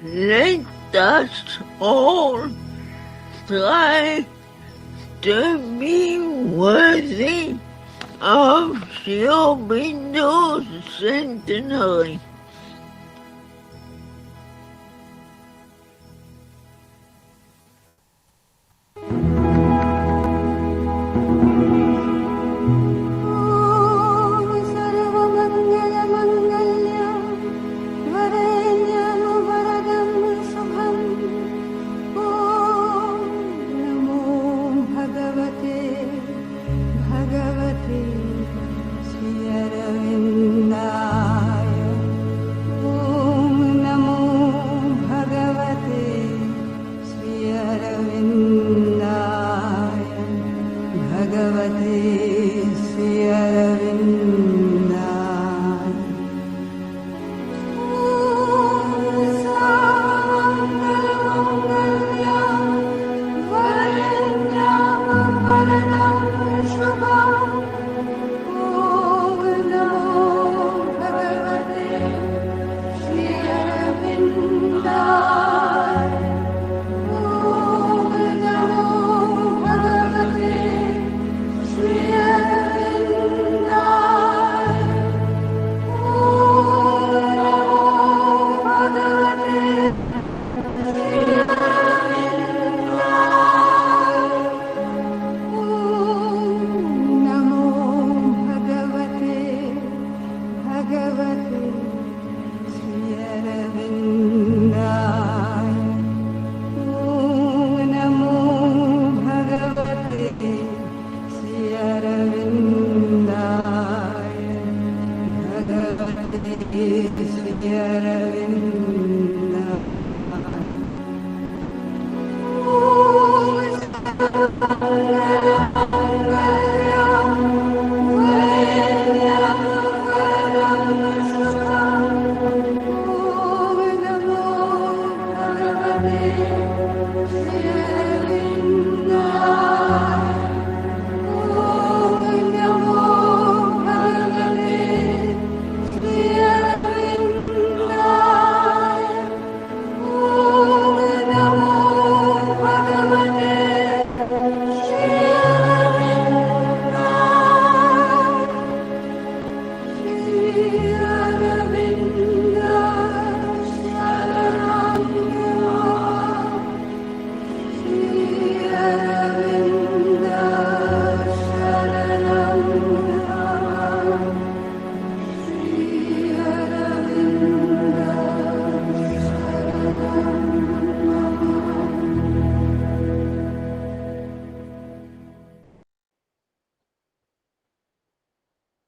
Let us all strive to be worthy of Sri centenary.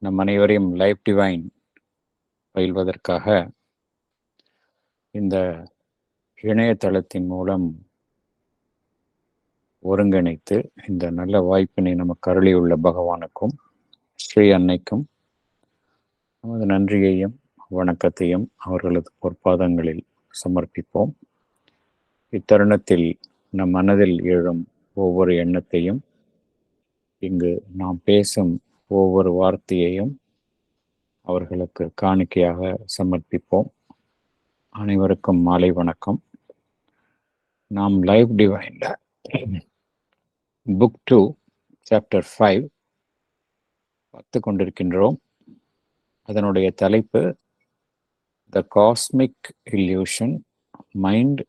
நம் அனைவரையும் life divine பயில்வதற்காக இந்த இணையதளத்தின் மூலம் ஒருங்கிணைத்து இந்த நல்ல வாய்ப்பினை நமக்கு அருளியுள்ள பகவானுக்கும் ஸ்ரீ அன்னைக்கும் நமது நன்றியையும் வணக்கத்தையும் அவர்களது பொற்பாதங்களில் சமர்ப்பிப்போம். இத்தருணத்தில் நம் மனதில் எழும் ஒவ்வொரு எண்ணத்தையும், இங்கு நாம் பேசும் ஒவ்வொரு வார்த்தையையும் அவர்களுக்கு காணிக்கையாக சமர்ப்பிப்போம். அனைவருக்கும் மாலை வணக்கம். நாம் லைஃப் டிவைன்ல புக் 2 சாப்டர் 5 பார்த்து கொண்டிருக்கின்றோம். அதனுடைய தலைப்பு த cosmic illusion, mind,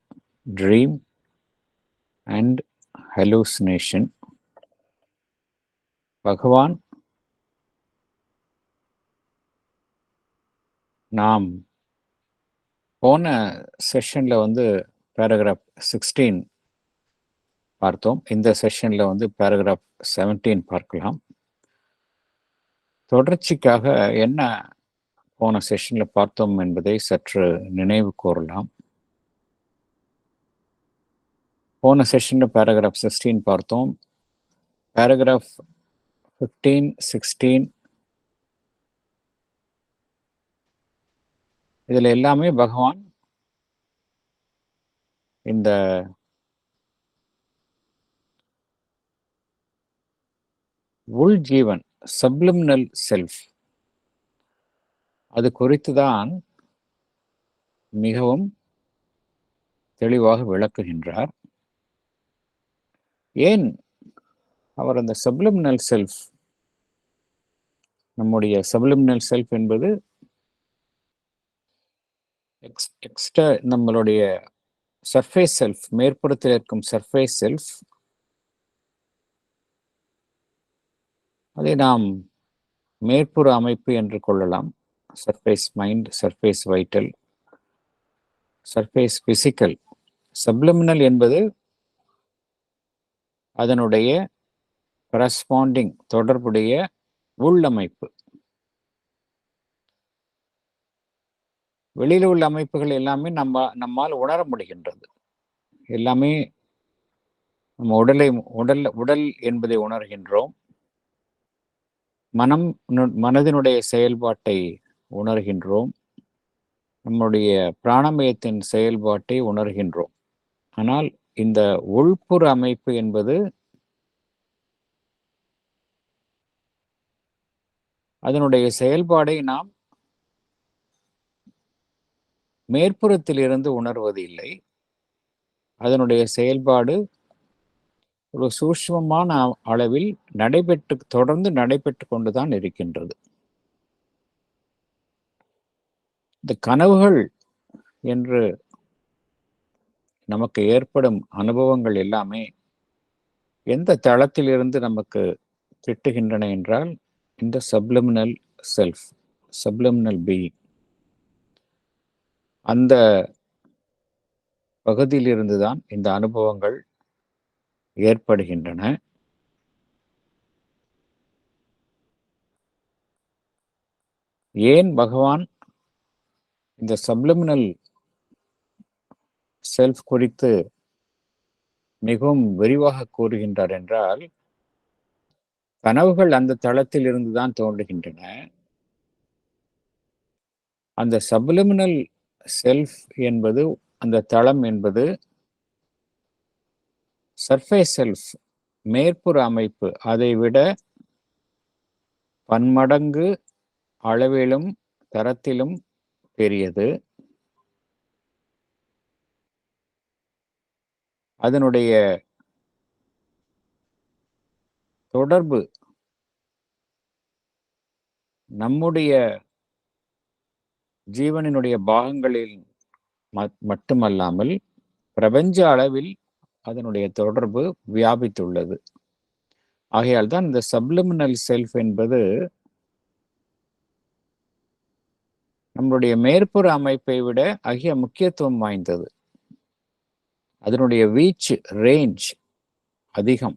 dream and hallucination. பகவான் நாம் போன செஷன்ல பேராகிராஃப் 16 பார்த்தோம். இந்த செஷன்ல பேராகிராஃப் 17 பார்க்கலாம். தொடர்ச்சிக்காக என்ன போன செஷன்ல பார்த்தோம் என்பதை சற்று நினைவு கூறலாம். போன செஷன்ல பேராகிராஃப் 16 பார்த்தோம். பேராகிராஃப் 15, 16 இதுல எல்லாமே பகவான் இந்த உள் ஜீவன், சப்ளிமினல் செல்ஃப், அது குறித்து தான் மிகவும் தெளிவாக விளக்குகின்றார். ஏன் அவர் அந்த சப்லிமினல் செல்ஃப், நம்முடைய சப்லிமினல் செல்ஃப் என்பது நம்மளுடைய சர்ஃபேஸ் செல்ஃப், மேற்புறத்தில் இருக்கும் சர்ஃபேஸ் செல்ஃப், அதை நாம் மேற்புற அமைப்பு என்று கொள்ளலாம். Surface mind, surface vital, surface physical. Subliminal என்பது அதனுடைய கரஸ்பாண்டிங், தொடர்புடைய உள்ளமைப்பு. வெளியில் உள்ள அமைப்புகள் எல்லாமே நம்மால் உணர முடிகின்றது. எல்லாமே நம்ம உடல் என்பதை உணர்கின்றோம். மனதினுடைய செயல்பாட்டை உணர்கின்றோம். நம்முடைய பிராணமயத்தின் செயல்பாட்டை உணர்கின்றோம். ஆனால் இந்த உள்புற அமைப்பு என்பது அதனுடைய செயல்பாடை நாம் மேற்புறத்தில் இருந்து உணர்வது இல்லை. அதனுடைய செயல்பாடு ஒரு சூட்சுமமான அளவில் தொடர்ந்து நடைபெற்று கொண்டுதான் இருக்கின்றது. இந்த கனவுகள் என்று நமக்கு ஏற்படும் அனுபவங்கள் எல்லாமே எந்த தளத்திலிருந்து நமக்கு திட்டுகின்றன என்றால், இந்த சப்லிமினல் செல்ஃப், சப்லிமினல் பீயிங், அந்த பகுதியிலிருந்துதான் இந்த அனுபவங்கள் ஏற்படுகின்றன. ஏன் பகவான் இந்த சப்லிமினல் செல்ஃப் குறித்து மிகவும் விரிவாக கூறுகின்றார் என்றால், கனவுகள் அந்த தளத்தில் இருந்துதான் தோன்றுகின்றன. அந்த சப்லிமினல் செல்ஃப் என்பது, அந்த தளம் என்பது சர்ஃபேஸ் செல்ஃப், மேற்புற அமைப்பு, அதை விட பன்மடங்கு அளவிலும் தரத்திலும் பெரியது. அதனுடைய தொடர்பு நம்முடைய ஜீவனினுடைய பாகங்களில் மட்டுமல்லாமல் பிரபஞ்ச அளவில் அதனுடைய தொடர்பு வியாபித்துள்ளது. ஆகையால் தான் இந்த சப்லிமினல் செல்ஃப் என்பது நம்முடைய மேற்புற அமைப்பை விட அதிக முக்கியத்துவம் வாய்ந்தது. அதனுடைய வீச்சு, ரேஞ்ச் அதிகம்.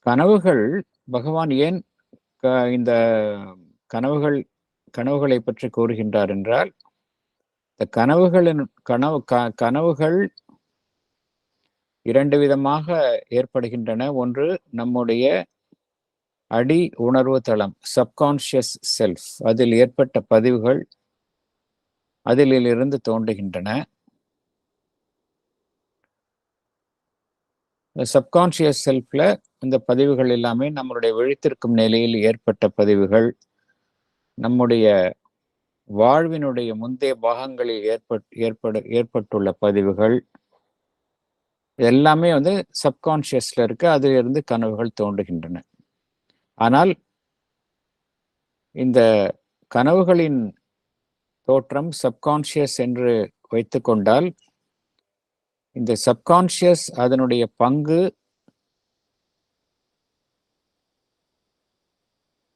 கனவுகள், பகவான் ஏன் இந்த கனவுகளை பற்றி கூறுகின்றார் என்றால், இந்த கனவுகள் இரண்டு விதமாக ஏற்படுகின்றன. ஒன்று நம்முடைய அடி உணர்வு தளம், சப்கான்ஷியஸ் செல்ஃப், அதில் ஏற்பட்ட பதிவுகள் அதிலிருந்து தோன்றுகின்றன. சப்கான்ஷியஸ் செல்ஃப்ல இந்த பதிவுகள் எல்லாமே நம்மளுடைய விழித்திருக்கும் நிலையில் ஏற்பட்ட பதிவுகள், நம்முடைய வாழ்வினுடைய முந்தைய பாகங்களில் ஏற்பட்டுள்ள பதிவுகள், எல்லாமே சப்கான்ஷியஸ்ல இருக்கு. அதிலிருந்து கனவுகள் தோன்றுகின்றன. ஆனால் இந்த கனவுகளின் தோற்றம் சப்கான்ஷியஸ் என்று வைத்துக்கொண்டால், இந்த சப்கான்ஷியஸ் அதனுடைய பங்கு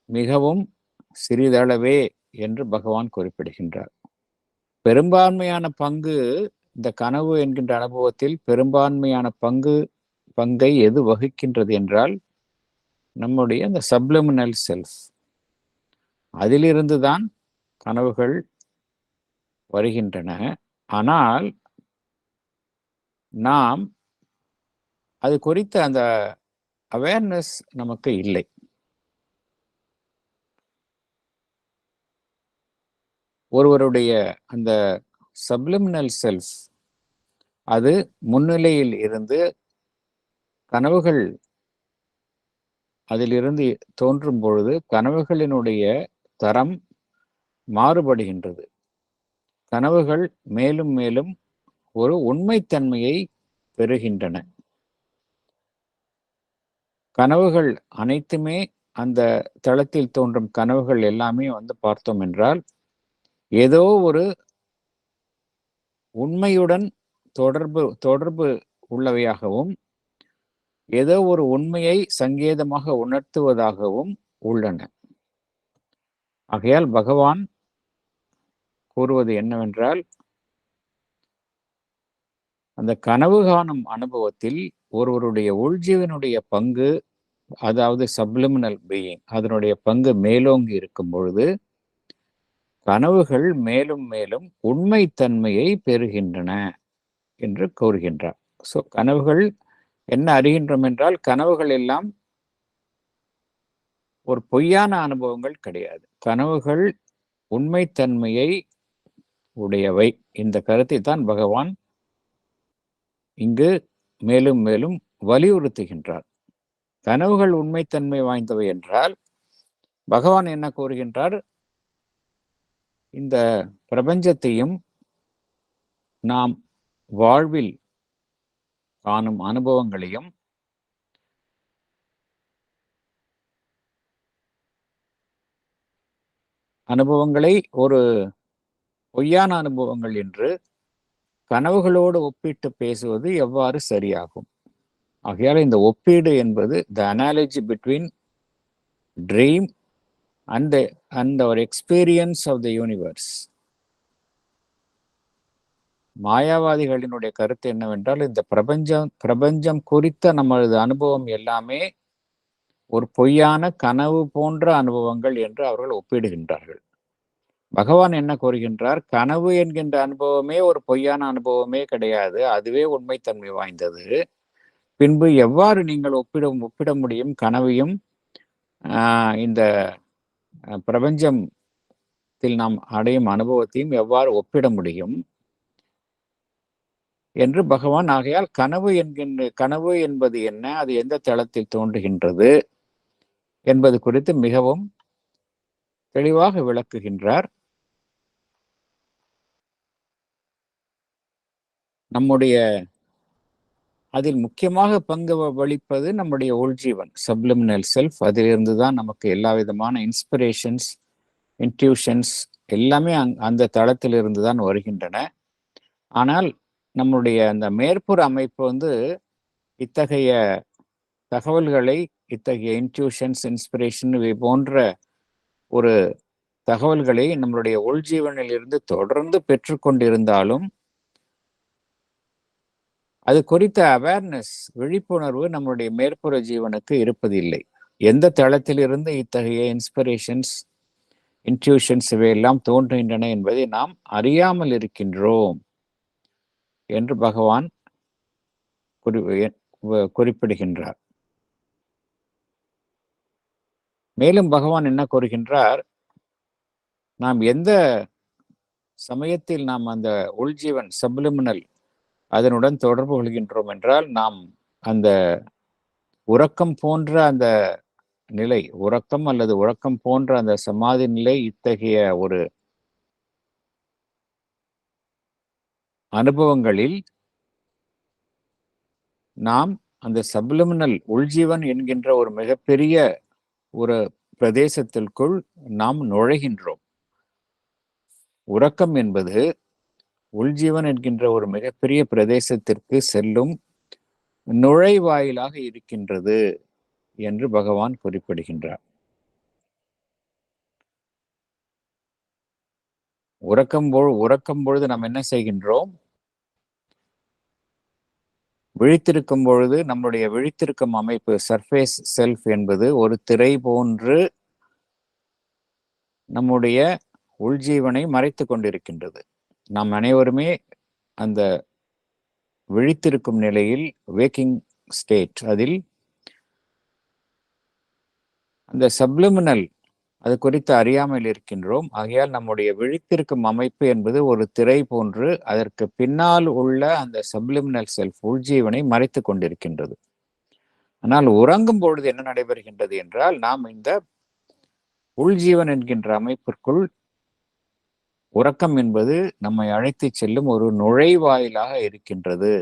மிகவும் சிறிதளவே என்று பகவான் குறிப்பிடுகின்றார். பெரும்பான்மையான பங்கு, இந்த கனவு என்கின்ற அனுபவத்தில் பெரும்பான்மையான பங்கை எது வகிக்கின்றது என்றால், நம்முடைய அந்த சப்லிமினல் செல்ஃப். அதிலிருந்துதான் கனவுகள் வருகின்றன. ஆனால் நாம் அது குறித்த அந்த அவேர்னஸ் நமக்கு இல்லை. ஒருவருடைய அந்த சப்லிமினல் செல்ஃப் அது முன்னிலையில் இருந்து கனவுகள் அதிலிருந்து தோன்றும் பொழுது கனவுகளினுடைய தரம் மாறுபடுகின்றது. கனவுகள் மேலும் மேலும் ஒரு உண்மைத்தன்மையை பெறுகின்றன. கனவுகள் அனைத்துமே, அந்த தளத்தில் தோன்றும் கனவுகள் எல்லாமே பார்த்தோம் என்றால் ஏதோ ஒரு உண்மையுடன் தொடர்பு உள்ளவையாகவும், ஏதோ ஒரு உண்மையை சங்கேதமாக உணர்த்துவதாகவும் உள்ளன. ஆகையால் பகவான் கூறுவது என்னவென்றால், அந்த கனவு காணும் அனுபவத்தில் ஒருவருடைய உள்ஜீவனுடைய பங்கு, அதாவது சப்லிமினல் பீயிங், அதனுடைய பங்கு மேலோங்கி இருக்கும் பொழுது கனவுகள் மேலும் மேலும் உண்மைத்தன்மையை பெறுகின்றன என்று கூறுகின்றார். ஸோ கனவுகள் என்ன அறிகின்றோம் என்றால், கனவுகள் எல்லாம் ஒரு பொய்யான அனுபவங்கள் கிடையாது. கனவுகள் உண்மைத்தன்மையை உடையவை. இந்த கருத்தை தான் பகவான் இங்கு மேலும் மேலும் வலியுறுத்துகின்றார். கனவுகள் உண்மைத்தன்மை வாய்ந்தவை என்றால் பகவான் என்ன கூறுகின்றார்? இந்த பிரபஞ்சத்தையும் நாம் வாழ்வில் காணும் அனுபவங்களையும் அனுபவங்களை ஒரு பொய்யான அனுபவங்கள் என்று கனவுகளோடு ஒப்பிட்டு பேசுவது எவ்வாறு சரியாகும்? ஆகையால் இந்த ஒப்பீடு என்பது the analogy between dream and our experience of the universe. மாயாவாதிகளினுடைய கருத்து என்னவென்றால், இந்த பிரபஞ்சம் குறித்த நமது அனுபவம் எல்லாமே ஒரு பொய்யான கனவு போன்ற அனுபவங்கள் என்று அவர்கள் ஒப்பிடுகின்றார்கள். பகவான் என்ன கூறுகின்றார்? கனவு என்கின்ற அனுபவமே ஒரு பொய்யான அனுபவமே கிடையாது, அதுவே உண்மைத்தன்மை வாய்ந்தது. பின்பு எவ்வாறு நீங்கள் ஒப்பிட முடியும் கனவையும் இந்த பிரபஞ்சத்தில் நாம் அடையும் அனுபவத்தையும் எவ்வாறு ஒப்பிட முடியும் என்று பகவான், ஆகையால் கனவு என்பது என்ன, அது எந்த தளத்தில் தோன்றுகின்றது என்பது குறித்து மிகவும் தெளிவாக விளக்குகின்றார். நம்முடைய அதில் முக்கியமாக பங்கு வகிப்பது நம்முடைய உள்ஜீவன், சப்லிமினல் செல்ஃப். அதிலிருந்து தான் நமக்கு எல்லா விதமான இன்ஸ்பிரேஷன்ஸ், இன்ட்யூஷன்ஸ் எல்லாமே அந்த தளத்திலிருந்து தான் வருகின்றன. ஆனால் நம்முடைய அந்த மேற்புற அமைப்பு இத்தகைய தகவல்களை, இத்தகைய இன்ட்யூஷன்ஸ், இன்ஸ்பிரேஷன் இவை போன்ற ஒரு தகவல்களை நம்மளுடைய உள்ஜீவனில் இருந்து தொடர்ந்து பெற்றுக்கொண்டிருந்தாலும் அது குறித்த அவேர்னஸ், விழிப்புணர்வு நம்முடைய மேற்புற ஜீவனுக்கு இருப்பதில்லை. எந்த தளத்திலிருந்து இத்தகைய இன்ஸ்பிரேஷன்ஸ், இன்ட்யூஷன்ஸ் இவையெல்லாம் தோன்றுகின்றன என்பதை நாம் அறியாமல் இருக்கின்றோம் என்று பகவான் குறிப்பிடுகின்றார். மேலும் பகவான் என்ன கூறுகின்றார்? நாம் எந்த சமயத்தில் நாம் அந்த உள்ஜீவன் சப்லிமினல் அதனுடன் தொடர்பு கொள்கின்றோம் என்றால், நாம் அந்த உறக்கம் போன்ற அந்த நிலை, உறக்கம் அல்லது உறக்கம் போன்ற அந்த சமாதி நிலை, இத்தகைய ஒரு அனுபவங்களில் நாம் அந்த சப்லிமினல் உள்ஜீவன் என்கின்ற ஒரு மிகப்பெரிய ஒரு பிரதேசத்திற்குள் நாம் நுழைகின்றோம். உறக்கம் என்பது உள்ஜீவன் என்கின்ற ஒரு மிகப்பெரிய பிரதேசத்திற்கு செல்லும் நுழைவாயிலாக இருக்கின்றது என்று பகவான் குறிப்பிடுகின்றார். உறக்கம் பொழுது நாம் என்ன செய்கின்றோம்? விழித்திருக்கும் பொழுது நம்முடைய விழித்திருக்கும் அமைப்பு, சர்ஃபேஸ் செல்ஃப் என்பது ஒரு திரை போன்று நம்முடைய உள்ஜீவனை மறைத்து கொண்டிருக்கின்றது. நாம் அனைவருமே அந்த விழித்திருக்கும் நிலையில், வேக்கிங் ஸ்டேட், அதில் அந்த சப்லிமினல் அது குறித்து அறியாமல் இருக்கின்றோம். ஆகையால் நம்முடைய விழித்திருக்கும் அமைப்பு என்பது ஒரு திரை போன்று அதற்கு பின்னால் உள்ள அந்த சப்லிமினல் செல்ஃப், உள்ஜீவனை மறைத்து கொண்டிருக்கின்றது. ஆனால் உறங்கும் பொழுது என்ன நடைபெறுகின்றது என்றால், நாம் இந்த உள்ஜீவன் என்கின்ற அமைப்பிற்குள் உறக்கம் என்பது நம்மை அழைத்து செல்லும் ஒரு நுழைவாயிலாக இருக்கின்றது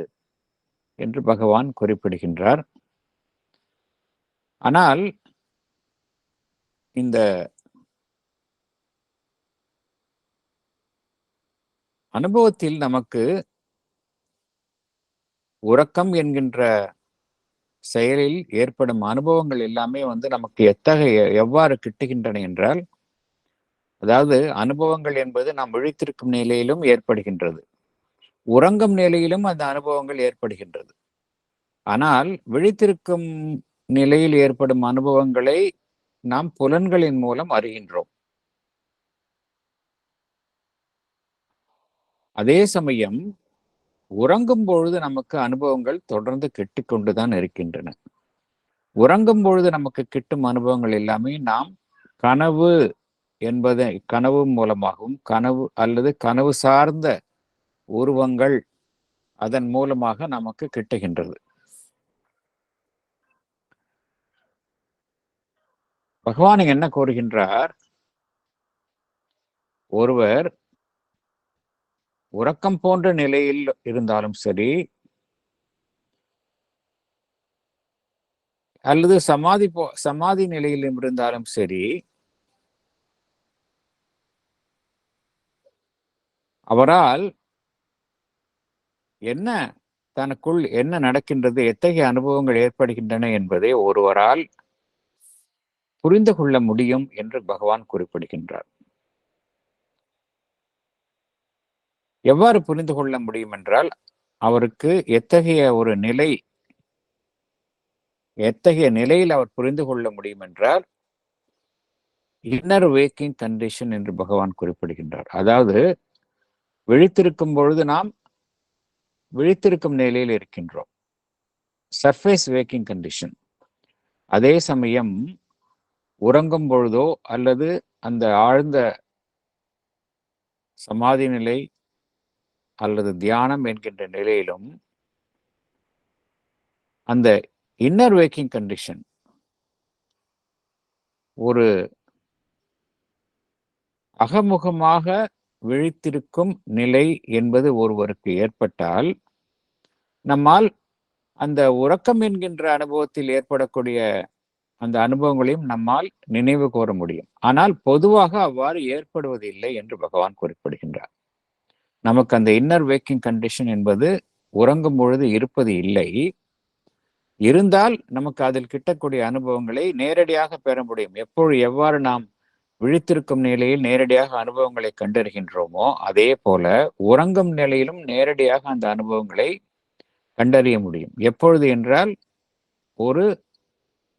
என்று பகவான் குறிப்பிடுகின்றார். ஆனால் இந்த அனுபவத்தில் நமக்கு உறக்கம் என்கின்ற செயலில் ஏற்படும் அனுபவங்கள் எல்லாமே நமக்கு எவ்வாறு கிட்டுகின்றன என்றால், அதாவது அனுபவங்கள் என்பது நாம் விழித்திருக்கும் நிலையிலும் ஏற்படுகின்றது, உறங்கும் நிலையிலும் அந்த அனுபவங்கள் ஏற்படுகின்றது. ஆனால் விழித்திருக்கும் நிலையில் ஏற்படும் அனுபவங்களை நாம் புலன்களின் மூலம் அறிகின்றோம். அதே சமயம் உறங்கும் பொழுது நமக்கு அனுபவங்கள் தொடர்ந்து கெட்டுக்கொண்டுதான் இருக்கின்றன. உறங்கும் பொழுது நமக்கு கிட்டும் அனுபவங்கள் எல்லாமே நாம் கனவு என்பதை கனவு மூலமாகவும் கனவு அல்லது கனவு சார்ந்த உருவங்கள் அதன் மூலமாக நமக்கு கிட்டுகின்றது. பகவான் என்ன கூறுகின்றார்? ஒருவர் உறக்கம் போன்ற நிலையில் இருந்தாலும் சரி, அல்லது சமாதி நிலையில் இருந்தாலும் சரி, அவரால் என்ன தனக்குள் என்ன நடக்கின்றது, எத்தகைய அனுபவங்கள் ஏற்படுகின்றன என்பதை ஒருவரால் புரிந்து கொள்ள முடியும் என்று பகவான் குறிப்பிடுகின்றார். எவ்வாறு புரிந்து கொள்ள முடியும் என்றால், அவருக்கு எத்தகைய நிலையில் அவர் புரிந்து கொள்ள முடியும் என்றால், இன்னர் வேக்கிங் கண்டிஷன் என்று பகவான் குறிப்பிடுகின்றார். அதாவது விழித்திருக்கும் பொழுது நாம் விழித்திருக்கும் நிலையில் இருக்கின்றோம், சர்ஃபேஸ் வேக்கிங் கண்டிஷன். அதே சமயம் உறங்கும் பொழுதோ அல்லது அந்த ஆழ்ந்த சமாதி நிலை அல்லது தியானம் என்கின்ற நிலையிலும் அந்த இன்னர் வேக்கிங் கண்டிஷன், ஒரு அகமுகமாக விழித்திருக்கும் நிலை என்பது ஒருவருக்கு ஏற்பட்டால், நம்மால் அந்த உறக்கம் என்கின்ற அனுபவத்தில் ஏற்படக்கூடிய அந்த அனுபவங்களையும் நம்மால் நினைவு கூற முடியும். ஆனால் பொதுவாக அவ்வாறு ஏற்படுவதில்லை என்று பகவான் குறிப்பிடுகின்றார். நமக்கு அந்த இன்னர் வேக்கிங் கண்டிஷன் என்பது உறங்கும் பொழுது இருப்பது இல்லை. இருந்தால் நமக்கு அதில் கிட்டக்கூடிய அனுபவங்களை நேரடியாக பெற முடியும். எவ்வாறு நாம் விழித்திருக்கும் நிலையில் நேரடியாக அனுபவங்களை கண்டறிகின்றோமோ, அதே போல உறங்கும் நிலையிலும் நேரடியாக அந்த அனுபவங்களை கண்டறிய முடியும். எப்பொழுது என்றால்,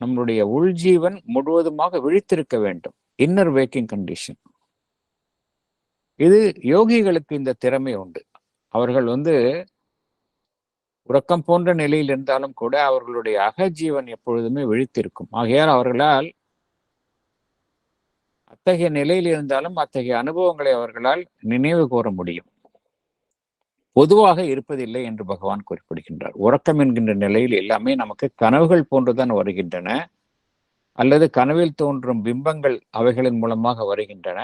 நம்முடைய உள்ஜீவன் முழுவதுமாக விழித்திருக்க வேண்டும், இன்னர் வேக்கிங் கண்டிஷன். இது யோகிகளுக்கு இந்த திறமை உண்டு. அவர்கள் உறக்கம் போன்ற நிலையில் இருந்தாலும் கூட அவர்களுடைய அகஜீவன் எப்பொழுதுமே விழித்திருக்கும். ஆகையால் அவர்களால் அத்தகைய நிலையில் இருந்தாலும் அத்தகைய அனுபவங்களை அவர்களால் நினைவு கூற முடியும். பொதுவாக இருப்பதில்லை என்று பகவான் குறிப்பிடுகின்றார். உறக்கம் என்கின்ற நிலையில் எல்லாமே நமக்கு கனவுகள் போன்றுதான் வருகின்றன, அல்லது கனவில் தோன்றும் பிம்பங்கள் அவைகளின் மூலமாக வருகின்றன.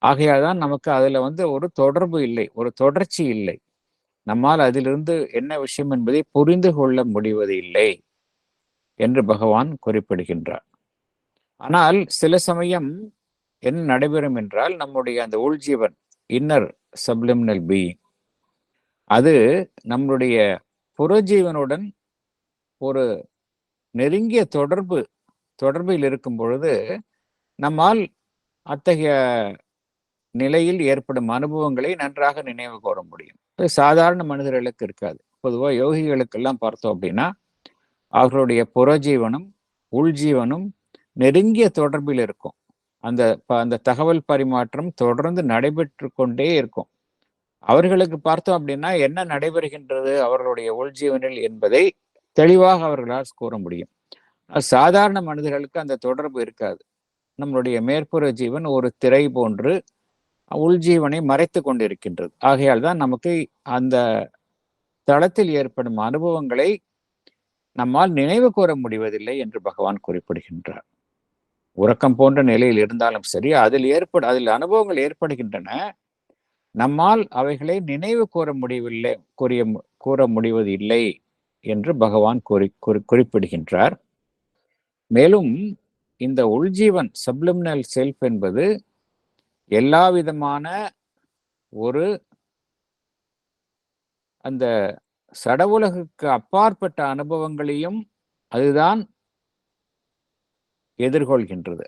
ஆகையால் தான் நமக்கு அதுல ஒரு தொடர்பு இல்லை, ஒரு தொடர்ச்சி இல்லை. நம்மால் அதிலிருந்து என்ன விஷயம் என்பதை புரிந்து கொள்ள முடிவது இல்லை என்று பகவான் குறிப்பிடுகின்றார். ஆனால் சில சமயம் என்ன நடைபெறும் என்றால், நம்முடைய அந்த உள்ஜீவன், இன்னர் சப்லிமினல் பீயிங், அது நம்முடைய புறஜீவனுடன் ஒரு நெருங்கிய தொடர்பில் இருக்கும் பொழுது நம்மால் அத்தகைய நிலையில் ஏற்படும் அனுபவங்களை நன்றாக நினைவு கூற முடியும். சாதாரண மனிதர்களுக்கு இருக்காது. பொதுவாக யோகிகளுக்கெல்லாம் பார்த்தோம் அப்படின்னா, அவர்களுடைய புறஜீவனும் உள்ஜீவனும் நெருங்கிய தொடர்பில் இருக்கும். அந்த தகவல் பரிமாற்றம் தொடர்ந்து நடைபெற்று கொண்டே இருக்கும். அவர்களுக்கு பார்த்தோம் அப்படின்னா என்ன நடைபெறுகின்றது அவர்களுடைய உள்ஜீவனில் என்பதை தெளிவாக அவர்களால் கூற முடியும். சாதாரண மனிதர்களுக்கு அந்த தொடர்பு இருக்காது. நம்மளுடைய மேற்புற ஜீவன் ஒரு திரை போன்று உள்ஜீவனை மறைத்து கொண்டிருக்கின்றது. ஆகையால் தான் நமக்கு அந்த தளத்தில் ஏற்படும் அனுபவங்களை நம்மால் நினைவு கூற முடிவதில்லை என்று பகவான் குறிப்பிடுகின்றார். உறக்கம் போன்ற நிலையில் இருந்தாலும் சரி, அதில் அனுபவங்கள் ஏற்படுகின்றன. நம்மால் அவைகளை நினைவு கூற முடிவது இல்லை என்று பகவான் குறிப்பிடுகின்றார். மேலும் இந்த உள்ஜீவன் சப்ளிமினல் செல்ஃப் என்பது எல்லா விதமான ஒரு அந்த சடவுலகுக்கு அப்பாற்பட்ட அனுபவங்களையும் அதுதான் எதிர்கொள்கின்றது.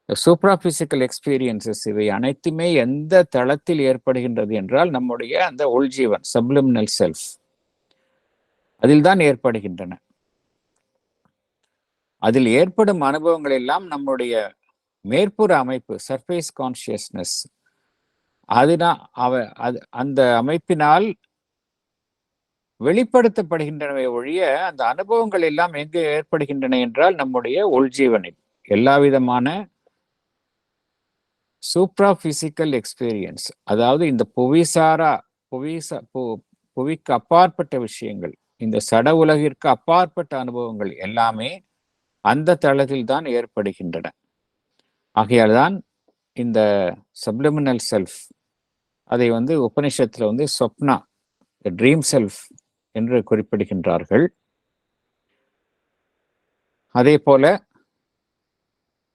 சூப்ராபிசிக்கல் எக்ஸ்பீரியன்சஸ் இவை அனைத்துமே எந்த தளத்தில் ஏற்படுகின்றது என்றால் நம்முடைய அந்த உள்ஜீவன் சப்ளிமினல் செல்ஃப் அதில் தான் ஏற்படுகின்றன. அதில் ஏற்படும் அனுபவங்கள் எல்லாம் நம்முடைய மேற்புற அமைப்பு சர்ஃபேஸ் கான்சியஸ்னஸ் அந்த அமைப்பினால் வெளிப்படுத்தப்படுகின்றனவை ஒழிய அந்த அனுபவங்கள் எல்லாம் எங்கு ஏற்படுகின்றன என்றால் நம்முடைய உள்ஜீவனில் எல்லா விதமான சூப்ராபிசிக்கல் எக்ஸ்பீரியன்ஸ், அதாவது இந்த புவிக்கு அப்பாற்பட்ட விஷயங்கள், இந்த சட உலகிற்கு அப்பாற்பட்ட அனுபவங்கள் எல்லாமே அந்த தளத்தில் தான் ஏற்படுகின்றன. ஆகையால் தான் இந்த சப்ளிமினல் செல்ஃப் அதை உபனிஷத்துல சொப்னா ட்ரீம் செல்ஃப் என்று குறிப்பிடுகின்றார்கள். அதே போல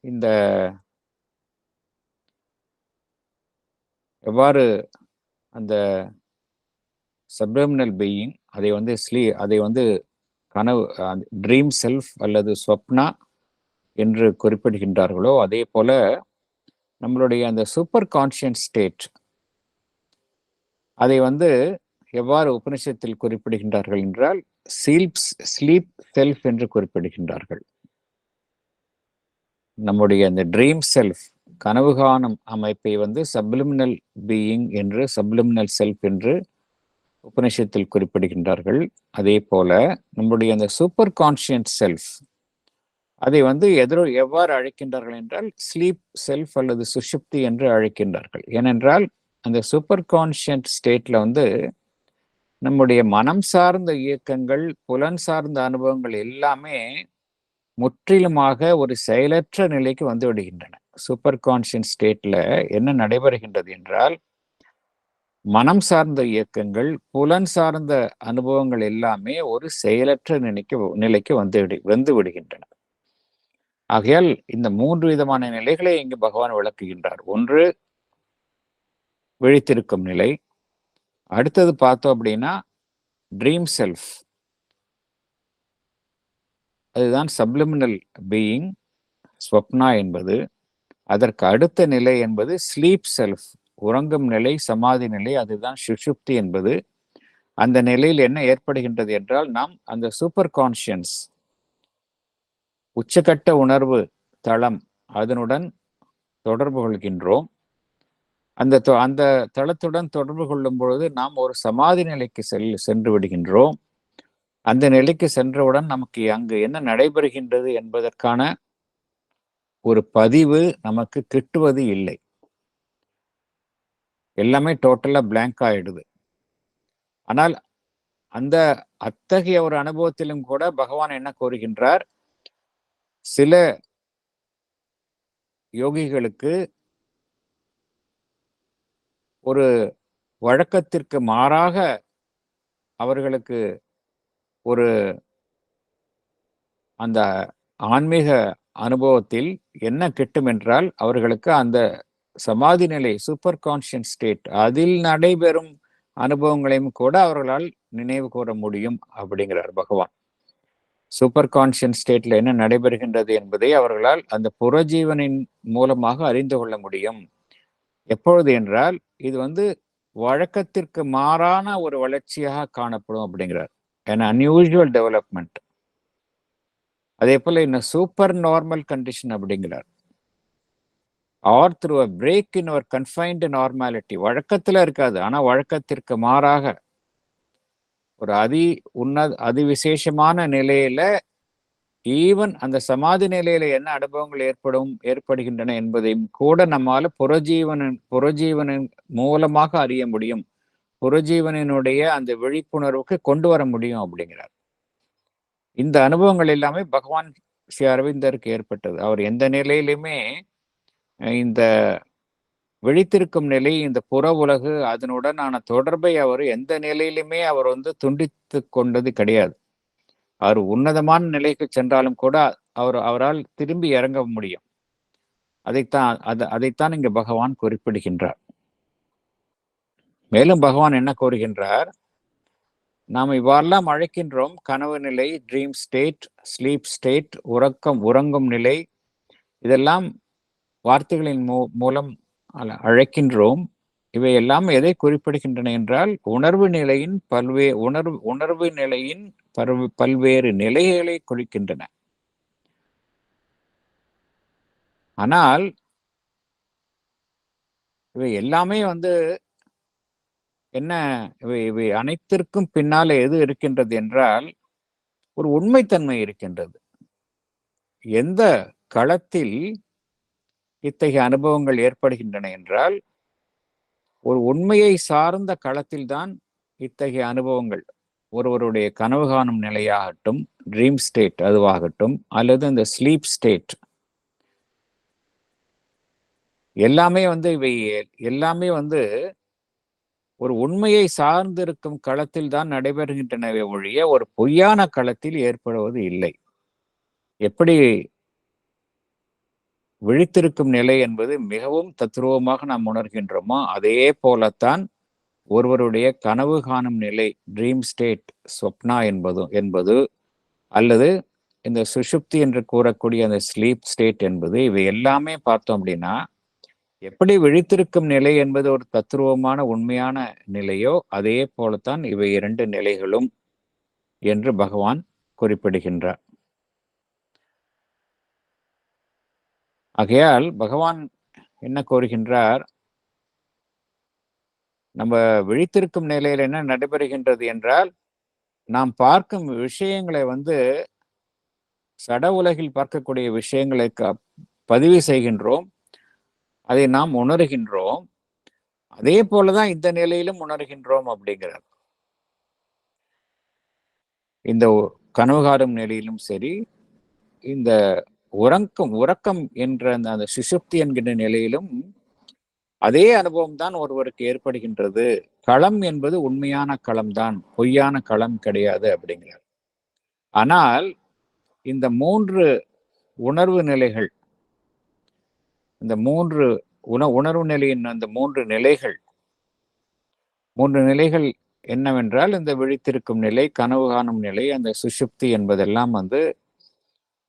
இந்த எவ்வாறு அந்த சப்ளிமினல் பீயிங் அதை கனவு ட்ரீம் செல்ஃப் அல்லது சொப்னா என்று குறிப்பிடுகின்றார்களோ அதே போல நம்மளுடைய அந்த சூப்பர் கான்ஷியஸ் ஸ்டேட் அதை எவ்வாறு உபனிஷத்தில் குறிப்பிடுகின்றார்கள் என்றால் ஸ்லீப் செல்ஃப் என்று குறிப்பிடுகின்றார்கள். நம்முடைய அந்த ட்ரீம் செல்ஃப் கனவு காணும் அமைப்பை சப்ளிமினல் பீயிங் என்று சப்ளிமினல் செல்ஃப் என்று உபனிஷத்தில் குறிப்பிடுகின்றார்கள். அதே போல நம்முடைய அந்த சூப்பர் கான்ஷியஸ் செல்ஃப் அதை எவ்வாறு அழைக்கின்றார்கள் என்றால் ஸ்லீப் செல்ஃப் அல்லது சுஷுப்தி என்று அழைக்கின்றார்கள். ஏனென்றால் அந்த சூப்பர் கான்ஷியஸ் ஸ்டேட்ல நம்முடைய மனம் சார்ந்த இயக்கங்கள், புலன் சார்ந்த அனுபவங்கள் எல்லாமே முற்றிலுமாக ஒரு செயலற்ற நிலைக்கு வந்து விடுகின்றன. சூப்பர் கான்ஷியஸ் ஸ்டேட்ல என்ன நடைபெறுகின்றது என்றால் மனம் சார்ந்த இயக்கங்கள், புலன் சார்ந்த அனுபவங்கள் எல்லாமே ஒரு செயலற்ற நிலைக்கு வந்து விடுகின்றன. ஆகையால் இந்த 3 விதமான நிலைகளை இங்கு பகவான் விளக்குகின்றார். ஒன்று விழித்திருக்கும் நிலை, அடுத்தது பார்த்தோம் அப்படின்னா ட்ரீம் செல்ஃப், அதுதான் சப்ளிமினல் பீயிங் ஸ்வப்னா என்பது. அதற்கு அடுத்த நிலை என்பது ஸ்லீப் செல்ஃப், உறங்கும் நிலை, சமாதி நிலை, அதுதான் சுஷுப்தி என்பது. அந்த நிலையில் என்ன ஏற்படுகின்றது என்றால் நாம் அந்த சூப்பர் கான்ஷியஸ் உச்சகட்ட உணர்வு தளம் அதனுடன் தொடர்பு கொள்கின்றோம். அந்த தளத்துடன் தொடர்பு கொள்ளும் பொழுது நாம் ஒரு சமாதி நிலைக்கு சென்று விடுகின்றோம். அந்த நிலைக்கு சென்றவுடன் நமக்கு அங்கு என்ன நடைபெறுகின்றது என்பதற்கான ஒரு பதிவு நமக்கு கிட்டுவது இல்லை. எல்லாமே டோட்டலா பிளாங்க் ஆயிடுது. ஆனால் அந்த அத்தகைய ஒரு அனுபவத்திலும் கூட பகவான் என்ன கூறுகின்றார், சில யோகிகளுக்கு ஒரு வழக்கத்திற்கு மாறாக அவர்களுக்கு ஒரு அந்த ஆன்மீக அனுபவத்தில் என்ன கிட்டும் என்றால் அவர்களுக்கு அந்த சமாதி நிலை சூப்பர் கான்ஷியஸ் ஸ்டேட் அதில் நடைபெறும் அனுபவங்களையும் கூட அவர்களால் நினைவு கூற முடியும் அப்படிங்கிறார் பகவான். சூப்பர் கான்ஷியஸ் ஸ்டேட்ல என்ன நடைபெறுகின்றது என்பதை அவர்களால் அந்த புறஜீவனின் மூலமாக அறிந்து கொள்ள முடியும். எப்பொழுது என்றால் இது வழக்கத்திற்கு மாறான ஒரு வளர்ச்சியாக காணப்படும் அப்படிங்கிறார். an unusual development. அதே போல இன்னும் சூப்பர் நார்மல் கண்டிஷன் அப்படிங்கிறார். Or through a break in our confined normality, வழக்கத்துல இருக்காது, ஆனா வழக்கத்திற்கு மாறாக ஒரு அதிவிசேஷமான நிலையில, ஈவன் அந்த சமாதி நிலையில என்ன அனுபவங்கள் ஏற்படுகின்றன என்பதையும் கூட நம்மால புறஜீவனின் மூலமாக அறிய முடியும், புறஜீவனினுடைய அந்த விழிப்புணர்வுக்கு கொண்டு வர முடியும் அப்படிங்கிறார். இந்த அனுபவங்கள் எல்லாமே பகவான் ஸ்ரீ அரவிந்தருக்கு ஏற்பட்டது. அவர் எந்த நிலையிலுமே இந்த விழித்திருக்கும் நிலை, இந்த புற உலகு அதனுடனான தொடர்பை அவர் எந்த நிலையிலுமே அவர் துண்டித்து கொண்டது கிடையாது. அவர் உன்னதமான நிலைக்கு சென்றாலும் கூட அவரால் திரும்பி இறங்க முடியும். அதைத்தான் இங்க பகவான் குறிப்பிடுகின்றார். மேலும் பகவான் என்ன கூறுகின்றார்? நாம் இவ்வாறெல்லாம் அழைக்கின்றோம். கனவு நிலை, ட்ரீம் ஸ்டேட், ஸ்லீப் ஸ்டேட், உறங்கும் நிலை, இதெல்லாம் வார்த்தைகளின் மூலம் அழைக்கின்றோம். இவை எல்லாம் எதை குறிப்பிடுகின்றன என்றால், உணர்வு நிலையின் பல்வேறு நிலைகளை குறிக்கின்றன. ஆனால் இவை எல்லாமே என்ன, இவை அனைத்திற்கும் பின்னால எது இருக்கின்றது என்றால், ஒரு உண்மைத்தன்மை இருக்கின்றது. எந்த களத்தில் இத்தகைய அனுபவங்கள் ஏற்படுகின்றன என்றால், ஒரு உண்மையை சார்ந்த களத்தில்தான் இத்தகைய அனுபவங்கள், ஒருவருடைய கனவு காணும் நிலையாகட்டும், ட்ரீம் ஸ்டேட் அதுவாகட்டும், அல்லது இந்த ஸ்லீப் ஸ்டேட், எல்லாமே இவை எல்லாமே ஒரு உண்மையை சார்ந்திருக்கும் களத்தில் தான் நடைபெறுகின்றனவே ஒழிய ஒரு பொய்யான களத்தில் ஏற்படுவது இல்லை. எப்படி விழித்திருக்கும் நிலை என்பது மிகவும் தத்ரூபமாக நாம் உணர்கின்றோமோ, அதே போலத்தான் ஒருவருடைய கனவு காணும் நிலை, ட்ரீம் ஸ்டேட், சொப்னா என்பது அல்லது இந்த சுஷுப்தி என்று கூறக்கூடிய அந்த ஸ்லீப் ஸ்டேட் என்பது, இவை எல்லாமே பார்த்தோம் அப்படின்னா, எப்படி விழித்திருக்கும் நிலை என்பது ஒரு தத்ரூபமான உண்மையான நிலையோ, அதே போலத்தான் இவை இரண்டு நிலைகளும் என்று பகவான் குறிப்பிடுகின்றார். ஆகையால் பகவான் என்ன கூறுகின்றார்? நம்ம விழித்திருக்கும் நிலையில் என்ன நடைபெறுகின்றது என்றால், நாம் பார்க்கும் விஷயங்களை சட உலகில் பார்க்கக்கூடிய விஷயங்களை பதிவு செய்கின்றோம், அதை நாம் உணர்கின்றோம். அதே போலதான் இந்த நிலையிலும் உணர்கின்றோம் அப்படிங்கிறார். இந்த கனவு காணும் நிலையிலும் சரி, இந்த உறக்கம் என்ற அந்த சுஷுப்தி என்கின்ற நிலையிலும் அதே அனுபவம் தான் ஒருவருக்கு ஏற்படுகின்றது. களம் என்பது உண்மையான களம்தான், பொய்யான களம் கிடையாது அப்படிங்கிறார். ஆனால் இந்த மூன்று உணர்வு நிலைகள், இந்த உணர்வு நிலையின் அந்த மூன்று நிலைகள் என்னவென்றால், இந்த விழித்திருக்கும் நிலை, கனவு காணும் நிலை, அந்த சுஷுப்தி என்பதெல்லாம்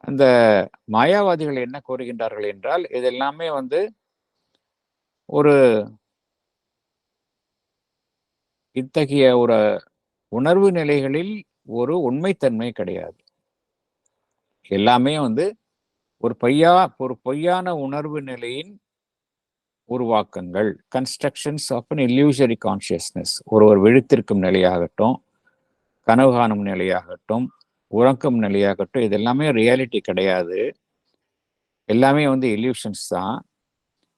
அந்த மாயாவாதிகள் என்ன கூறுகின்றார்கள் என்றால், இதெல்லாமே ஒரு இத்தகைய ஒரு உணர்வு நிலைகளில் ஒரு உண்மைத்தன்மை கிடையாது. எல்லாமே ஒரு பொய்யான உணர்வு நிலையின் உருவாக்கங்கள், கன்ஸ்ட்ரக்ஷன்ஸ் ஆஃப் அன் இல்லூஷரி கான்சியஸ்னஸ். ஒருவர் விழித்திருக்கும் நிலையாகட்டும், கனவு காணும் நிலையாகட்டும், உறக்கம் நிலையாகட்டும், இது எல்லாமே ரியாலிட்டி கிடையாது. எல்லாமே இல்யூஷன்ஸ் தான்.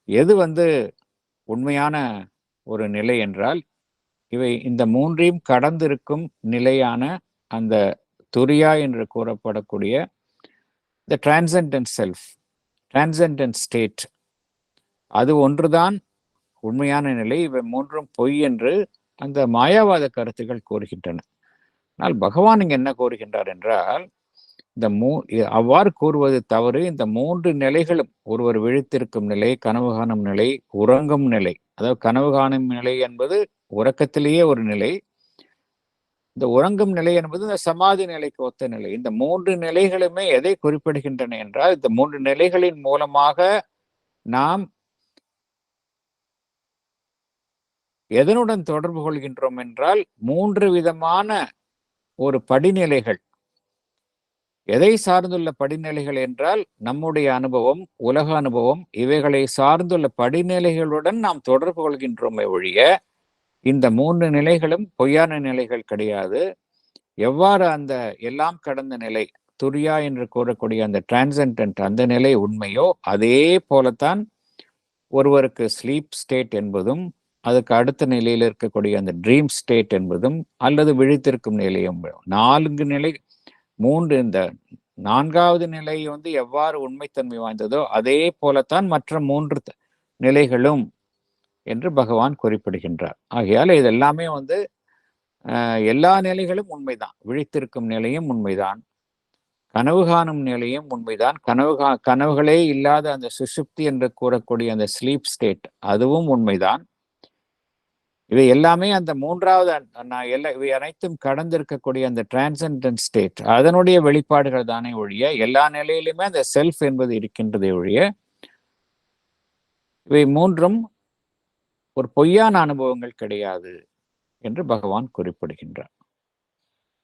எது உண்மையான ஒரு நிலை என்றால், இவை இந்த மூன்றையும் கடந்திருக்கும் நிலையான அந்த துரியா என்று கூறப்படக்கூடிய the transcendent self, transcendent state, அது ஒன்றுதான் உண்மையான நிலை. இவை மூன்றும் பொய் என்று அந்த மாயாவாத கருத்துக்கள் கூறுகின்றன. ஆனால் பகவான் இங்க என்ன கூறுகின்றார் என்றால், அவ்வாறு கூறுவது தவறு. இந்த மூன்று நிலைகளும், ஒருவர் விழித்திருக்கும் நிலை, கனவு காணும் நிலை, உறங்கும் நிலை, அதாவது கனவு காணும் நிலை என்பது உறக்கத்திலேயே ஒரு நிலை, இந்த உறங்கும் நிலை என்பது இந்த சமாதி நிலைக்கு ஒத்த நிலை. இந்த மூன்று நிலைகளுமே எதை குறிப்பிடுகின்றன என்றால், இந்த மூன்று நிலைகளின் மூலமாக நாம் எதனுடன் தொடர்பு கொள்கின்றோம் என்றால், மூன்று விதமான ஒரு படிநிலைகள். எதை சார்ந்துள்ள படிநிலைகள் என்றால், நம்முடைய அனுபவம், உலக அனுபவம், இவைகளை சார்ந்துள்ள படிநிலைகளுடன் நாம் தொடர்பு கொள்கின்றோமே ஒழிய, இந்த மூன்று நிலைகளும் பொய்யான நிலைகள் கிடையாது. எவ்வாறு அந்த எல்லாம் கடந்த நிலை, துரியா என்று கூறக்கூடிய அந்த டிரான்சென்டென்ட் அந்த நிலை உண்மையோ, அதே போலத்தான் ஒருவருக்கு ஸ்லீப் ஸ்டேட் என்பதும், அதுக்கு அடுத்த நிலையில் இருக்கக்கூடிய அந்த ட்ரீம் ஸ்டேட் என்பதும், அல்லது விழித்திருக்கும் நிலையும், இந்த நான்காவது நிலை எவ்வாறு உண்மைத்தன்மை வாய்ந்ததோ அதே போலத்தான் மற்ற மூன்று நிலைகளும் என்று பகவான் குறிப்பிடுகின்றார். ஆகையால் இது எல்லாமே எல்லா நிலைகளும் உண்மைதான். விழித்திருக்கும் நிலையும் உண்மைதான், கனவு காணும் நிலையும் உண்மைதான், கனவுகளே இல்லாத அந்த சுஷுப்தி என்று கூறக்கூடிய அந்த ஸ்லீப் ஸ்டேட் அதுவும் உண்மைதான். இவை எல்லாமே அந்த மூன்றாவது இவை அனைத்தும் கடந்திருக்கக்கூடிய அந்த டிரான்சென்டன்ட் ஸ்டேட் அதனுடைய வெளிப்பாடுகள் தானே ஒழிய எல்லா நிலையிலுமே அந்த செல்ஃப் என்பது இருக்கின்றதை ஒழிய இவை மூன்றும் ஒரு பொய்யான அனுபவங்கள் கிடையாது என்று பகவான் குறிப்பிடுகின்றார்.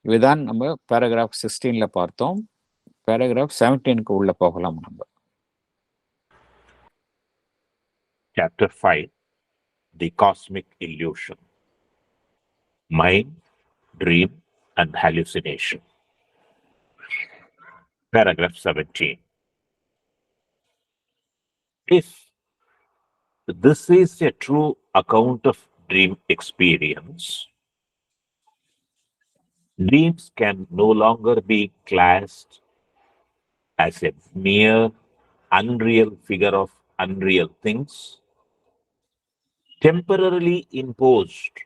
இதுதான் நம்ம பேராகிராஃப் 16ல பார்த்தோம். பேராகிராஃப் 17க்கு உள்ள போகலாம் நம்ம. Chapter 5, The Cosmic Illusion, Mind, Dream and Hallucination. Paragraph 17. If this is a true account of dream experience, dreams can no longer be classed as a mere unreal figure of unreal things, temporarily imposed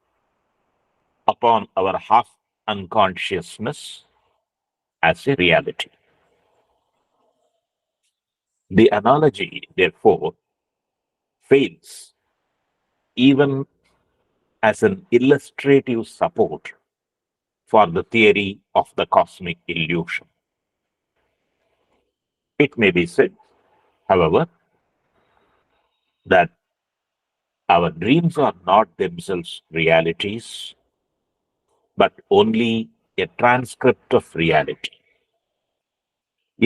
upon our half unconsciousness as a reality. The analogy, therefore, fails even as an illustrative support for the theory of the cosmic illusion. It may be said, however, that our dreams are not themselves realities, but only a transcript of reality,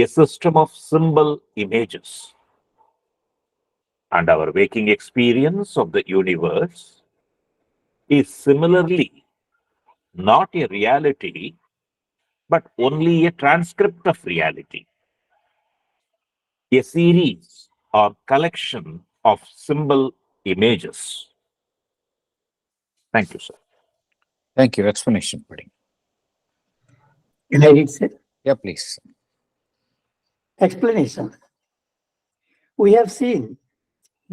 a system of symbol images. And our waking experience of the universe is similarly not a reality, but only a transcript of reality, a series or collection of symbol images. Thank you, sir. Thank you. Explanation, buddy. Can I read, sir? Yeah, please. Explanation. We have seen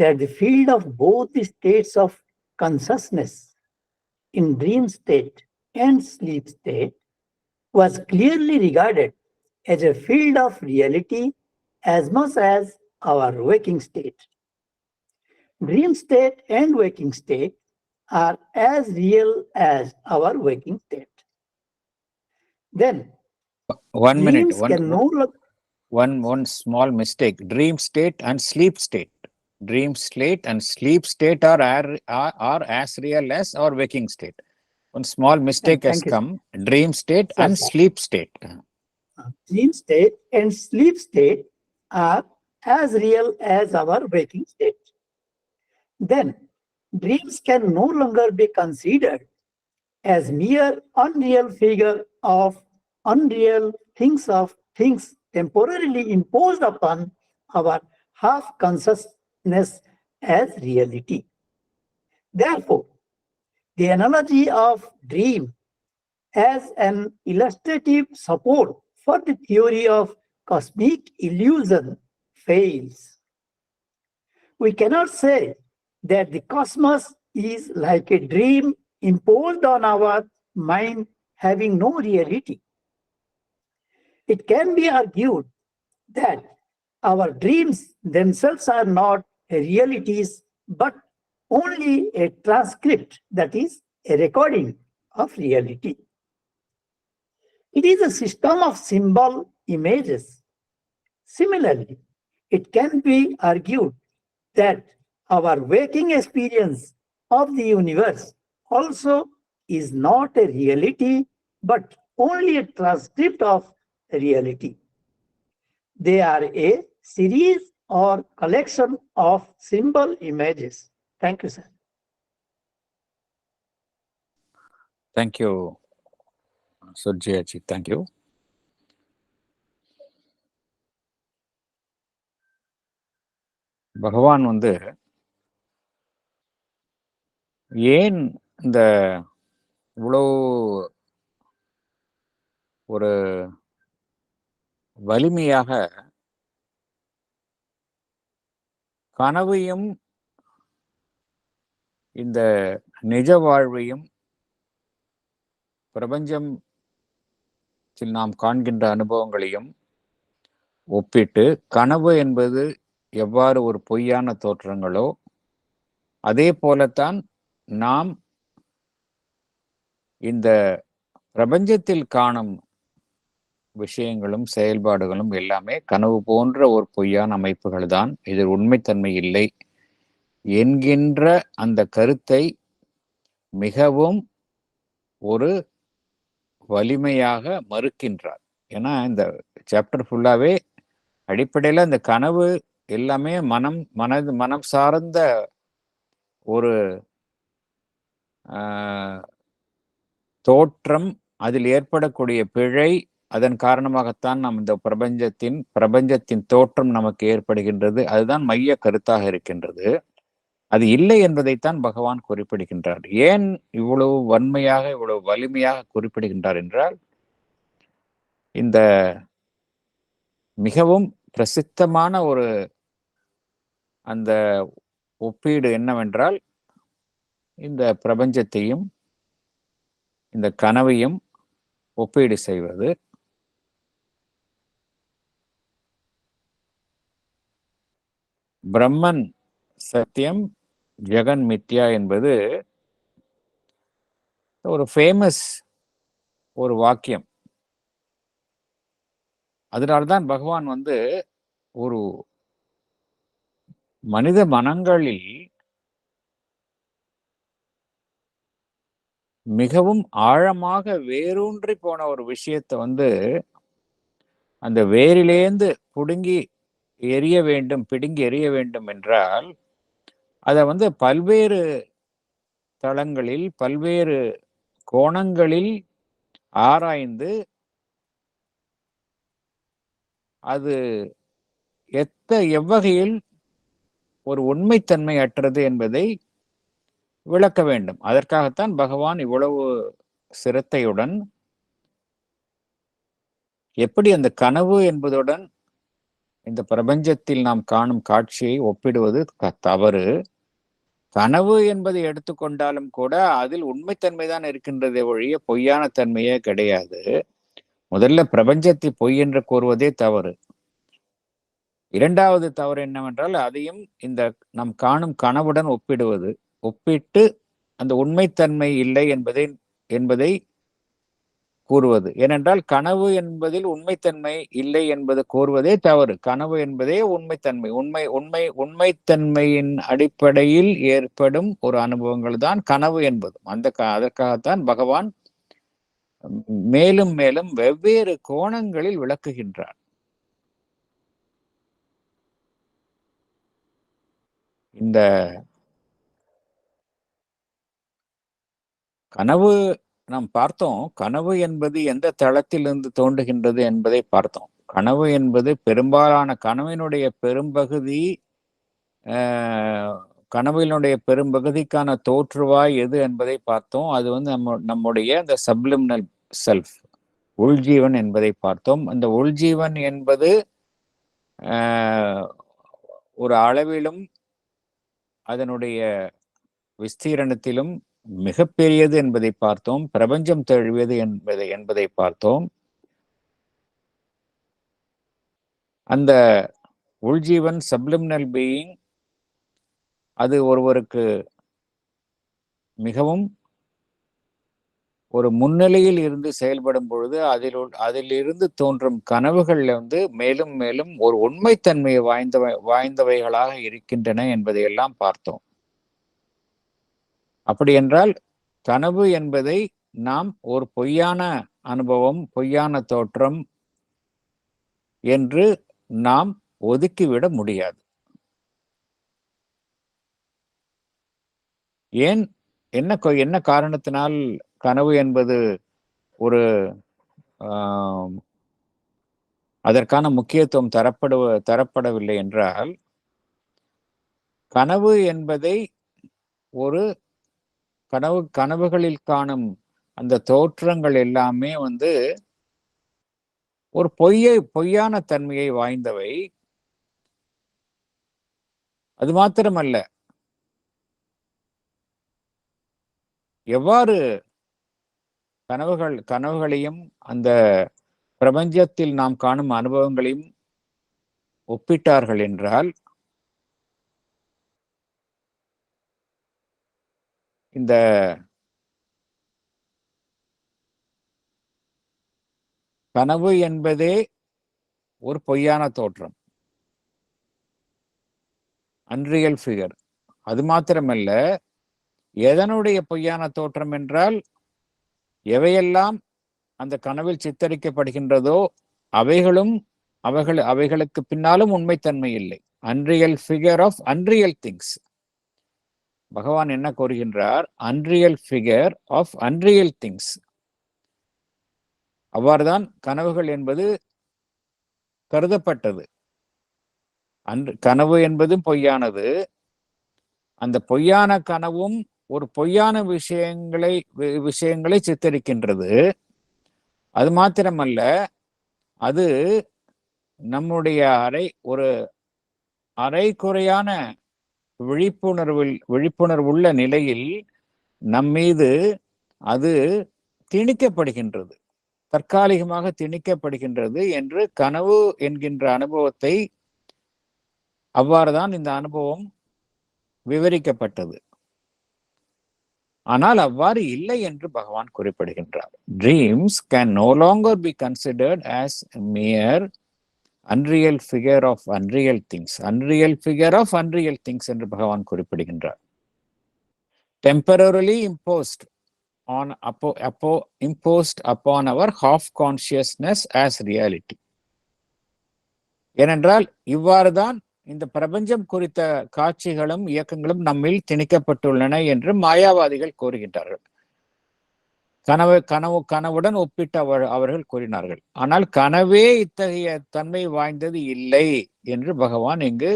that the field of both the states of consciousness in dream state and sleep state was clearly regarded as a field of reality as much as our waking state. Dream state and waking state are as real as our waking state. Then, One minute. dreams can no longer. One small mistake. Dream state and sleep state. Dream state and sleep state are as real as our waking state. One small mistake has come. Dream state and sleep state. Dream state and sleep state are as real as our waking state. Then, dreams can no longer be considered as mere unreal figure of unreal things temporarily imposed upon our half consciousness as reality. Therefore, the analogy of dream as an illustrative support for the theory of cosmic illusion fails. We cannot say that the cosmos is like a dream imposed on our mind having no reality. It can be argued that our dreams themselves are not realities, but only a transcript, that is, a recording of reality. It is a system of symbol images. Similarly, it can be argued that our waking experience of the universe also is not a reality, but only a transcript of reality. They are a series or collection of symbol images. Thank you, sir. Thank you, Surjayaji. Thank you. பகவான் ஏன் இந்த இவ்வளவு ஒரு வலிமையாக கனவையும் இந்த நிஜ வாழ்வையும் பிரபஞ்சத்தில் நாம் காண்கின்ற அனுபவங்களையும் ஒப்பிட்டு கனவு என்பது எவ்வாறு ஒரு பொய்யான தோற்றங்களோ அதே போலத்தான் நாம் இந்த பிரபஞ்சத்தில் காணும் விஷயங்களும் செயல்பாடுகளும் எல்லாமே கனவு போன்ற ஒரு பொய்யான அமைப்புகள் தான், இதில் உண்மைத்தன்மை இல்லை என்கின்ற அந்த கருத்தை மிகவும் ஒரு வலிமையாக மறுக்கின்றார். ஏன்னா இந்த சாப்டர் ஃபுல்லாவே அடிப்படையில் அந்த கனவு எல்லாமே மனம் சார்ந்த ஒரு தோற்றம், அதில் ஏற்படக்கூடிய பிழை, அதன் காரணமாகத்தான் நாம் இந்த பிரபஞ்சத்தின் தோற்றம் நமக்கு ஏற்படுகின்றது. அதுதான் மைய கருத்தாக இருக்கின்றது. அது இல்லை என்பதைத்தான் பகவான் குறிப்பிடுகின்றார். ஏன் இவ்வளவு வன்மையாக இவ்வளவு வலிமையாக குறிப்பிடுகின்றார் என்றால், இந்த மிகவும் பிரசித்தமான ஒரு அந்த ஒப்பீடு என்னவென்றால், இந்த பிரபஞ்சத்தையும் இந்த கனவையும் ஒப்பீடு செய்வது. பிரம்மன் சத்தியம், ஜெகன் மித்யா என்பது ஒரு ஃபேமஸ் ஒரு வாக்கியம். அதனால்தான் பகவான் ஒரு மனித மனங்களில் மிகவும் ஆழமாக வேரூன்றி போன ஒரு விஷயத்தை அந்த வேரிலேந்து பிடுங்கி எறிய வேண்டும் என்றால் அதை பல்வேறு தளங்களில் பல்வேறு கோணங்களில் ஆராய்ந்து அது எவ்வகையில் ஒரு உண்மைத்தன்மை அற்றது என்பதை விளக்க வேண்டும். அதற்காகத்தான் பகவான் இவ்வளவு சிரத்தையுடன் எப்படி அந்த கனவு என்பதுடன் இந்த பிரபஞ்சத்தில் நாம் காணும் காட்சியை ஒப்பிடுவது தவறு. கனவு என்பதை எடுத்துக்கொண்டாலும் கூட அதில் உண்மைத்தன்மைதான் இருக்கின்றதே ஒழிய பொய்யான தன்மையே கிடையாது. முதல்ல பிரபஞ்சத்தை பொய் என்று கூறுவதே தவறு. இரண்டாவது தவறு என்னவென்றால் அதையும் இந்த நாம் காணும் கனவுடன் ஒப்பிட்டு அந்த உண்மைத்தன்மை இல்லை என்பதை கூறுவது. ஏனென்றால் கனவு என்பதில் உண்மைத்தன்மை இல்லை என்பது கூறுவதே தவறு. கனவு என்பதே உண்மைத்தன்மை. உண்மைத்தன்மையின் அடிப்படையில் ஏற்படும் ஒரு அனுபவங்கள் தான் கனவு என்பது. அதற்காகத்தான் பகவான் மேலும் மேலும் வெவ்வேறு கோணங்களில் விளக்குகின்றார். இந்த கனவு நாம் பார்த்தோம். கனவு என்பது எந்த தளத்திலிருந்து தோன்றுகின்றது என்பதை பார்த்தோம். கனவு என்பது பெரும்பாலான கனவினுடைய பெரும்பகுதிக்கான தோற்றுவாய் எது என்பதை பார்த்தோம். அது நம்முடைய அந்த சப்லிமினல் செல்ஃப், உள்ஜீவன் என்பதை பார்த்தோம். அந்த உள்ஜீவன் என்பது ஒரு அளவிலும் அதனுடைய விஸ்தீரணத்திலும் மிகப்பெரியது என்பதை பார்த்தோம். பிரபஞ்சம் தழுவியது என்பதை பார்த்தோம். அந்த உள்ஜீவன் சப்லிமினல் பீயிங் அது ஒருவருக்கு மிகவும் ஒரு முன்னிலையில் இருந்து செயல்படும் பொழுது அதிலிருந்து தோன்றும் கனவுகள் மேலும் மேலும் ஒரு உண்மைத்தன்மையை வாய்ந்தவைகளாக இருக்கின்றன என்பதையெல்லாம் பார்த்தோம். அப்படி என்றால் கனவு என்பதை நாம் ஒரு பொய்யான அனுபவம், பொய்யான தோற்றம் என்று நாம் ஒதுக்கிவிட முடியாது. ஏன், என்ன காரணத்தினால் கனவு என்பது ஒரு அதற்கான முக்கியத்துவம் தரப்படவில்லை என்றால், கனவு என்பதை ஒரு கனவுகளில் காணும் அந்த தோற்றங்கள் எல்லாமே ஒரு பொய்யான தன்மையை வாய்ந்தவை. அது மாத்திரமல்ல, எவ்வாறு கனவுகளையும் அந்த பிரபஞ்சத்தில் நாம் காணும் அனுபவங்களையும் ஒப்பிட்டார்கள் என்றால், இந்த கனவு என்பதே ஒரு பொய்யான தோற்றம், அன்ரியல் ஃபிகர். அது மாத்திரமல்ல, எதனுடைய பொய்யான தோற்றம் என்றால், எவையெல்லாம் அந்த கனவில் சித்தரிக்கப்படுகின்றதோ அவைகளும் அவைகளுக்கு பின்னாலும் உண்மைத்தன்மை இல்லை. Unreal figure of unreal things. பகவான் என்ன கூறுகின்றார்? Unreal figure of unreal things. அவ்வாறுதான் கனவுகள் என்பது கருதப்பட்டது. கனவு என்பதும் பொய்யானது. அந்த பொய்யான கனவும் ஒரு பொய்யான விஷயங்களை சித்தரிக்கின்றது. அது மாத்திரமல்ல, அது நம்முடைய ஒரு அரைக்குறையான விழிப்புணர்வுள்ள நிலையில் நம்மீது அது திணிக்கப்படுகின்றது, தற்காலிகமாக திணிக்கப்படுகின்றது என்று கனவு என்கின்ற அனுபவத்தை அவ்வாறுதான் இந்த அனுபவம் விவரிக்கப்பட்டது. ஆனால் அவ்வாறு இல்லை என்று பகவான் குறிப்பிடுகின்றார். Dreams can no longer be considered as mere unreal figure of unreal things. Unreal figure of unreal things என்று பகவான் குறிப்பிடுகின்றார். Temporarily imposed upon our half consciousness as reality. ஏனென்றால் இவ்வாறுதான் இந்த பிரபஞ்சம் குறித்த காட்சிகளும் இயக்கங்களும் நம்மில் திணிக்கப்பட்டுள்ளன என்று மாயாவாதிகள் கூறுகின்றார்கள். கனவுடன் ஒப்பிட்டு அவர்கள் கூறினார்கள். ஆனால் கனவே இத்தகைய தன்மை வாய்ந்தது இல்லை என்று பகவான் இங்கு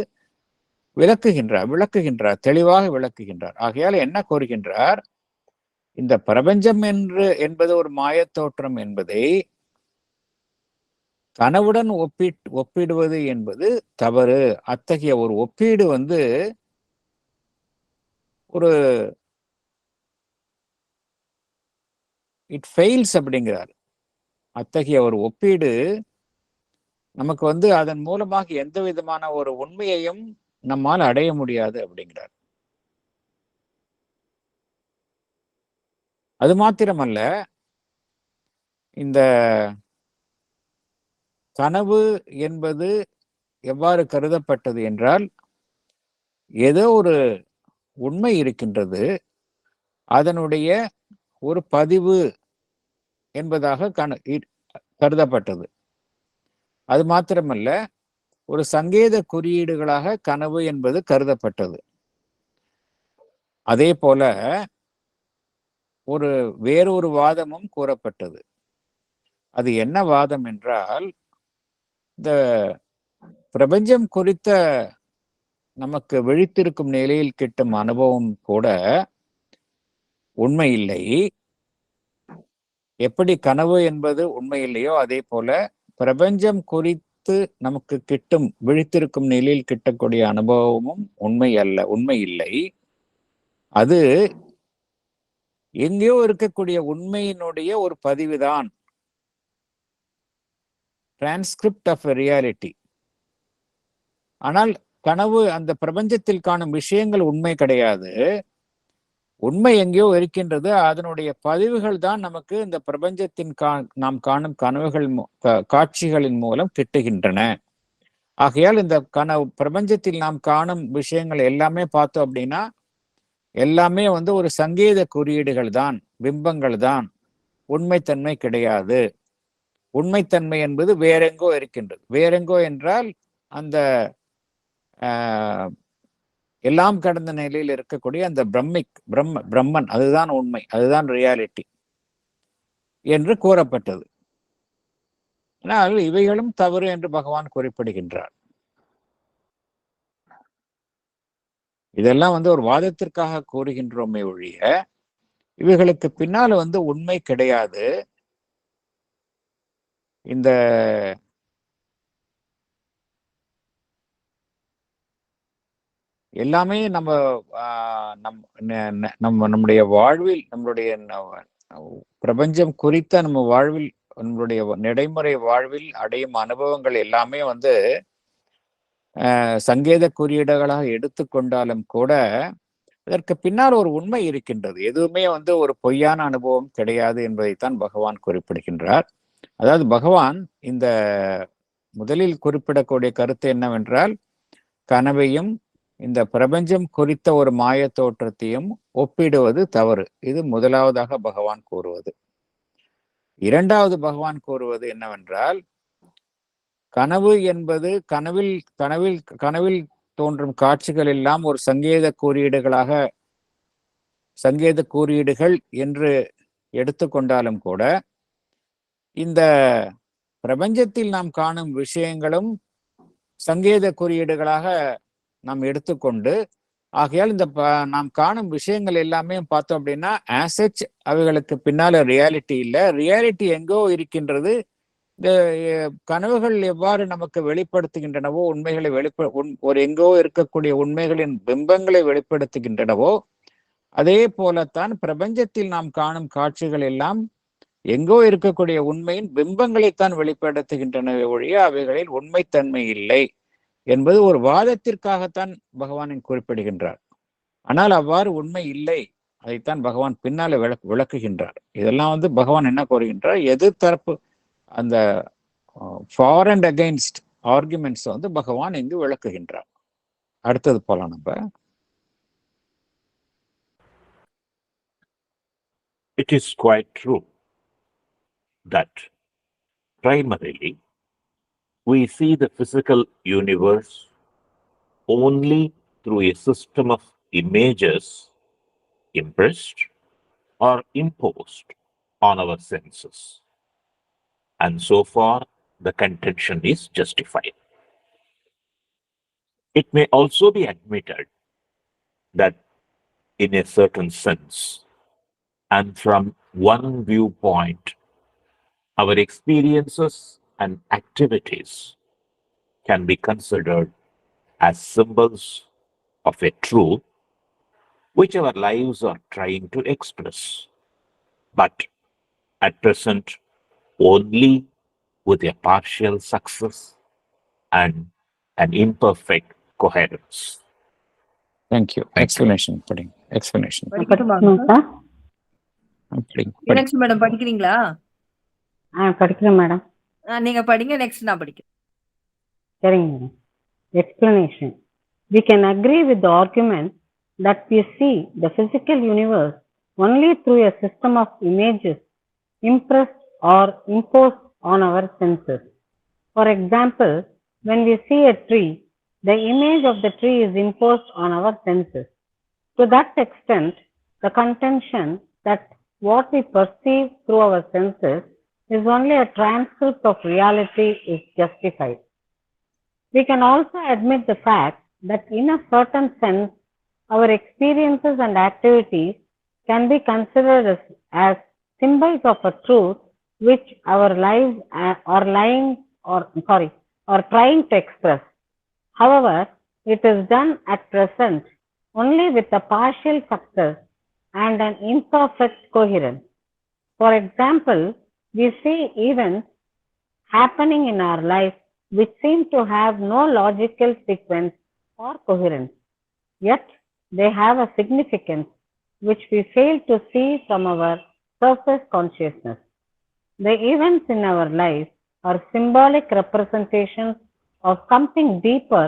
விளக்குகின்றார், தெளிவாக விளக்குகின்றார். ஆகையால் என்ன கூறுகின்றார்? இந்த பிரபஞ்சம் என்பது ஒரு மாயத் தோற்றம் என்பதை கனவுடன் ஒப்பிடுவது என்பது தவறு. அத்தகைய ஒரு ஒப்பீடு ஒரு இட் ஃபெயில்ஸ் அப்படிங்கிறார். அத்தகைய ஒரு ஒப்பீடு நமக்கு அதன் மூலமாக எந்த விதமான ஒரு உண்மையையும் நம்மால் அடைய முடியாது அப்படிங்கிறார். அது மாத்திரமல்ல, இந்த கனவு என்பது எவ்வாறு கருதப்பட்டது என்றால், ஏதோ ஒரு உண்மை இருக்கின்றது, அதனுடைய ஒரு பதிவு என்பதாக கருதப்பட்டது. அது மாத்திரமல்ல, ஒரு சங்கேத குறியீடுகளாக கனவு என்பது கருதப்பட்டது. அதே போல வேறொரு வாதமும் கூறப்பட்டது. அது என்ன வாதம் என்றால், இந்த பிரபஞ்சம் குறித்த நமக்கு விழித்திருக்கும் நிலையில் கிட்டும் அனுபவம் கூட உண்மை இல்லை. எப்படி கனவு என்பது உண்மை இல்லையோ அதே போல பிரபஞ்சம் குறித்து நமக்கு விழித்திருக்கும் நிலையில் கிட்டக்கூடிய அனுபவமும் உண்மை இல்லை. அது எங்கேயோ இருக்கக்கூடிய உண்மையினுடைய ஒரு பதிவுதான், டிரான்ஸ்கிரிப்ட் ஆஃப் ரியாலிட்டி. ஆனால் கனவு, அந்த பிரபஞ்சத்தில் காணும் விஷயங்கள் உண்மை கிடையாது. உண்மை எங்கேயோ இருக்கின்றது. அதனுடைய பதிவுகள் தான் நமக்கு இந்த பிரபஞ்சத்தின் நாம் காணும் காட்சிகளின் மூலம் கிட்டுகின்றன. ஆகையால் இந்த பிரபஞ்சத்தில் நாம் காணும் விஷயங்கள் எல்லாமே பார்த்தோம் அப்படின்னா எல்லாமே ஒரு சங்கேத குறியீடுகள் தான், பிம்பங்கள் தான். உண்மைத்தன்மை கிடையாது. உண்மைத்தன்மை என்பது வேறெங்கோ இருக்கின்றது. வேறெங்கோ என்றால் அந்த எல்லாம் கடந்த நிலையில் இருக்கக்கூடிய அந்த பிரம்மன், அதுதான் உண்மை, அதுதான் ரியாலிட்டி என்று கூறப்பட்டது. ஆனால் இவைகளும் தவறு என்று பகவான் குறிப்பிடுகின்றார். இதெல்லாம் ஒரு வாதத்திற்காக கூறுகின்றோமே ஒழிய இவைகளுக்கு பின்னால உண்மை கிடையாது. இந்த எல்லாமே நம்முடைய வாழ்வில், நம்மளுடைய பிரபஞ்சம் குறித்த நம்ம வாழ்வில், நம்மளுடைய நடைமுறை வாழ்வில் அடையும் அனுபவங்கள் எல்லாமே சங்கேத குறியீடுகளாக எடுத்துக்கொண்டாலும் கூட இதற்கு பின்னால் ஒரு உண்மை இருக்கின்றது. எதுவுமே ஒரு பொய்யான அனுபவம் கிடையாது என்பதைத்தான் பகவான் குறிப்பிடுகின்றார். அதாவது பகவான் இந்த முதலில் குறிப்பிடக்கூடிய கருத்து என்னவென்றால், கனவையும் இந்த பிரபஞ்சம் குறித்த ஒரு மாய தோற்றத்தையும் ஒப்பிடுவது தவறு. இது முதலாவதாக பகவான் கூறுவது. இரண்டாவது பகவான் கூறுவது என்னவென்றால், கனவு என்பது கனவில் தோன்றும் காட்சிகள் எல்லாம் ஒரு சங்கேத குறியீடுகள் என்று எடுத்துக்கொண்டாலும் கூட, இந்த பிரபஞ்சத்தில் நாம் காணும் விஷயங்களும் சங்கேத குறியீடுகளாக நாம் எடுத்துக்கொண்டு, ஆகையால் இந்த நாம் காணும் விஷயங்கள் எல்லாமே பார்த்தோம் அப்படின்னா ஆசச் அவைகளுக்கு பின்னால ரியாலிட்டி இல்லை, ரியாலிட்டி எங்கோ இருக்கின்றது. இந்த கனவுகள் எவ்வாறு நமக்கு வெளிப்படுத்துகின்றனவோ, உண்மைகளை ஒரு எங்கோ இருக்கக்கூடிய உண்மைகளின் பிம்பங்களை வெளிப்படுத்துகின்றனவோ, அதே போலத்தான் பிரபஞ்சத்தில் நாம் காணும் காட்சிகள் எல்லாம் எங்கோ இருக்கக்கூடிய உண்மையின் பிம்பங்களைத்தான் வெளிப்படுத்துகின்றனவே ஒழிய அவைகளில் உண்மைத்தன்மை இல்லை என்பது ஒரு வாதத்திற்காகத்தான் பகவானின் குறிப்பிடுகின்றார். ஆனால் அவ்வாறு உண்மை இல்லை, அதைத்தான் பகவான் பின்னால விளக்குகின்றார். இதெல்லாம் பகவான் என்ன கூறுகின்றார், எதிர்த்தரப்பு அந்த ஃபார் அண்ட் அகைன்ஸ்ட் ஆர்குமெண்ட்ஸ் பகவான் இங்கு விளக்குகின்றார். அடுத்தது போலாம் நம்ம. It is quite true that primarily we see the physical universe only through a system of images impressed or imposed on our senses. And so far, the contention is justified. It may also be admitted that in a certain sense, and from one viewpoint, our experiences and activities can be considered as symbols of a truth which our lives are trying to express, but at present only with a partial success and an imperfect coherence. Thank you. Explanation. Explanation. Meenakshi madam படிக்கிறீங்களா? படிக்கிறேன் madam. நீங்க படிங்க, next நான் படிக்கிறேன். சரிங்க madam. Explanation. We can agree with the argument that we see the physical universe only through a system of images impressed or imposed on our senses. For example, when we see a tree, the image of the tree is imposed on our senses. To that extent, the contention that what we perceive through our senses is only a transcript of reality is justified. We can also admit the fact that in a certain sense, our experiences and activities can be considered as symbols of a truth which our lives are trying to express. However, it is done at present only with a partial success and an imperfect coherence. For example, we see events happening in our life which seem to have no logical sequence or coherence, yet they have a significance which we fail to see from our surface consciousness. The events in our life are symbolic representations of something deeper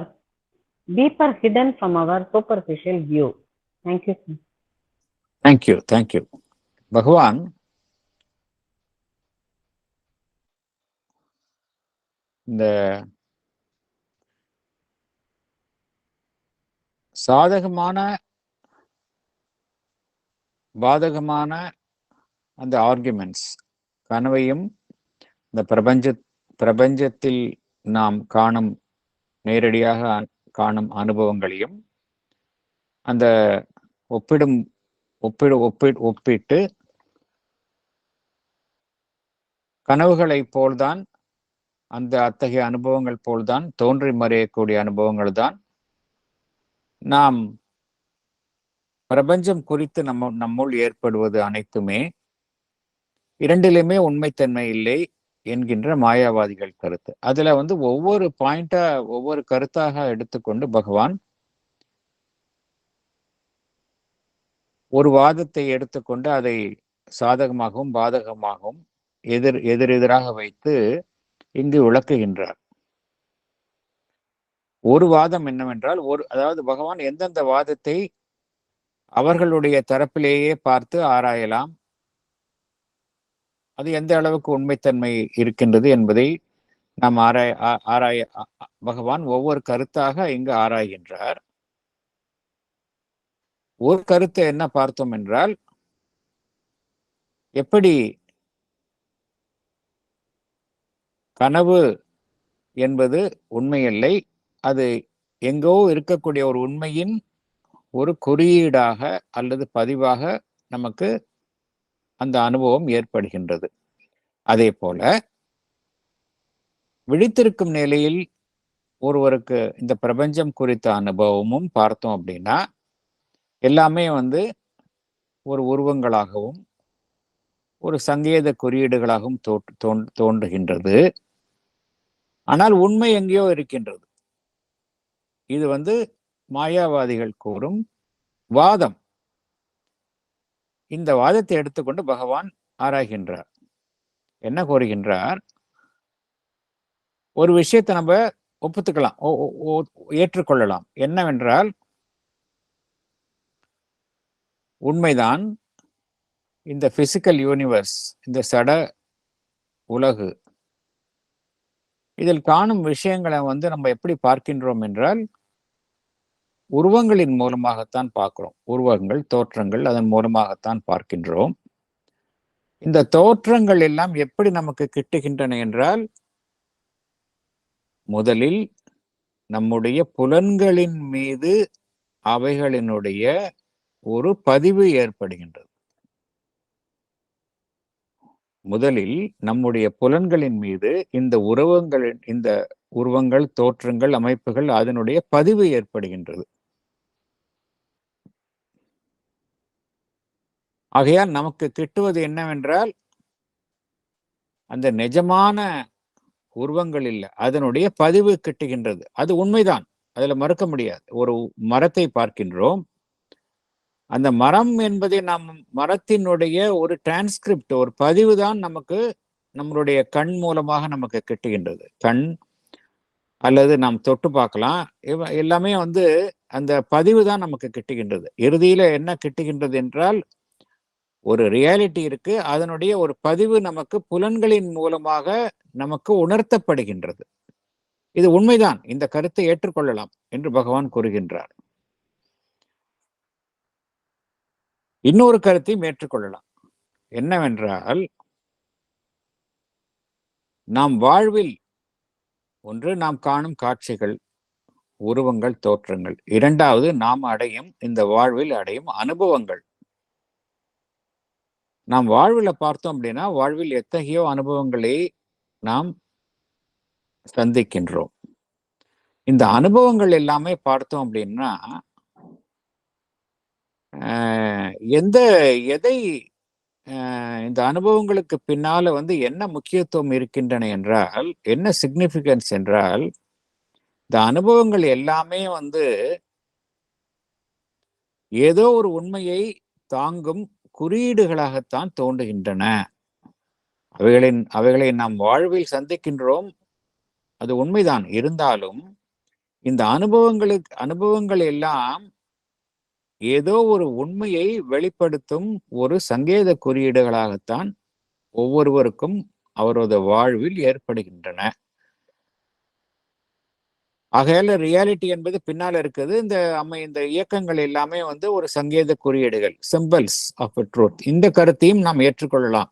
hidden from our superficial view. Thank you. Thank you. பகவான் இந்த சாதகமான பாதகமான அந்த arguments, கனவையும் இந்த பிரபஞ்சத்தில் நாம் காணும் நேரடியாக காணும் அனுபவங்களையும் அந்த ஒப்பிட்டு கனவுகளை போல்தான், அத்தகைய அனுபவங்கள் போல்தான், தோன்றி மறையக்கூடிய அனுபவங்கள் தான் நாம் பிரபஞ்சம் குறித்து நம்முள் ஏற்படுவது அனைத்துமே இரண்டிலுமே உண்மைத்தன்மை இல்லை என்கின்ற மாயாவாதிகள் கருத்து. அதுல ஒவ்வொரு பாயிண்டா ஒவ்வொரு கருத்தாக எடுத்துக்கொண்டு பகவான் ஒரு வாதத்தை எடுத்துக்கொண்டு அதை சாதகமாகவும் பாதகமாகவும் எதிரெதிராக வைத்து இங்கு விளக்குகின்றார். ஒரு வாதம் என்னவென்றால், அதாவது பகவான் எந்தெந்த வாதத்தை அவர்களுடைய தரப்பிலேயே பார்த்து ஆராயலாம், அது எந்த அளவுக்கு உண்மைத்தன்மை இருக்கின்றது என்பதை நாம் பகவான் ஒவ்வொரு கருத்தாக இங்கு ஆராய்கின்றார். ஒரு கருத்தை என்ன பார்த்தோம் என்றால், எப்படி கனவு என்பது உண்மையில்லை, அது எங்கோ இருக்கக்கூடிய ஒரு உண்மையின் ஒரு குறியீடாக அல்லது பதிவாக நமக்கு அந்த அனுபவம் ஏற்படுகின்றது. அதே போல விழித்திருக்கும் நிலையில் ஒருவருக்கு இந்த பிரபஞ்சம் குறித்த அனுபவமும் பார்த்தோம் அப்படின்னா, எல்லாமே ஒரு உருவங்களாகவும் ஒரு சங்கேத குறியீடுகளாகவும் தோன்றுகின்றது. ஆனால் உண்மை எங்கேயோ இருக்கின்றது. இது மாயாவாதிகள் கூறும் வாதம். இந்த வாதத்தை எடுத்துக்கொண்டு பகவான் ஆராய்கின்றார். என்ன கூறுகின்றார்? ஒரு விஷயத்தை நம்ம ஒப்புத்துக்கலாம், ஏற்றுக்கொள்ளலாம். என்னவென்றால், உண்மைதான், இந்த பிசிக்கல் யூனிவர்ஸ், இந்த சட உலகு, இதில் காணும் விஷயங்களை நம்ம எப்படி பார்க்கின்றோம் என்றால், உருவங்களின் மூலமாகத்தான் பார்க்கிறோம். உருவங்கள், தோற்றங்கள், அதன் மூலமாகத்தான் பார்க்கின்றோம். இந்த தோற்றங்கள் எல்லாம் எப்படி நமக்கு கிட்டுகின்றன என்றால், முதலில் நம்முடைய புலன்களின் மீது அவைகளினுடைய ஒரு பதிவு ஏற்படுகின்றது. முதலில் நம்முடைய புலன்களின் மீது இந்த உருவங்கள், தோற்றங்கள், அமைப்புகள், அதனுடைய பதிவு ஏற்படுகின்றது. ஆகையால் நமக்கு கிட்டுவது என்னவென்றால், அந்த நிஜமான உருவங்கள் இல்லை, அதனுடைய பதிவு கிட்டுகின்றது. அது உண்மைதான், அதுல மறுக்க முடியாது. ஒரு மரத்தை பார்க்கின்றோம், அந்த மரம் என்பதை நாம் மரத்தினுடைய ஒரு டிரான்ஸ்கிரிப்ட், ஒரு பதிவு தான் நமக்கு நம்மளுடைய கண் மூலமாக நமக்கு கிட்டுகின்றது. கண் அல்லது நாம் தொட்டு பார்க்கலாம், எல்லாமே அந்த பதிவு தான் நமக்கு கிட்டுகின்றது. இறுதியில என்ன கிட்டுகின்றது என்றால், ஒரு ரியாலிட்டி இருக்கு, அதனுடைய ஒரு பதிவு நமக்கு புலன்களின் மூலமாக நமக்கு உணர்த்தப்படுகின்றது. இது உண்மைதான், இந்த கருத்தை ஏற்றுக்கொள்ளலாம் என்று பகவான் கூறுகின்றார். இன்னொரு கருத்தையும் ஏற்றுக்கொள்ளலாம். என்னவென்றால், நாம் வாழ்வில் ஒன்று நாம் காணும் காட்சிகள், உருவங்கள், தோற்றங்கள். இரண்டாவது, நாம் இந்த வாழ்வில் அடையும் அனுபவங்கள். நாம் வாழ்வில் பார்த்தோம் அப்படின்னா, வாழ்வில் எத்தகையோ அனுபவங்களை நாம் சந்திக்கின்றோம். இந்த அனுபவங்கள் எல்லாமே பார்த்தோம் அப்படின்னா, எதை இந்த அனுபவங்களுக்கு பின்னால என்ன முக்கியத்துவம் இருக்கின்றன என்றால், என்ன சிக்னிபிகன்ஸ் என்றால், இந்த அனுபவங்கள் எல்லாமே ஏதோ ஒரு உண்மையை தாங்கும் குறியீடுகளாகத்தான் தோன்றுகின்றன. அவைகளை நாம் வாழ்வில் சந்திக்கின்றோம், அது உண்மைதான். இருந்தாலும் இந்த அனுபவங்கள் எல்லாம் ஏதோ ஒரு உண்மையை வெளிப்படுத்தும் ஒரு சங்கேத குறியீடுகளாகத்தான் ஒவ்வொருவருக்கும் அவரது வாழ்வில் ஏற்படுகின்றன. ஆகையால ரியாலிட்டி என்பது பின்னால இருக்குது. இந்த இயக்கங்கள் எல்லாமே ஒரு சங்கேத குறியீடுகள், சிம்பல்ஸ் ஆஃப் ட்ரூத். இந்த கருத்தையும் நாம் ஏற்றுக்கொள்ளலாம்.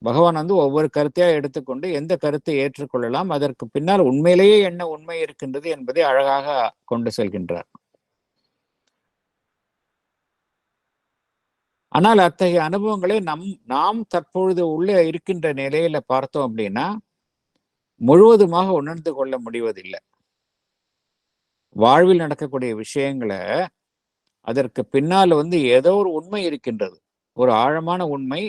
பகவான் ஒவ்வொரு கருத்தையா எடுத்துக்கொண்டு எந்த கருத்தை ஏற்றுக்கொள்ளலாம், அதற்கு பின்னால் உண்மையிலேயே என்ன உண்மை இருக்கின்றது என்பதை அழகாக கொண்டு செல்கின்றார். ஆனால் அத்தகைய அனுபவங்களை நாம் தற்பொழுது உள்ள இருக்கின்ற நிலையில பார்த்தோம் அப்படின்னா, முழுவதுமாக உணர்ந்து கொள்ள முடிவதில்லை. வாழ்வில் நடக்கக்கூடிய விஷயங்களை அதற்கு பின்னால் ஏதோ ஒரு உண்மை இருக்கின்றது, ஒரு ஆழமான உண்மை.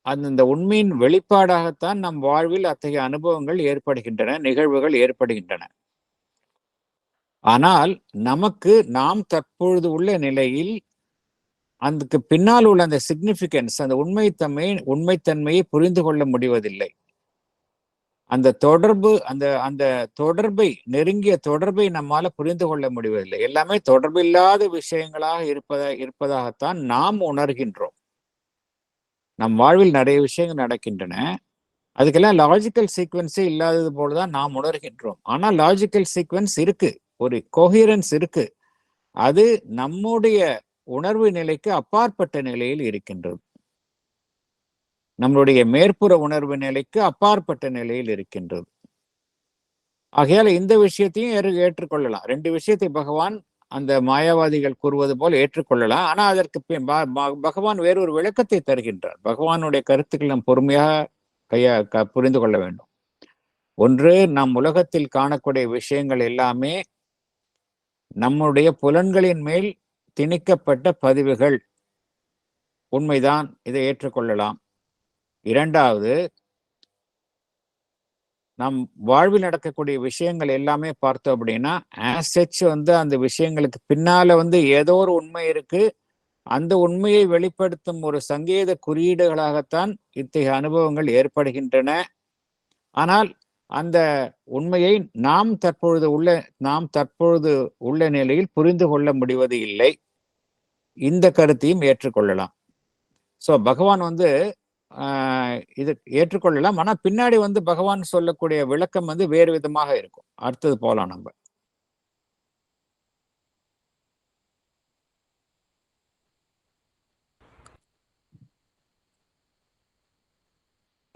அந்த உண்மையின் வெளிப்பாடாகத்தான் நம் வாழ்வில் அத்தகைய அனுபவங்கள் ஏற்படுகின்றன, நிகழ்வுகள் ஏற்படுகின்றன. ஆனால் நமக்கு நாம் தற்பொழுது உள்ள நிலையில் அதுக்கு பின்னால் உள்ள அந்த சிக்னிபிகன்ஸ், அந்த உண்மைத்தன்மையை புரிந்து கொள்ள முடிவதில்லை. அந்த தொடர்பு, அந்த தொடர்பை, நெருங்கிய தொடர்பை நம்மால புரிந்து கொள்ள முடிவதில்லை. எல்லாமே தொடர்பில்லாத விஷயங்களாக இருப்பதாகத்தான் நாம் உணர்கின்றோம். நம் வாழ்வில் நிறைய விஷயங்கள் நடக்கின்றன, அதுக்கெல்லாம் லாஜிக்கல் சீக்வன்ஸே இல்லாதது போலதான் நாம் உணர்கின்றோம். ஆனால் லாஜிக்கல் சீக்வன்ஸ் இருக்கு, ஒரு கோஹிரன்ஸ் இருக்கு. அது நம்முடைய உணர்வு நிலைக்கு அப்பாற்பட்ட நிலையில் இருக்கின்றது, நம்மளுடைய மேற்புற உணர்வு நிலைக்கு அப்பாற்பட்ட நிலையில் இருக்கின்றது. ஆகையால இந்த விஷயத்தையும் ஏற்றுக்கொள்ளலாம். 2 விஷயத்தை பகவான் அந்த மாயாவாதிகள் கூறுவது போல் ஏற்றுக்கொள்ளலாம். ஆனா அதற்கு பகவான் வேறொரு விளக்கத்தை தருகின்றார். பகவானுடைய கருத்துக்கள் நாம் பொறுமையாக புரிந்து கொள்ள வேண்டும். ஒன்று, நம் உலகத்தில் காணக்கூடிய விஷயங்கள் எல்லாமே நம்முடைய புலன்களின் மேல் திணிக்கப்பட்ட பதிவுகள், உண்மைதான், இதை ஏற்றுக்கொள்ளலாம். இரண்டாவது, நம் வாழ்வில் நடக்கக்கூடிய விஷயங்கள் எல்லாமே பார்த்தோம் அப்படின்னா ஆசெச் அந்த விஷயங்களுக்கு பின்னால ஏதோ ஒரு உண்மை இருக்கு. அந்த உண்மையை வெளிப்படுத்தும் ஒரு சங்கேத குறியீடுகளாகத்தான் இத்தகைய அனுபவங்கள் ஏற்படுகின்றன. ஆனால் அந்த உண்மையை நாம் தற்பொழுது உள்ள நிலையில் புரிந்து கொள்ள முடிவது இல்லை. இந்த கருத்தையும் ஏற்றுக்கொள்ளலாம். ஸோ பகவான் இது ஏற்றுக்கொள்ளலாம். ஆனா பின்னாடி பகவான் சொல்லக்கூடிய விளக்கம் வேறு விதமாக இருக்கும். அடுத்தது போலாம் நம்ம.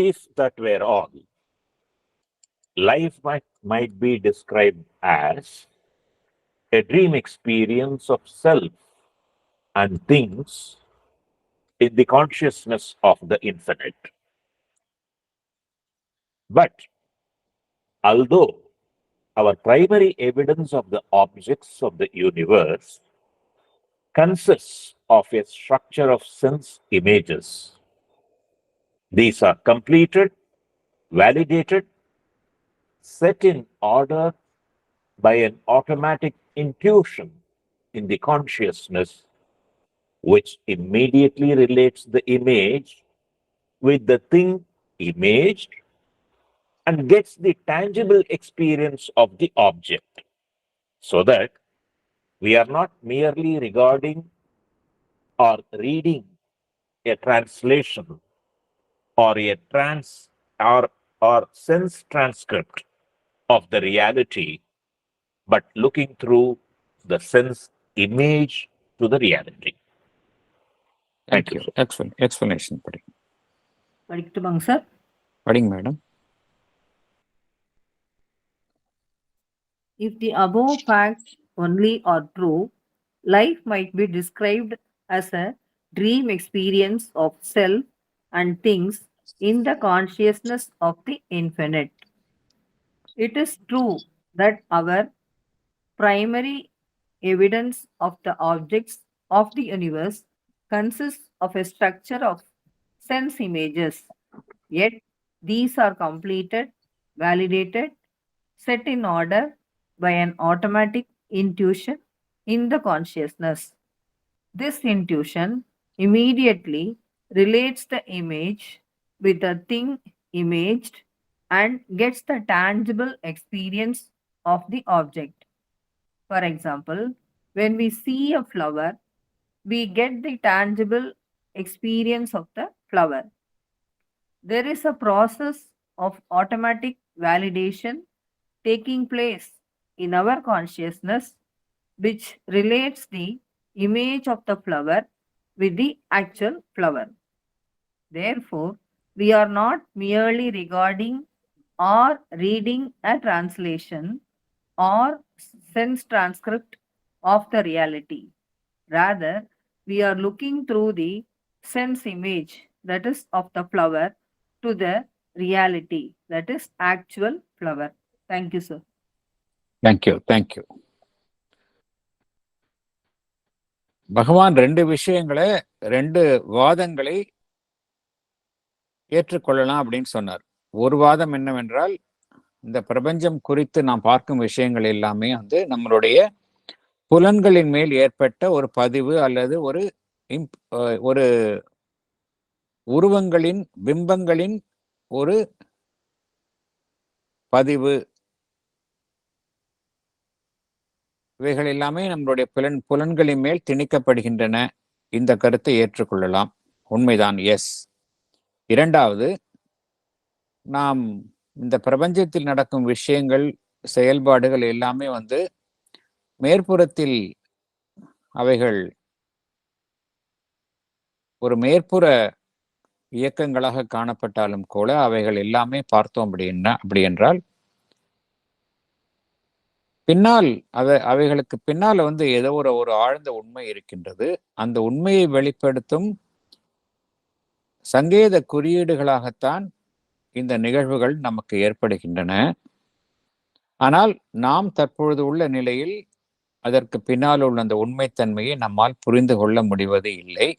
If that were all, life might be described as a dream experience of self and things in the consciousness of the infinite. But although our primary evidence of the objects of the universe consists of a structure of sense images, these are completed, validated, set in order by an automatic intuition in the consciousness, which immediately relates the image with the thing imaged and gets the tangible experience of the object, so that we are not merely regarding or reading a translation or or sense transcript of the reality, but looking through the sense image to the reality. Thank you. Explanation படிக்கட்டுமாங்க sir? படிங்க madam. If the above facts only are true, life might be described as a dream experience of self and things in the consciousness of the infinite. It is true that our primary evidence of the objects of the universe consists of a structure of sense images, yet these are completed, validated, set in order by an automatic intuition in the consciousness. This intuition immediately relates the image with the thing imaged and gets the tangible experience of the object. For example, when we see a flower, we get the tangible experience of the flower. There is a process of automatic validation taking place in our consciousness, which relates the image of the flower with the actual flower. Therefore, we are not merely regarding or reading a translation or sense transcript of the reality. Rather, we are looking through the sense image, that is of the flower, to the reality, that is actual flower. Thank you, sir. Thank you. பகவான் ரெண்டு வாதங்களை ஏற்றுக்கொள்ளலாம் அப்படின்னு சொன்னார். ஒரு வாதம் என்னவென்றால், இந்த பிரபஞ்சம் குறித்து நாம் பார்க்கும் விஷயங்கள் எல்லாமே நம்மளுடைய புலன்களின் மேல் ஏற்பட்ட ஒரு பதிவு அல்லது ஒரு உருவங்களின் பிம்பங்களின் ஒரு பதிவு. இவைகள் எல்லாமே நம்மளுடைய புலன்களின் மேல் திணிக்கப்படுகின்றன. இந்த கருத்தை ஏற்றுக்கொள்ளலாம், உண்மைதான், எஸ். இரண்டாவது, நாம் இந்த பிரபஞ்சத்தில் நடக்கும் விஷயங்கள், செயல்பாடுகள் எல்லாமே மேற்புறத்தில் அவைகள் ஒரு மேற்புற இயக்கங்களாக காணப்பட்டாலும் கூட அவைகள் எல்லாமே பார்த்தோம் அப்படி என்றால் பின்னால் அவைகளுக்கு பின்னால் ஏதோ ஒரு ஆழ்ந்த உண்மை இருக்கின்றது. அந்த உண்மையை வெளிப்படுத்தும் சங்கேத குறியீடுகளாகத்தான் இந்த நிகழ்வுகள் நமக்கு ஏற்படுகின்றன. ஆனால் நாம் தற்பொழுது உள்ள நிலையில் அதற்கு பின்னால் உள்ள அந்த உண்மைத்தன்மையை நம்மால் புரிந்து கொள்ள முடிவது இல்லை.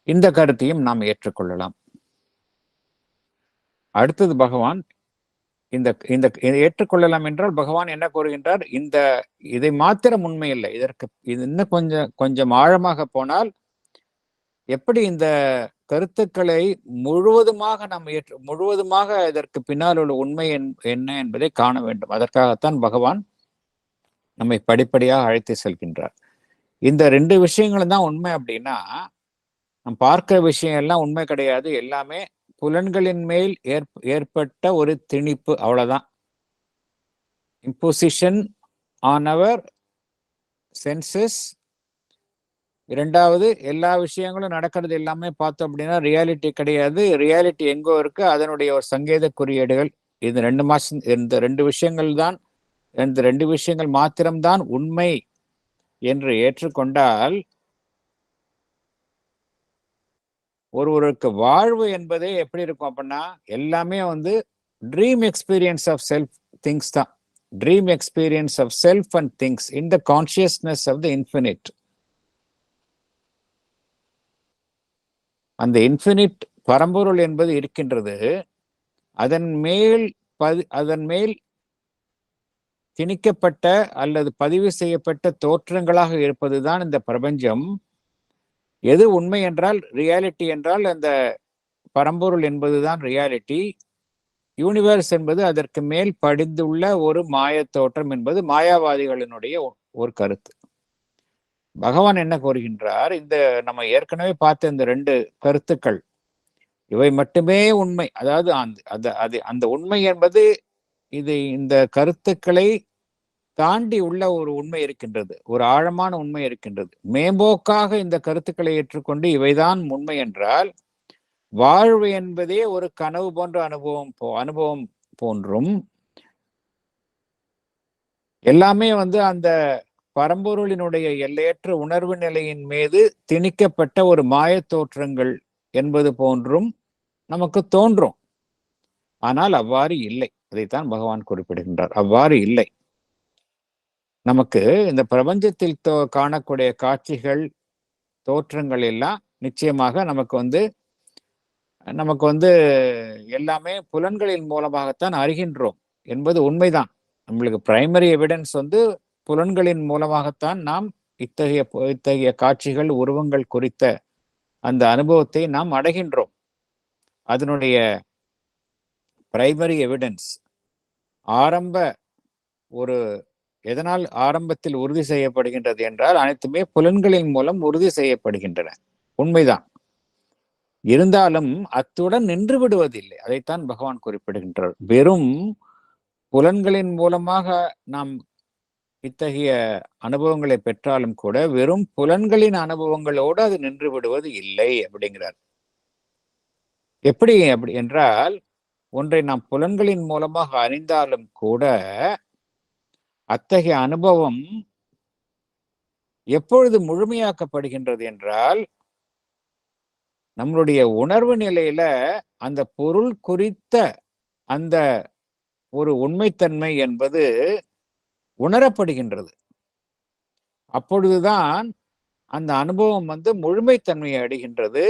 இந்த கருத்தையும் நாம் ஏற்றுக்கொள்ளலாம். அடுத்தது பகவான் இந்த ஏற்றுக்கொள்ளலாம் என்றால் பகவான் என்ன கூறுகின்றார்? இதை மாத்திரம் உண்மை இல்லை, இது இன்னும் கொஞ்சம் ஆழமாக போனால் எப்படி இந்த கருத்துக்களை முழுவதுமாக இதற்கு பின்னால் உள்ள உண்மை என்ன என்பதை காண வேண்டும். அதற்காகத்தான் பகவான் நம்மை படிப்படியாக அழைத்து செல்கின்றார். இந்த ரெண்டு விஷயங்களும் தான் உண்மை அப்படின்னா, நாம் பார்க்கிற விஷயம் எல்லாம் உண்மை கிடையாது. எல்லாமே புலன்களின் மேல் ஏற்பட்ட ஒரு திணிப்பு, அவ்வளவுதான். Imposition on our senses. இரண்டாவது, எல்லா விஷயங்களும் நடக்கிறது எல்லாமே பார்த்தோம் அப்படின்னா ரியாலிட்டி கிடையாது. ரியாலிட்டி எங்கோ இருக்கு, அதனுடைய ஒரு சங்கேத குறியீடுகள். இந்த ரெண்டு விஷயங்கள் மாத்திரம்தான் உண்மை என்று ஏற்றுக்கொண்டால் ஒருவருக்கு வாழ்வு என்பதே எப்படி இருக்கும் அப்படின்னா, எல்லாமே dream experience of self things தான். Dream experience of self and things in the consciousness of the infinite. அந்த இன்ஃபினிட் பரம்பொருள் என்பது இருக்கின்றது. அதன் மேல் திணிக்கப்பட்ட அல்லது பதிவு செய்யப்பட்ட தோற்றங்களாக இருப்பதுதான் இந்த பிரபஞ்சம். எது உண்மை என்றால், ரியாலிட்டி என்றால் அந்த பரம்பொருள் என்பதுதான் ரியாலிட்டி. யூனிவர்ஸ் என்பது அதற்கு மேல் படிந்துள்ள ஒரு மாய தோற்றம் என்பது மாயாவாதிகளினுடைய ஒரு கருத்து. பகவான் என்ன கூறுகின்றார்? நம்ம ஏற்கனவே பார்த்த இந்த ரெண்டு கருத்துக்கள், இவை மட்டுமே உண்மை. அதாவது அந்த உண்மை என்பது இந்த கருத்துக்களை தாண்டி உள்ள ஒரு உண்மை இருக்கின்றது, ஒரு ஆழமான உண்மை இருக்கின்றது. மேம்போக்காக இந்த கருத்துக்களை ஏற்றுக்கொண்டு இவைதான் உண்மை என்றால், வாழ்வு என்பதே ஒரு கனவு போன்ற அனுபவம் போன்றும், எல்லாமே அந்த பரம்பொருளினுடைய எல்லையற்ற உணர்வு நிலையின் மீது திணிக்கப்பட்ட ஒரு மாய தோற்றங்கள் என்பது போன்றும் நமக்கு தோன்றும். ஆனால் அவ்வாறு இல்லை. அதைத்தான் பகவான் குறிப்பிடுகின்றார். அவ்வாறு இல்லை. நமக்கு இந்த பிரபஞ்சத்தில் காணக்கூடிய காட்சிகள், தோற்றங்கள் எல்லாம் நிச்சயமாக நமக்கு எல்லாமே புலன்களின் மூலமாகத்தான் அறிகின்றோம் என்பது உண்மைதான். நம்மளுக்கு பிரைமரி எவிடன்ஸ் புலன்களின் மூலமாகத்தான் நாம் இத்தகைய காட்சிகள், உருவங்கள் குறித்த அந்த அனுபவத்தை நாம் அடைகின்றோம். அதனுடைய பிரைமரி எவிடன்ஸ் எதனால் ஆரம்பத்தில் உறுதி செய்யப்படுகின்றது என்றால், அனைத்துமே புலன்களின் மூலம் உறுதி செய்யப்படுகின்றன. உண்மைதான். இருந்தாலும் அத்துடன் நின்று விடுவதில்லை. அதைத்தான் பகவான் குறிப்பிடுகின்றார். வெறும் புலன்களின் மூலமாக நாம் இத்தகைய அனுபவங்களை பெற்றாலும் கூட வெறும் புலன்களின் அனுபவங்களோடு அது நின்று விடுவது இல்லை அப்படிங்கிறார். அப்படி என்றால், ஒன்றை நாம் புலன்களின் மூலமாக அறிந்தாலும் கூட அத்தகைய அனுபவம் எப்பொழுது முழுமையாக்கப்படுகின்றது என்றால், நம்மளுடைய உணர்வு நிலையில அந்த பொருள் குறித்த அந்த ஒரு உண்மைத்தன்மை என்பது உணரப்படுகின்றது. அப்பொழுதுதான் அந்த அனுபவம் முழுமைத்தன்மையை அடைகின்றது,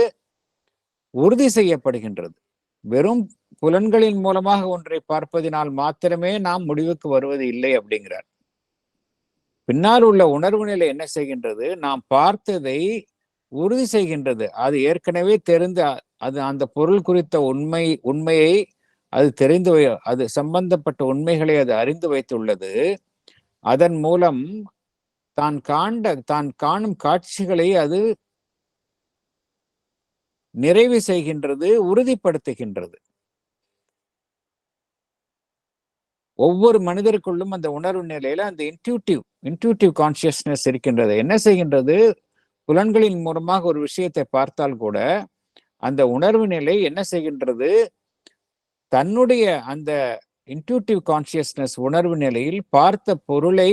உறுதி செய்யப்படுகின்றது. வெறும் புலன்களின் மூலமாக ஒன்றை பார்ப்பதினால் மாத்திரமே நாம் முடிவுக்கு வருவது இல்லை அப்படிங்கிறார். பின்னால் உள்ள உணர்வு நிலை என்ன செய்கின்றது? நாம் பார்த்ததை உறுதி செய்கின்றது. அது ஏற்கனவே தெரிந்த அது அந்த பொருள் குறித்த உண்மையை அது தெரிந்து அது சம்பந்தப்பட்ட உண்மைகளை அது அறிந்து வைத்துள்ளது. அதன் மூலம் தான் காணும் காட்சிகளை அது நிறைவு செய்கின்றது, உறுதிப்படுத்துகின்றது. ஒவ்வொரு மனிதருக்குள்ளும் அந்த உணர்வு நிலையில அந்த இன்ட்யூட்டிவ் கான்சியஸ்னஸ் இருக்கின்றது. என்ன செய்கின்றது? புலன்களின் மூலமாக ஒரு விஷயத்தை பார்த்தால் கூட அந்த உணர்வு நிலை என்ன செய்கின்றது? தன்னுடைய அந்த இன்ட்யூட்டிவ் கான்சியஸ்னஸ் உணர்வு நிலையில் பார்த்த பொருளை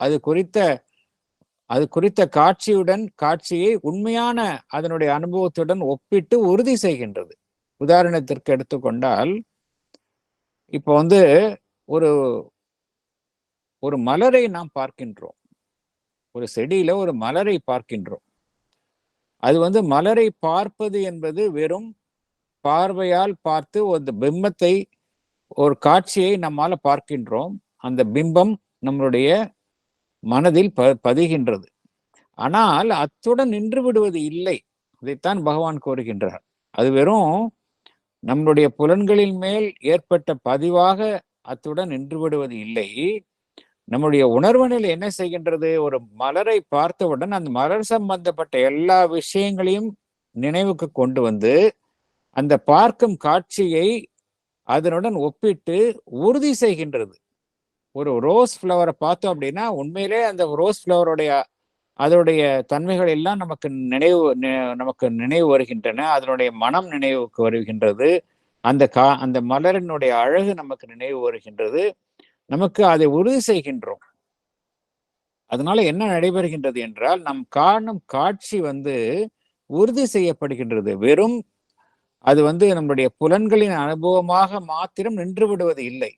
அது குறித்த காட்சியை உண்மையான அதனுடைய அனுபவத்துடன் ஒப்பிட்டு உறுதி செய்கின்றது. உதாரணத்திற்கு எடுத்துக்கொண்டால், இப்போ ஒரு ஒரு மலரை நாம் பார்க்கின்றோம். ஒரு செடியில ஒரு மலரை பார்க்கின்றோம். அது மலரை பார்ப்பது என்பது வெறும் பார்வையால் பார்த்து ஒரு பிம்பத்தை, ஒரு காட்சியை நம்மால பார்க்கின்றோம். அந்த பிம்பம் நம்மளுடைய மனதில் பதிகின்றது. ஆனால் அத்துடன் நின்று விடுவது இல்லை. இதைத்தான் பகவான் கூறுகின்றார். அது வெறும் நம்முடைய புலன்களின் மேல் ஏற்பட்ட பதிவாக அத்துடன் நின்று விடுவது இல்லை. நம்முடைய உணர்வு நிலை என்ன செய்கின்றது? ஒரு மலரை பார்த்தவுடன் அந்த மலர் சம்பந்தப்பட்ட எல்லா விஷயங்களையும் நினைவுக்கு கொண்டு வந்து அந்த பார்க்கும் காட்சியை அதனுடன் ஒப்பிட்டு உறுதி செய்கின்றது. ஒரு ரோஸ் ஃப்ளவரை பார்த்தோம் அப்படின்னா உண்மையிலே அந்த ரோஸ் ஃப்ளவருடைய அதனுடைய தன்மைகள் எல்லாம் நமக்கு நினைவு வருகின்றன. அதனுடைய மனம் நினைவுக்கு வருகின்றது. அந்த மலரினுடைய அழகு நமக்கு நினைவு வருகின்றது. நமக்கு அதை உறுதி செய்கின்றோம். அதனால என்ன நடைபெறுகின்றது என்றால், நம் காணும் காட்சி உறுதி செய்யப்படுகின்றது. வெறும் அது நம்முடைய புலன்களின் அனுபவமாக மாத்திரம் நின்று விடுவது இல்லை.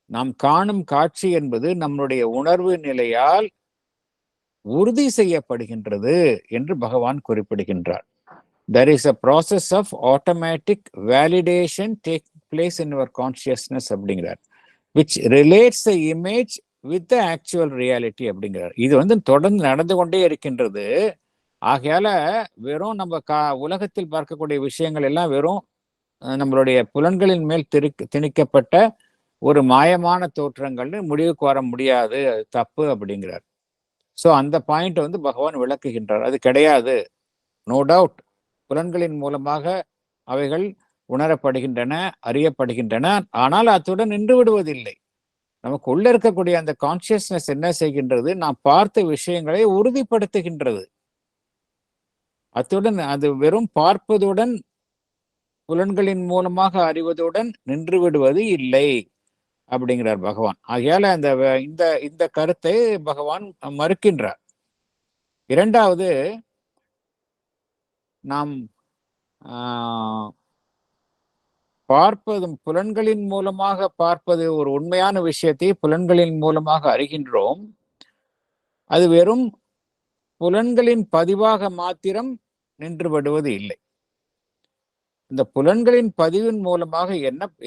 நாம் காணும் காட்சி என்பது நம்முடைய உணர்வு நிலையால் உறுதி செய்யப்படுகின்றது என்று பகவான் குறிப்பிடுகின்றார். There is a process of automatic validation take place in our consciousness அப்படிங்கிறார், which relates the image with the actual reality அப்படிங்கிறார். இது தொடர்ந்து நடந்து கொண்டே இருக்கின்றது. ஆகையால வெறும் நம்ம உலகத்தில் பார்க்கக்கூடிய விஷயங்கள் எல்லாம் வெறும் நம்மளுடைய புலன்களின் மேல் திணிக்கப்பட்ட ஒரு மாயமான தோற்றங்கள்னு முடிவுக்கு வர முடியாது, அது தப்பு அப்படிங்கிறார். ஸோ அந்த பாயிண்ட் பகவான் விளக்குகின்றார். அது கிடையாது, நோ டவுட். புலன்களின் மூலமாக அவைகள் உணரப்படுகின்றன, அறியப்படுகின்றன. ஆனால் அத்துடன் நின்று விடுவதில்லை. நமக்கு உள்ள இருக்கக்கூடிய அந்த கான்சியஸ்னஸ் என்ன செய்கின்றது? நாம் பார்த்த விஷயங்களை உறுதிப்படுத்துகின்றது. அத்துடன் அது வெறும் பார்ப்பதுடன் புலன்களின் மூலமாக அறிவதுடன் நின்று விடுவது இல்லை அப்படிங்கிறார் பகவான். ஆகையால இந்த கருத்தை பகவான் மறுக்கின்றார். இரண்டாவது, நாம் பார்ப்பதும் புலன்களின் மூலமாக பார்ப்பது ஒரு உண்மையான விஷயத்தை புலன்களின் மூலமாக அறிகின்றோம். அது வெறும் புலன்களின் பதிவாக மாத்திரம் நின்று விடுவது இல்லை. இந்த புலன்களின் பதிவின் மூலமாக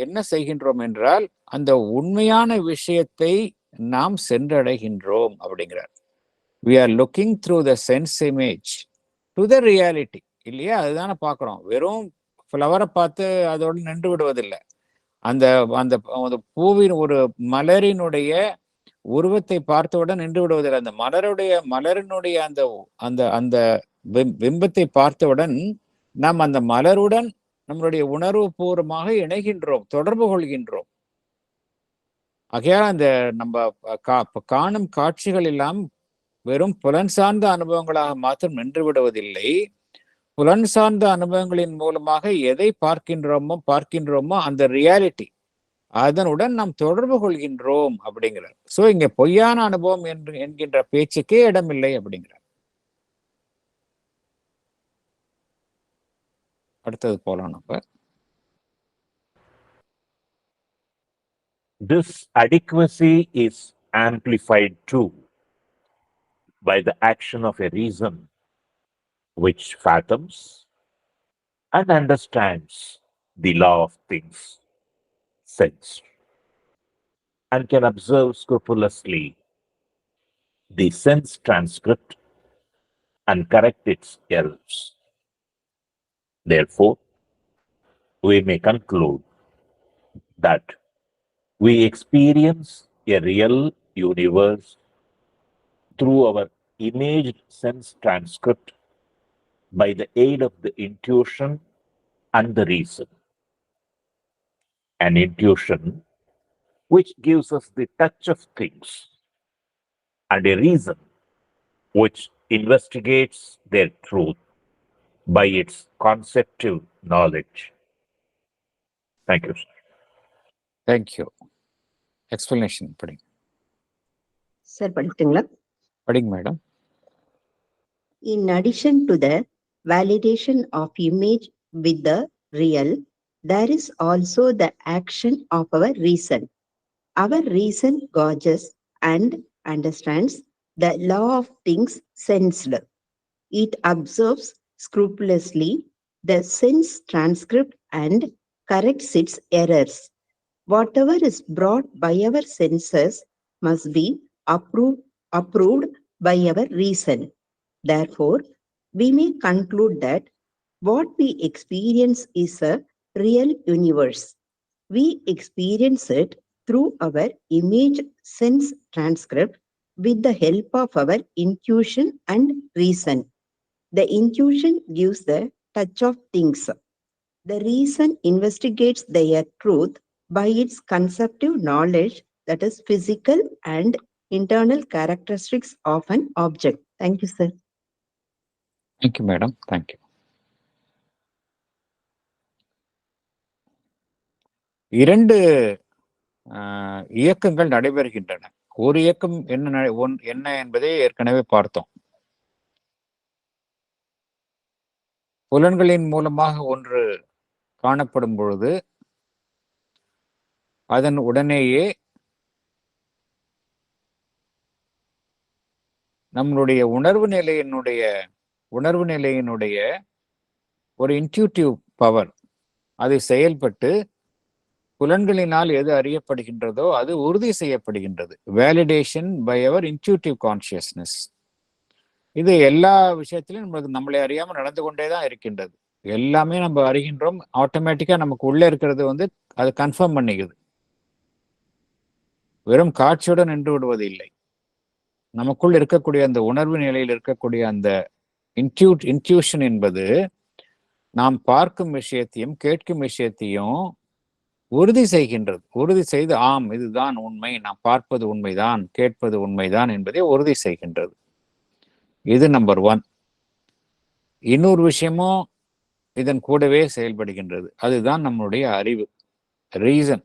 என்ன செய்கின்றோம் என்றால், அந்த உண்மையான விஷயத்தை நாம் சென்றடைகின்றோம் அப்படிங்கிறார். We are looking through the sense image to the reality. இல்லையா? அதுதானே பார்க்கிறோம். வெறும் ஃப்ளவரை பார்த்து அதோடு நின்று விடுவதில்லை. அந்த பூவின் ஒரு மலரினுடைய உருவத்தை பார்த்தவுடன் நின்று விடுவதில்லை. அந்த மலரினுடைய அந்த பிம்பத்தை பார்த்தவுடன் நாம் அந்த மலருடன் நம்மளுடைய உணர்வு பூர்வமாக இணைகின்றோம், தொடர்பு கொள்கின்றோம். ஆகையால் அந்த நம்ம காணும் காட்சிகள் எல்லாம் வெறும் புலன் சார்ந்த அனுபவங்களாக மாத்திரம் நின்று விடுவதில்லை. புலன் சார்ந்த அனுபவங்களின் மூலமாக எதை பார்க்கின்றோமோ அந்த ரியாலிட்டி, அதனுடன் நாம் தொடர்பு கொள்கின்றோம் அப்படிங்கிறார். சோ இங்க பொய்யான அனுபவம் என்கின்ற பேச்சுக்கே இடமில்லை அப்படிங்கிறார். அடுத்தது போலாம் நம்ம. This adequacy is amplified too. by the action of a reason which fathoms and understands the law of things sensed and can observe scrupulously the sense transcript and correct its errors. Therefore, we may conclude that we experience a real universe through our imaged sense transcript by the aid of the intuition and the reason. An intuition which gives us the touch of things, and a reason which investigates their truth by its conceptive knowledge. Thank you, sir. Thank you. Explanation படிங்க. Sir பண்ணிட்டுங்களா? படிங்க madam. In addition to the validation of image with the real, there is also the action of our reason. Our reason gauges and understands the law of things sensed. It observes scrupulously the sense transcript and corrects its errors. Whatever is brought by our senses must be approved by our reason. Therefore, we may conclude that what we experience is a real universe. We experience it through our image sense transcript with the help of our intuition and reason. The intuition gives the touch of things. The reason investigates their truth by its conceptive knowledge, that is physical and internal characteristics of an object. Thank you, sir. Thank you madam. Thank you. இரண்டு இயக்கங்கள் நடைபெறுகின்றன. ஒரு இயக்கம் என்ன என்பதை ஏற்கனவே பார்த்தோம். புலன்களின் மூலமாக ஒன்று காணப்படும் பொழுது அதன் உடனேயே நம்மளுடைய உணர்வு நிலையினுடைய ஒரு இன்ட்யூட்டிவ் பவர் அது செயல்பட்டு புலன்களினால் எது அறியப்படுகின்றதோ அது உறுதி செய்யப்படுகின்றது. Validation by our intuitive consciousness. இது எல்லா விஷயத்திலும் நம்மளை அறியாமல் நடந்து கொண்டேதான் இருக்கின்றது. எல்லாமே நம்ம அறிகின்றோம். ஆட்டோமேட்டிக்கா நமக்கு உள்ள இருக்கிறது அது கன்ஃபார்ம் பண்ணிக்குது. வெறும் காட்சியுடன் நின்று விடுவது இல்லை. நமக்குள் இருக்கக்கூடிய அந்த உணர்வு நிலையில் இருக்கக்கூடிய அந்த இன்ட்யூஷன் என்பது நாம் பார்க்கும் விஷயத்தையும் கேட்கும் விஷயத்தையும் உறுதி செய்கின்றது. உறுதி செய்து ஆம் இதுதான் உண்மை, நாம் பார்ப்பது உண்மைதான், கேட்பது உண்மைதான் என்பதை உறுதி செய்கின்றது. இது நம்பர் 1. இன்னொரு விஷயமும் இதன் கூடவே செயல்படுகின்றது. அதுதான் நம்மளுடைய அறிவு, ரீசன்.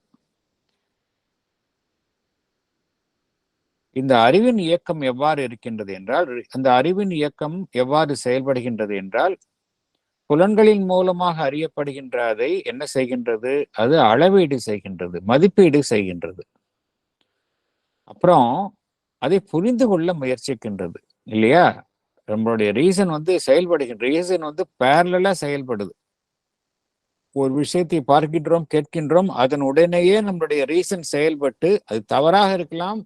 இந்த அறிவின் இயக்கம் எவ்வாறு இருக்கின்றது என்றால், அந்த அறிவின் இயக்கம் எவ்வாறு செயல்படுகின்றது என்றால், புலன்களின் மூலமாக அறியப்படுகின்ற அதை என்ன செய்கின்றது? அது அளவீடு செய்கின்றது, மதிப்பீடு செய்கின்றது. அப்புறம் அதை புரிந்து கொள்ள முயற்சிக்கின்றது இல்லையா? நம்மளுடைய ரீசன் செயல்படுகின்ற ரீசன் பேரலா செயல்படுது. ஒரு விஷயத்தை பார்க்கின்றோம், கேட்கின்றோம், அதன் உடனேயே நம்மளுடைய ரீசன் செயல்பட்டு அது தவறாக இருக்கலாம்,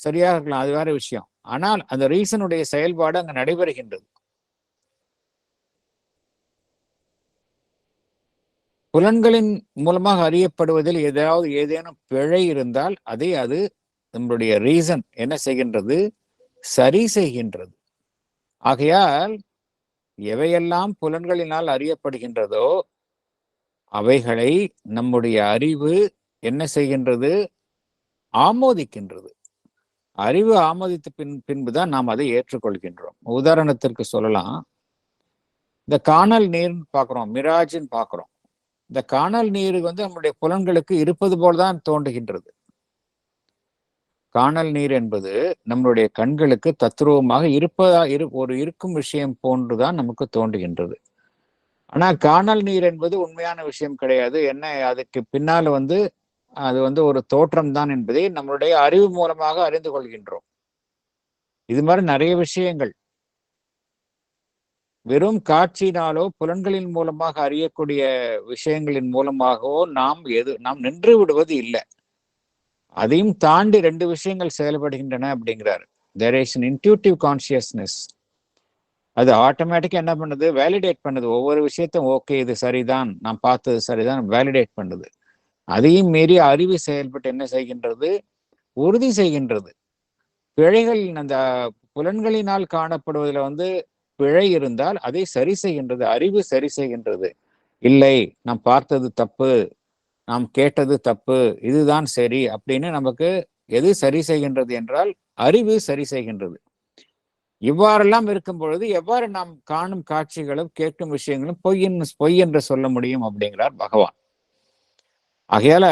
சரியாக இருக்கலாம், அது வேற விஷயம். ஆனால் அந்த ரீசனுடைய செயல்பாடு அங்க நடைபெறுகின்றது. புலன்களின் மூலமாக அறியப்படுவதில் ஏதேனும் பிழை இருந்தால் அது நம்மளுடைய ரீசன் என்ன செய்கின்றது? சரி செய்கின்றது. ஆகையால் எவையெல்லாம் புலன்களினால் அறியப்படுகின்றதோ அவைகளை நம்முடைய அறிவு என்ன செய்கின்றது? ஆமோதிக்கின்றது. அறிவு ஆமோதித்த பின்புதான் நாம் அதை ஏற்றுக்கொள்கின்றோம். உதாரணத்திற்கு சொல்லலாம், இந்த காணல் நீர் பார்க்கிறோம், மிராஜின்னு பார்க்கிறோம். இந்த காணல் நீர் நம்முடைய புலன்களுக்கு இருப்பது போல்தான் தோன்றுகின்றது. காணல் நீர் என்பது நம்மளுடைய கண்களுக்கு தத்ரூபமாக இருக்கும் விஷயம் போன்றுதான் நமக்கு தோன்றுகின்றது. ஆனா காணல் நீர் என்பது உண்மையான விஷயம் கிடையாது. என்ன, அதுக்கு பின்னால அது ஒரு தோற்றம் தான் என்பதை நம்மளுடைய அறிவு மூலமாக அறிந்து கொள்கின்றோம். இது மாதிரி நிறைய விஷயங்கள் வெறும் காட்சியினாலோ புலன்களின் மூலமாக அறியக்கூடிய விஷயங்களின் மூலமாகவோ நாம் நின்று விடுவது இல்லை. அதையும் தாண்டி 2 விஷயங்கள் செயல்படுகின்றன அப்படிங்கிறார். there is an intuitive consciousness. அது ஆட்டோமேட்டிக்கா என்ன பண்ணுது, வேலிடேட் பண்ணுது. ஒவ்வொரு விஷயத்தையும் ஓகே இது சரிதான், நாம் பார்த்தது சரிதான், வேலிடேட் பண்ணுது. அதையும் மீறி அறிவு செயல்பட்டு என்ன செய்கின்றது, உறுதி செய்கின்றது. பிழைகள் அந்த புலன்களினால் காணப்படுவதில் பிழை இருந்தால் அதை சரி செய்கின்றது, அறிவு சரி செய்கின்றது. இல்லை, நாம் பார்த்தது தப்பு, நாம் கேட்டது தப்பு, இதுதான் சரி அப்படின்னு நமக்கு எது சரி செய்கின்றது என்றால் அறிவு சரி செய்கின்றது. இவ்வாறெல்லாம் இருக்கும் பொழுது எவ்வாறு நாம் காணும் காட்சிகளும் கேட்கும் விஷயங்களும் பொய் என்று சொல்ல முடியும் அப்படிங்கிறார் பகவான். ஆகையால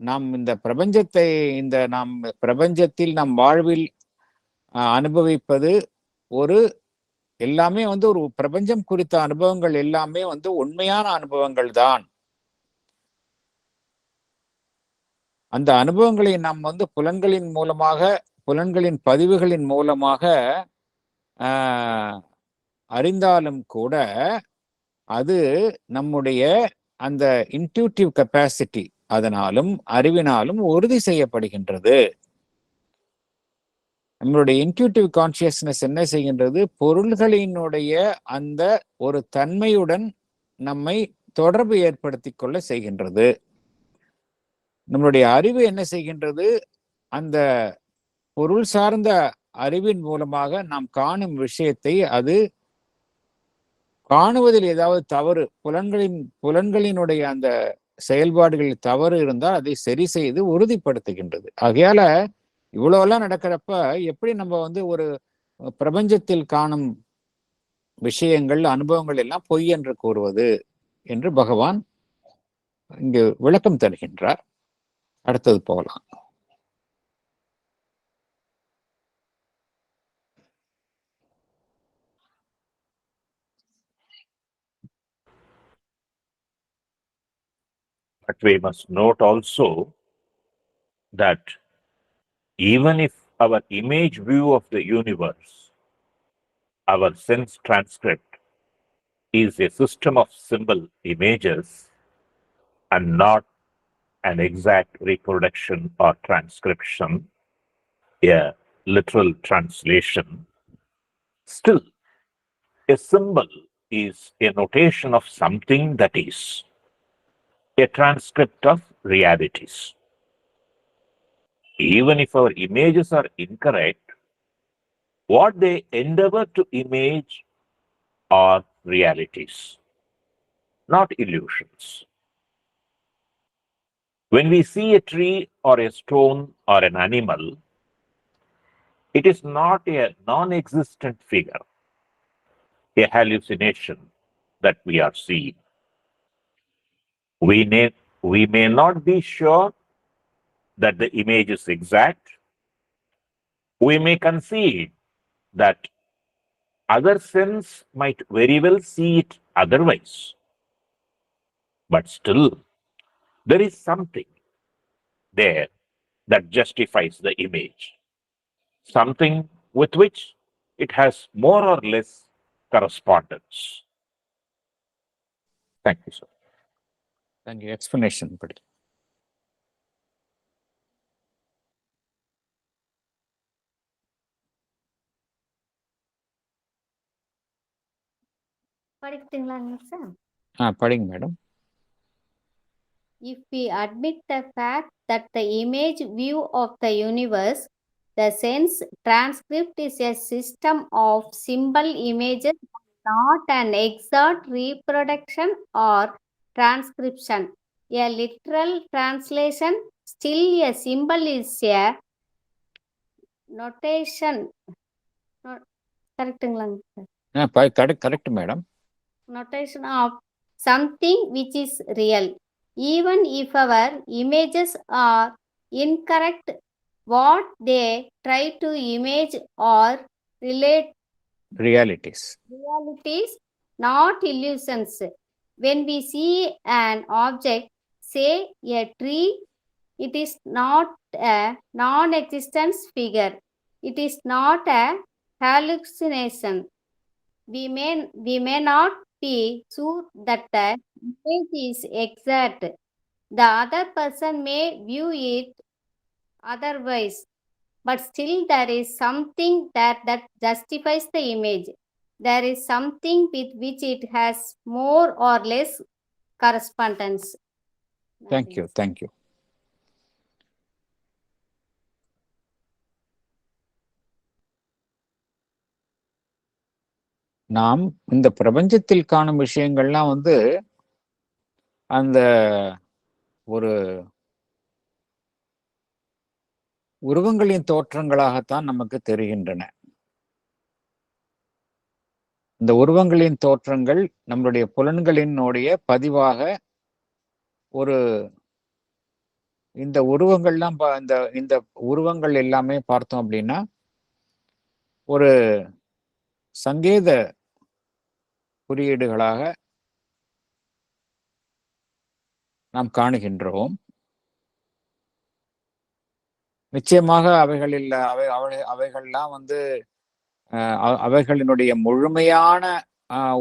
நாம் பிரபஞ்சத்தில் நாம் வாழ்வில் அனுபவிப்பது எல்லாமே ஒரு பிரபஞ்சம் குறித்த அனுபவங்கள் எல்லாமே உண்மையான அனுபவங்கள் தான். அந்த அனுபவங்களை நாம் புலன்களின் மூலமாக, புலன்களின் பதிவுகளின் மூலமாக அறிந்தாலும் கூட அது நம்முடைய அந்த இன்ட்யூட்டிவ் கெப்பாசிட்டி அதனாலும் அறிவினாலும் உறுதி செய்யப்படுகின்றது. நம்மளுடைய இன்ட்யூட்டிவ் கான்சியஸ்னஸ் என்ன செய்கின்றது, பொருள்களினுடைய அந்த ஒரு தன்மையுடன் நம்மை தொடர்பு ஏற்படுத்தி கொள்ள செய்கின்றது. நம்மளுடைய அறிவு என்ன செய்கின்றது, அந்த பொருள் சார்ந்த அறிவின் மூலமாக நாம் காணும் விஷயத்தை அது காணுவதில் ஏதாவது தவறு, புலன்களினுடைய அந்த செயல்பாடுகளில் தவறு இருந்தால் அதை சரி செய்து உறுதிப்படுத்துகின்றது. ஆகையால இவ்வளவெல்லாம் நடக்கிறப்ப எப்படி நம்ம ஒரு பிரபஞ்சத்தில் காணும் விஷயங்கள், அனுபவங்கள் எல்லாம் பொய் என்று கூறுவது என்று பகவான் இங்கு விளக்கம் தருகின்றார். அடுத்தது போகலாம். But we must note also that even if our image view of the universe, our sense transcript, is a system of symbol images and not an exact reproduction or transcription, a literal translation, still a symbol is a notation of something that is a transcript of realities. Even if our images are incorrect, what they endeavor to image are realities, not illusions. When we see a tree or a stone or an animal, it is not a non-existent figure, a hallucination that we are seeing. We may not be sure that the image is exact. We may concede that other sense might very well see it otherwise. But still, there is something there that justifies the image, something with which it has more or less correspondence. Thank you, sir. Thank you. Explanation. படிக்கட்டுங்களாங்க sir? படிங்க madam. If we admit the fact that the image view of the universe, the sense transcript is a system of symbol images, not an exact reproduction or transcription, a literal translation, still a symbol is a notation. கரெக்ட்டுங்களாங்க sir? Correct madam. Notation of something which is real. Even if our images are incorrect, what they try to image are realities, not illusions. When we see an object, say a tree, it is not a non-existent figure. It is not a hallucination. We may not be sure that the image is exact. The other person may view it otherwise, but still there is something that justifies the image. There is something with which it has more or less correspondence. Thank you. Thank you. நாம் இந்த பிரபஞ்சத்தில் காணும் விஷயங்கள்லாம் வந்து அந்த ஒரு உருவங்களின் தோற்றங்களாகத்தான் நமக்கு தெரிகின்றன. இந்த உருவங்களின் தோற்றங்கள் நம்மளுடைய புலன்களினுடைய பதிவாக ஒரு இந்த உருவங்கள்லாம் இந்த உருவங்கள் எல்லாமே பார்த்தோம் அப்படின்னா ஒரு சங்கேத குறியீடுகளாக நாம் காணுகின்றோம். நிச்சயமாக அவைகள்லாம் வந்து அவைகளினுடைய முழுமையான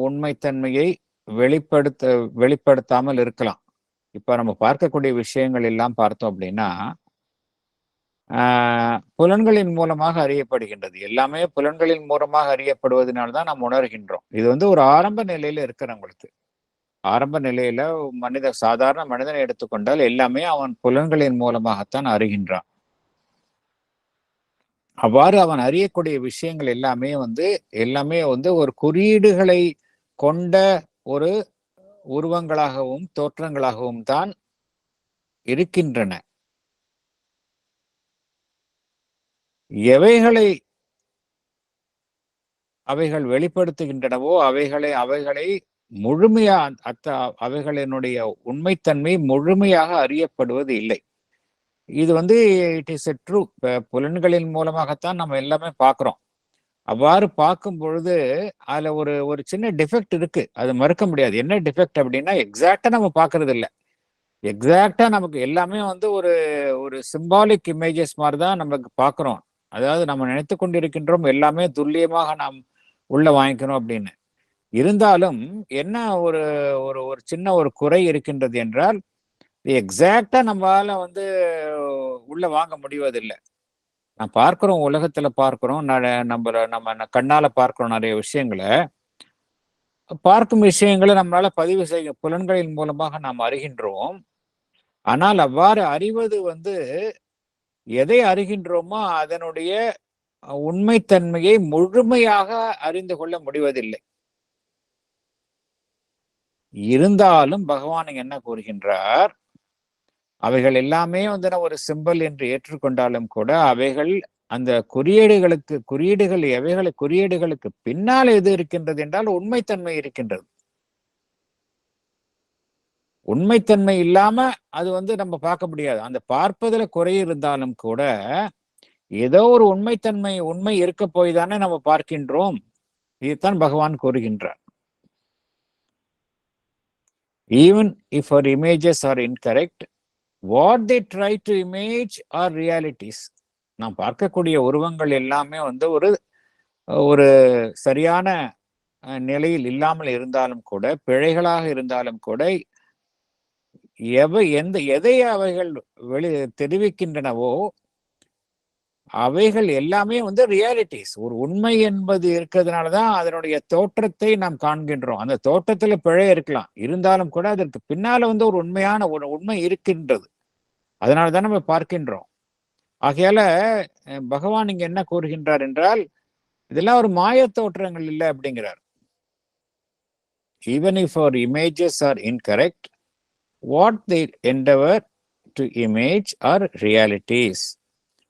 உண்மைத்தன்மையை வெளிப்படுத்தாமல் இருக்கலாம். இப்ப நம்ம பார்க்கக்கூடிய விஷயங்கள் எல்லாம் பார்த்தோம் அப்படின்னா புலன்களின் மூலமாக அறியப்படுகின்றது. எல்லாமே புலன்களின் மூலமாக அறியப்படுவதனால்தான் நாம் உணர்கின்றோம். இது வந்து ஒரு ஆரம்ப நிலையில இருக்கிறவங்களுக்கு, ஆரம்ப நிலையில சாதாரண மனிதனை எடுத்துக்கொண்டால் எல்லாமே அவன் புலன்களின் மூலமாகத்தான் அறிகின்றான். அவ்வாறு அவன் அறியக்கூடிய விஷயங்கள் எல்லாமே வந்து ஒரு குறியீடுகளை கொண்ட ஒரு உருவங்களாகவும் தோற்றங்களாகவும் தான் இருக்கின்றன. எவைகளை அவைகள் வெளிப்படுத்துகின்றனவோ அவைகளை முழுமையா அவைகளினுடைய உண்மைத்தன்மை முழுமையாக அறியப்படுவது இல்லை. இது வந்து இட் இஸ் எ ட்ரூ. புலன்களின் மூலமாகத்தான் நம்ம எல்லாமே பார்க்கிறோம். அவ்வாறு பார்க்கும் பொழுது அதுல ஒரு சின்ன டிஃபெக்ட் இருக்கு, அது மறுக்க முடியாது. என்ன டிஃபெக்ட் அப்படின்னா எக்ஸாக்டா நம்ம பார்க்கறது இல்லை. எக்ஸாக்டா நமக்கு எல்லாமே வந்து ஒரு சிம்பாலிக் இமேஜஸ் மாதிரி தான் நமக்கு பார்க்கிறோம். அதாவது நம்ம நினைத்து கொண்டிருக்கின்றோம் எல்லாமே துல்லியமாக நாம் உள்ள வாங்கிக்கணும் அப்படின்னு. இருந்தாலும் என்ன ஒரு சின்ன ஒரு குறை இருக்கின்றது என்றால் எக்ஸாக்டா நம்மளால வந்து உள்ள வாங்க முடிவதில்லை. நான் பார்க்கிறோம், உலகத்துல பார்க்கிறோம், நம்ம கண்ணால பார்க்கிறோம், நிறைய விஷயங்களை பார்க்கும் விஷயங்களை நம்மளால பதிவு செய்ய புலன்களின் மூலமாக நாம் அறிகின்றோம். ஆனால் அவ்வாறு அறிவது வந்து எதை அறிகின்றோமோ அதனுடைய உண்மைத்தன்மையை முழுமையாக அறிந்து கொள்ள முடிவதில்லை. இருந்தாலும் பகவான் என்ன கூறுகின்றார், அவைகள் எல்லாமே வந்து ஒரு சிம்பல் என்று ஏற்றுக்கொண்டாலும் கூட அவைகள் அந்த குறியீடுகளுக்கு பின்னால் எது இருக்கின்றது என்றால் உண்மைத்தன்மை இருக்கின்றது. உண்மைத்தன்மை இல்லாம அது வந்து நம்ம பார்க்க முடியாது. அந்த பார்ப்பதுல குறை இருந்தாலும் கூட ஏதோ ஒரு உண்மை இருக்க போய் தானே நம்ம பார்க்கின்றோம். இதுதான் பகவான் கூறுகின்றார். Even if our images are incorrect, what they try to image are realities. நாம் பார்க்கக்கூடிய உருவங்கள் எல்லாமே வந்து ஒரு சரியான நிலையில் இல்லாமல் இருந்தாலும் கூட, பிழைகளாக இருந்தாலும் கூட, எதை அவைகள் தெரிவிக்கின்றனவோ அவைகள் எல்லாமே வந்து ரியாலிட்டிஸ். ஒரு உண்மை என்பது இருக்கிறதுனாலதான் அதனுடைய தோற்றத்தை நாம் காண்கின்றோம். அந்த தோற்றத்துல பிழை இருக்கலாம், இருந்தாலும் கூட அதற்கு பின்னால வந்து ஒரு உண்மையான உண்மை இருக்கின்றது. அதனாலதான் நம்ம பார்க்கின்றோம். ஆகையால பகவான் இங்க என்ன கூறுகின்றார் என்றால் இதெல்லாம் ஒரு மாய தோற்றங்கள் இல்லை அப்படிங்கிறார். Even if our images are incorrect, what they endeavor to image are realities,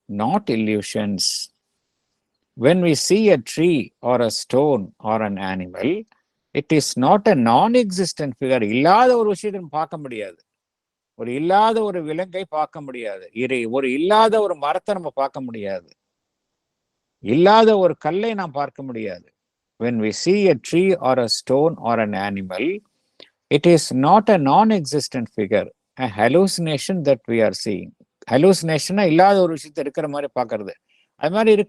not illusions. When we see a tree or a stone or an animal, it is not a non-existent figure. இல்லாத ஒரு விஷயத்தை பார்க்க முடியாது, ஒரு இல்லாத ஒரு விலங்கை பார்க்க முடியாது, ஒரு இல்லாத ஒரு மரத்தை நம்ம பார்க்க முடியாது, இல்லாத ஒரு கல்லை நாம் பார்க்க முடியாது. When we see a tree or a stone or an animal, it is not a non-existent figure, a hallucination that we are seeing. ஹலூசினேஷனா இல்லாத ஒரு விஷயத்த இருக்கிற மாதிரி பார்க்கறது, அது மாதிரி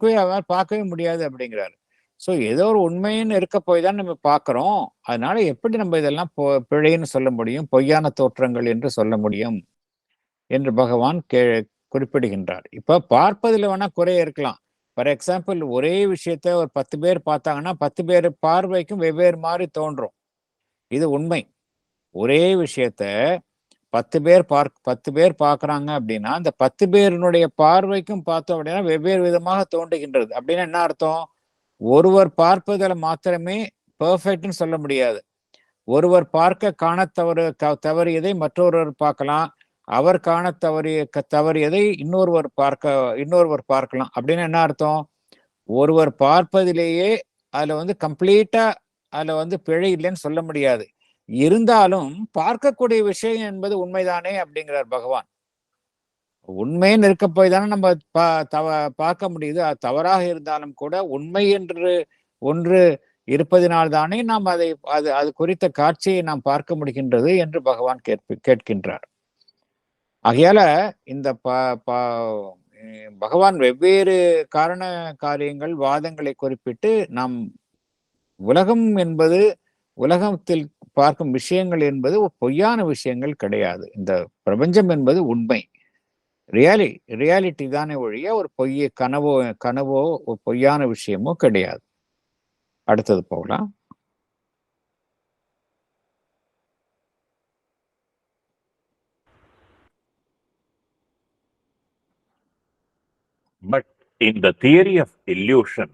பார்க்கவே முடியாது அப்படிங்கிறாரு. ஸோ ஏதோ ஒரு உண்மைன்னு இருக்க போய் தான் நம்ம பார்க்குறோம். அதனால எப்படி நம்ம இதெல்லாம் பிழைன்னு சொல்ல முடியும், பொய்யான தோற்றங்கள் என்று சொல்ல முடியும் என்று பகவான் குறிப்பிடுகின்றார். இப்ப பார்ப்பதில் வேணா குறை இருக்கலாம். ஃபார் எக்ஸாம்பிள், ஒரே விஷயத்த ஒரு 10 பேர் பார்த்தாங்கன்னா 10 பேர் பார்வைக்கும் வெவ்வேறு மாதிரி தோன்றும். இது உண்மை. ஒரே விஷயத்த 10 பேர் பார்க்கறாங்க அப்படின்னா, அந்த 10 பேரினுடைய பார்வைக்கும் பார்த்தோம் அப்படின்னா வெவ்வேறு விதமாக தோன்றுகின்றது. அப்படின்னா என்ன அர்த்தம்? ஒருவர் பார்ப்பதில் மாத்திரமே பெர்ஃபெக்ட்னு சொல்ல முடியாது. ஒருவர் பார்க்க காண தவறியதை மற்றொருவர் பார்க்கலாம். அவர் காண தவறியதை இன்னொருவர் பார்க்கலாம். அப்படின்னு என்ன அர்த்தம்? ஒருவர் பார்ப்பதிலேயே அதுல கம்ப்ளீட்டா அதுல பிழை இல்லைன்னு சொல்ல முடியாது. இருந்தாலும் பார்க்கக்கூடிய விஷயம் என்பது உண்மைதானே அப்படிங்கிறார் பகவான். உண்மைன்னு இருக்க போய் தானே நம்ம பார்க்க முடியுது. அது தவறாக இருந்தாலும் கூட உண்மை என்று ஒன்று இருப்பதினால்தானே நாம் அது குறித்த காட்சியை நாம் பார்க்க முடிகின்றது என்று பகவான் கேட்கின்றார். ஆகையால இந்த பகவான் வெவ்வேறு காரண காரியங்கள் வாதங்களை குறிப்பிட்டு நாம் உலகத்தில் பார்க்கும் விஷயங்கள் என்பது பொய்யான விஷயங்கள் கிடையாது. இந்த பிரபஞ்சம் என்பது உண்மை, ரியாலிட்டி தானே ஒழிய ஒரு கனவோ ஒரு பொய்யான விஷயமோ கிடையாது. அடுத்தது போகலாம். But in the theory of illusion,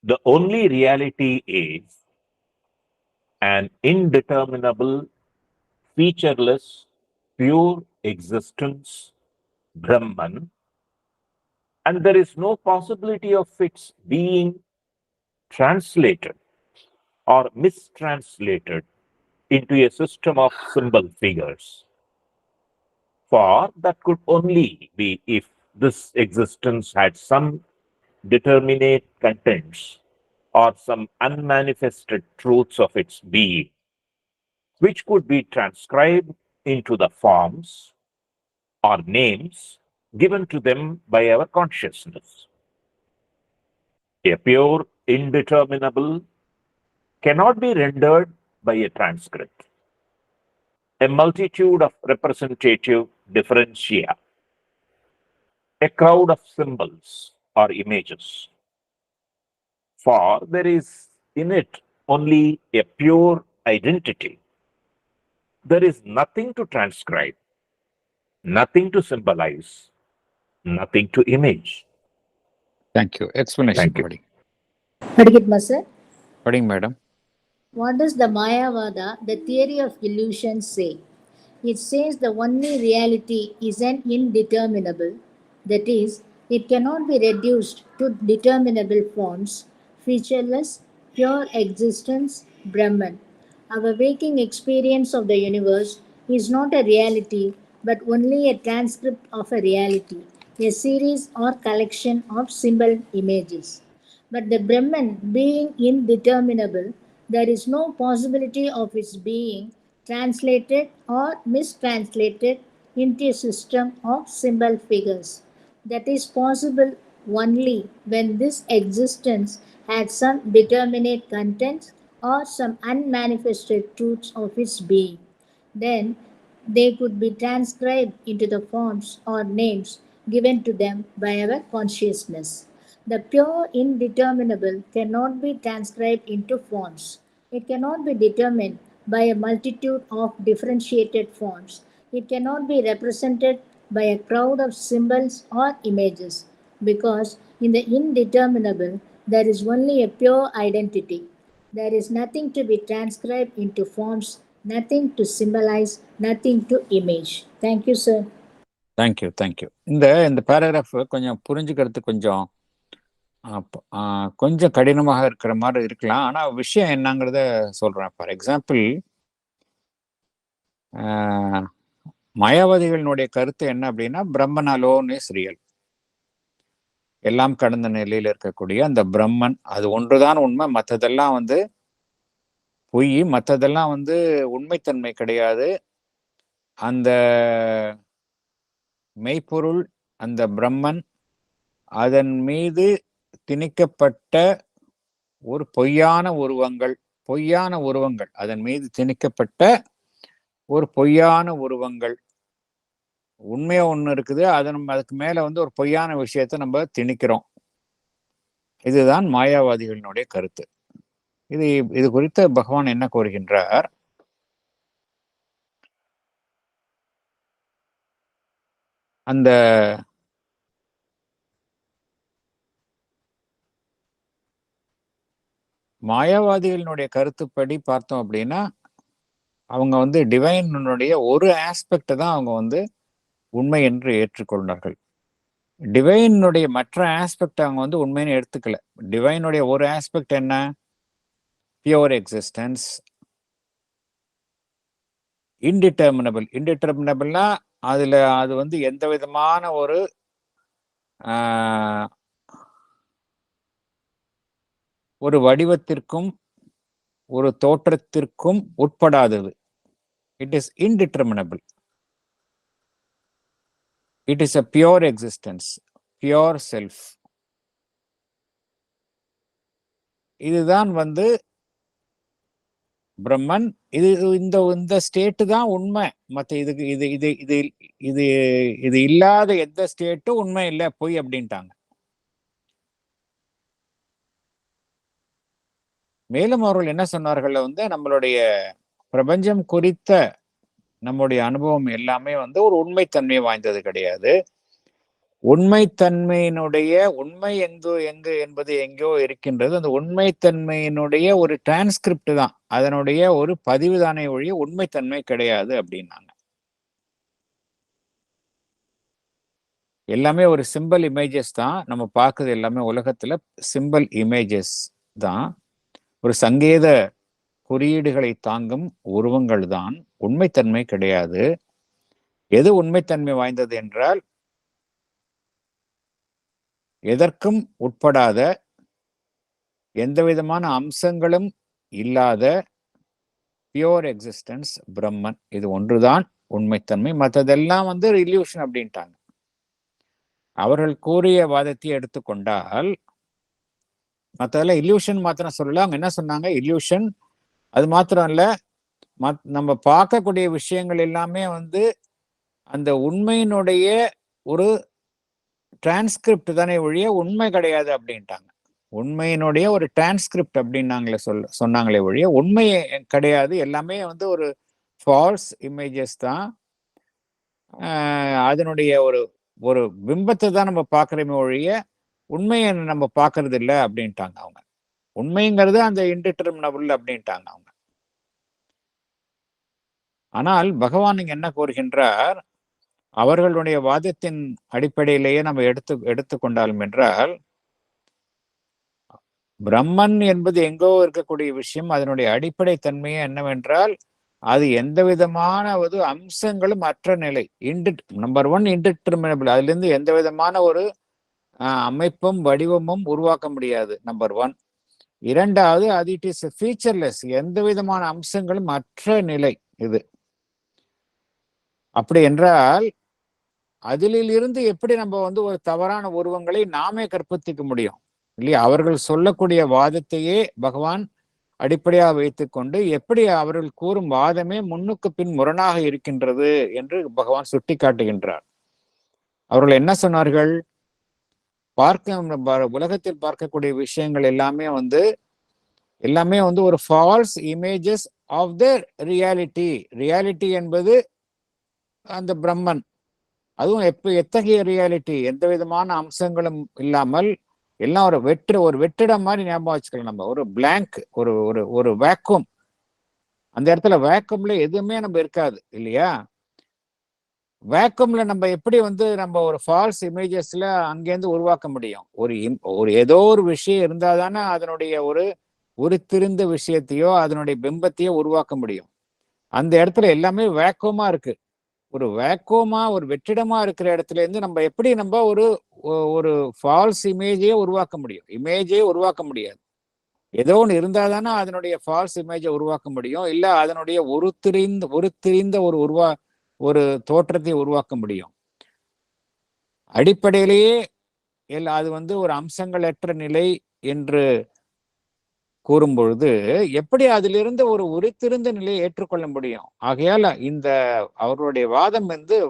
the only reality is an indeterminable, featureless, pure existence, Brahman, and there is no possibility of its being translated or mistranslated into a system of symbol figures. For that could only be if this existence had some determinate contents or some unmanifested truths of its being, which could be transcribed into the forms or names given to them by our consciousness. A pure indeterminable cannot be rendered by a transcript. A multitude of representative differentia, a crowd of symbols or images. For there is in it only a pure identity. There is nothing to transcribe, nothing to symbolize, nothing to image. Thank you. Explanation. Thank you. Padikitma sir. Pading madam. What does the Mayavada, the theory of illusion, say? It says the only reality is an indeterminable, that is, it cannot be reduced to determinable forms, featureless, pure existence, Brahman. Our waking experience of the universe is not a reality, but only a transcript of a reality, a series or collection of symbol images. But the Brahman being indeterminable, there is no possibility of its being translated or mistranslated into a system of symbol figures. That is possible only when this existence had some determinate contents or some unmanifested truths of its being. Then they could be transcribed into the forms or names given to them by our consciousness. The pure indeterminable cannot be transcribed into forms. It cannot be determined by a multitude of differentiated forms. It cannot be represented by a crowd of symbols or images, because in the indeterminable there is only a pure identity. There is nothing to be transcribed into forms, nothing to symbolize, nothing to image. Thank you, sir. Thank you. இந்த paragraph கொஞ்சம் புரிஞ்சுக்கிறது கொஞ்சம் கடினமாக இருக்கிற மாதிரி இருக்கலாம். ஆனா விஷயம் என்னங்கிறத சொல்றேன். ஃபார் எக்ஸாம்பிள், மாயாவாதிகளினுடைய கருத்து என்ன அப்படின்னா, பிரம்மன் அலோன் இஸ் ரியல். எல்லாம் கடந்த நிலையில் இருக்கக்கூடிய அந்த பிரம்மன், அது ஒன்றுதான் உண்மை, மற்றதெல்லாம் பொய், மற்றதெல்லாம் உண்மைத்தன்மை கிடையாது. அந்த மெய்ப்பொருள், அந்த பிரம்மன், அதன் மீது திணிக்கப்பட்ட ஒரு பொய்யான உருவங்கள் அதன் மீது திணிக்கப்பட்ட ஒரு பொய்யான உருவங்கள். உண்மையா ஒண்ணு இருக்குது, அதுக்கு மேல வந்து ஒரு பொய்யான விஷயத்தை நம்ம திணிக்கிறோம். இதுதான் மாயாவாதிகளினுடைய கருத்து. இது குறித்து பகவான் என்ன கூறுகின்றார்? அந்த மாயாவாதிகளினுடைய கருத்துப்படி பார்த்தோம் அப்படின்னா, அவங்க வந்து டிவைனுடைய ஒரு ஆஸ்பெக்ட் தான் அவங்க வந்து உண்மை என்று ஏற்றுக்கொண்டார்கள். டிவைனுடைய மற்ற ஆஸ்பெக்ட் அவங்க வந்து உண்மைன்னு எடுத்துக்கல. டிவைனுடைய ஒரு ஆஸ்பெக்ட் என்ன? Pure existence. இன்டிட்டர்மினபிள்னா அது வந்து எந்த விதமான ஒரு வடிவத்திற்கும் ஒரு தோற்றத்திற்கும் உட்படாதது. It is indeterminable. இட் இஸ் a pure existence, pure self. இதுதான் வந்து பிரம்மன். இந்த ஸ்டேட் தான் உண்மை. மற்ற இதுக்கு இது இது இது இது இது இல்லாத எந்த ஸ்டேட்டும் உண்மை இல்லை, பொய் அப்படின்ட்டாங்க. மேலும் அவர்கள் என்ன சொன்னார்கள் வந்து, நம்மளுடைய பிரபஞ்சம் குறித்த நம்முடைய அனுபவம் எல்லாமே வந்து ஒரு உண்மைத்தன்மை வாய்ந்தது கிடையாது. உண்மைத்தன்மையினுடைய உண்மை எங்கு என்பது எங்கோ இருக்கின்றது. அந்த உண்மைத்தன்மையினுடைய ஒரு டிரான்ஸ்கிரிப்ட் தான், அதனுடைய ஒரு பதிவு தானே ஒழிய உண்மைத்தன்மை கிடையாது அப்படின்னாங்க. எல்லாமே ஒரு சிம்பிள் இமேஜஸ் தான் நம்ம பார்க்குறது. எல்லாமே உலகத்துல சிம்பிள் இமேஜஸ் தான், ஒரு சங்கேத குறியீடுகளை தாங்கும் உருவங்கள் தான். உண்மைத்தன்மை கிடையாது. எது உண்மைத்தன்மை வாய்ந்தது என்றால், எதற்கும் உட்படாத, எந்த விதமான அம்சங்களும் இல்லாத பியூர் எக்ஸிஸ்டன்ஸ் பிரம்மன். இது ஒன்றுதான் உண்மைத்தன்மை. மற்றதெல்லாம் வந்து இல்யூஷன் அப்படின்ட்டாங்க. அவர்கள் கூறிய வாதத்தை எடுத்துக்கொண்டால் மற்றதெல்லாம் இல்யூஷன் மாத்திரம் சொல்லல. அவங்க என்ன சொன்னாங்க? இல்யூஷன் அது மாத்திரம் இல்ல, நம்ம பார்க்கக்கூடிய விஷயங்கள் எல்லாமே வந்து அந்த உண்மையினுடைய ஒரு டிரான்ஸ்கிரிப்ட் தானே ஒழிய உண்மை கிடையாது அப்படின்ட்டாங்க. உண்மையினுடைய ஒரு டிரான்ஸ்கிரிப்ட் அப்படின்னு சொன்னாங்களே ஒழிய உண்மை கிடையாது. எல்லாமே வந்து ஒரு ஃபால்ஸ் இமேஜஸ் தான். அதனுடைய ஒரு பிம்பத்தை தான் நம்ம பார்க்குறோமே ஒழிய உண்மையை நம்ம பார்க்கறது இல்லை அப்படின்ட்டாங்க அவங்க. உண்மைங்கிறது அந்த இன்டிட்டர்மினபிள் அப்படின்ட்டாங்க அவங்க. ஆனால் பகவான் இங்க என்ன கூறுகின்றார்? அவர்களுடைய வாதத்தின் அடிப்படையிலேயே நம்ம எடுத்துக்கொண்டாலும் என்றால், பிரம்மன் என்பது எங்கோ இருக்கக்கூடிய விஷயம். அதனுடைய அடிப்படை தன்மையே என்னவென்றால், அது எந்த விதமான அம்சங்களும் அற்ற நிலை. Number 1 indeterminable. அதுல இருந்து எந்த விதமான ஒரு அமைப்பும் வடிவமும் உருவாக்க முடியாது, நம்பர் 1. இரண்டாவது, அது இட் இஸ் ஃபீச்சர்லெஸ். எந்த விதமான அம்சங்களும் அற்ற நிலை இது. அப்படி என்றால் அதிலிருந்து எப்படி நம்ம ஒரு தவறான உருவங்களை நாமே கற்பித்துக்க முடியும் இல்லையா? அவர்கள் சொல்லக்கூடிய வாதத்தையே பகவான் அடிப்படையாக வைத்துக்கொண்டு எப்படி அவர்கள் கூறும் வாதமே முன்னுக்கு பின் முரணாக இருக்கின்றது என்று பகவான் சுட்டி காட்டுகின்றார். அவர்கள் என்ன சொன்னார்கள்? உலகத்தில் பார்க்கக்கூடிய விஷயங்கள் எல்லாமே ஒரு false images of the reality. Reality என்பது அந்த பிரம்மன். அதுவும் எத்தகைய ரியாலிட்டி? எந்த விதமான அம்சங்களும் இல்லாமல் எல்லாம் ஒரு வெற்றிடம் மாதிரி ஞாபகம் வச்சுக்கலாம். நம்ம ஒரு பிளாங்க், ஒரு வேக்கூம். அந்த இடத்துல வேக்கூம்ல எதுவுமே நம்ம இருக்காது இல்லையா? வேக்கூம்ல நம்ம எப்படி நம்ம ஒரு ஃபால்ஸ் இமேஜஸ்ல அங்கேருந்து உருவாக்க முடியும்? ஏதோ ஒரு விஷயம் இருந்தாதானே அதனுடைய ஒரு திரிந்த விஷயத்தையோ அதனுடைய பிம்பத்தையோ உருவாக்க முடியும். அந்த இடத்துல எல்லாமே வேக்கூமா இருக்கு. ஒரு வேக்கூமா, ஒரு வெற்றிடமா இருக்கிற இடத்துல இருந்து நம்ம எப்படி ஒரு ஃபால்ஸ் இமேஜையே உருவாக்க முடியும்? இமேஜையே உருவாக்க முடியாது. ஏதோ ஒன்று இருந்தாதானே அதனுடைய ஃபால்ஸ் இமேஜை உருவாக்க முடியும். இல்ல அதனுடைய திரிந்த ஒரு தோற்றத்தை உருவாக்க முடியும். அடிப்படையிலேயே அது ஒரு அம்சங்களற்ற நிலை என்று கூறும் பொழுது எப்படி அதிலிருந்து ஒரு உரித்திருந்த நிலையை ஏற்றுக்கொள்ள முடியும்? ஆகையால இந்த அவர்களுடைய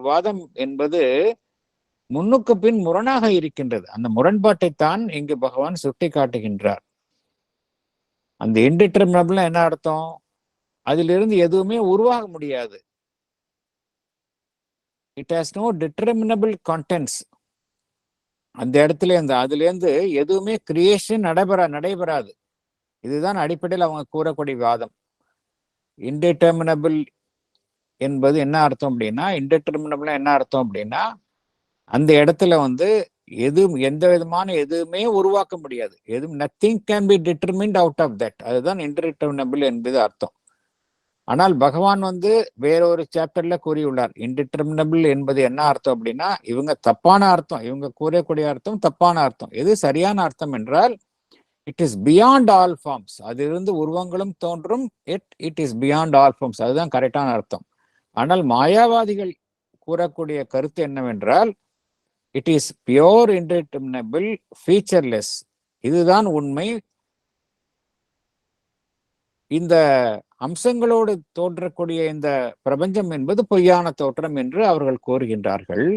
வாதம் என்பது முன்னுக்கு பின் முரணாக இருக்கின்றது. அந்த முரண்பாட்டைத்தான் இங்கு பகவான் சுட்டி காட்டுகின்றார். அந்த இன்டிட்டர்மினபிள் என்ன அர்த்தம்? அதிலிருந்து எதுவுமே உருவாக முடியாது. It has no determinable contents. அந்த இடத்துல அதுல இருந்து எதுவுமே கிரியேஷன் நடைபெறாது. இதுதான் அடிப்படையில் அவங்க கூறக்கூடிய வாதம். இன்டிட்டர்மினபிள் என்பது என்ன அர்த்தம் அப்படின்னா, இன்டிட்டர்மினபிள் என்ன அர்த்தம் அப்படின்னா, அந்த இடத்துல எந்த விதமான எதுவுமே உருவாக்க முடியாது. Nothing can be determined out of that. அதுதான் இன்டிட்டர்மினபிள் என்பது அர்த்தம். ஆனால் பகவான் வேறொரு சாப்டர்ல கூறியுள்ளார். இன்டிட்டர்மினபிள் என்பது என்ன அர்த்தம் அப்படின்னா, இவங்க தப்பான அர்த்தம், இவங்க கூறக்கூடிய அர்த்தம் தப்பான அர்த்தம். எது சரியான அர்த்தம் என்றால், it is beyond all forms. அதிலிருந்து உருவங்களும் தோன்றும். It is beyond all forms. அதுதான் கரெக்டான அர்த்தம். ஆனால் மாயாவாதிகள் கூறக்கூடிய கருத்து என்னவென்றால், it is pure indeterminable, featureless. இதுதான் உண்மை. இந்த அம்சங்களோடு தோன்றக்கூடிய இந்த பிரபஞ்சம் என்பது பொய்யான தோற்றம் என்று அவர்கள் கூறுகின்றார்கள்.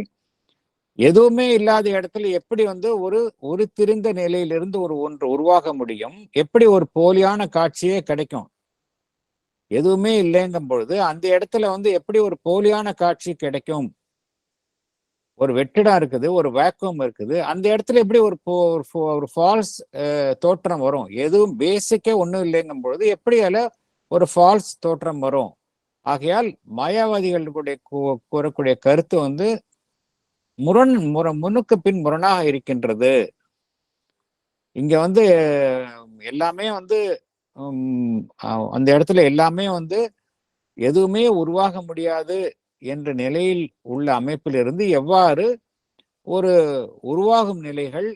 எதுவுமே இல்லாத இடத்துல எப்படி ஒரு திரிந்த நிலையிலிருந்து ஒன்று உருவாக முடியும்? எப்படி ஒரு போலியான காட்சியே கிடைக்கும்? எதுவுமே இல்லைங்கும் பொழுது அந்த இடத்துல எப்படி ஒரு போலியான காட்சி கிடைக்கும்? ஒரு வெற்றிடம் இருக்குது, ஒரு வேக்குவம் இருக்குது, அந்த இடத்துல எப்படி ஒரு ஃபால்ஸ் தோற்றம் வரும்? எதுவும் பேசிக்கே ஒன்றும் இல்லைங்கும் பொழுது எப்படி ஒரு ஃபால்ஸ் தோற்றம் வரும்? ஆகையால் மாயாவாதிகளுடைய கூறக்கூடிய கருத்து முன்னுக்கு பின் முரணாக இருக்கின்றது. இங்க எல்லாமே அந்த இடத்துல எல்லாமே எதுவுமே உருவாக முடியாது என்ற நிலையில் உள்ள அமைப்பிலிருந்து எவ்வாறு ஒரு உருவாகும் நிலைகள்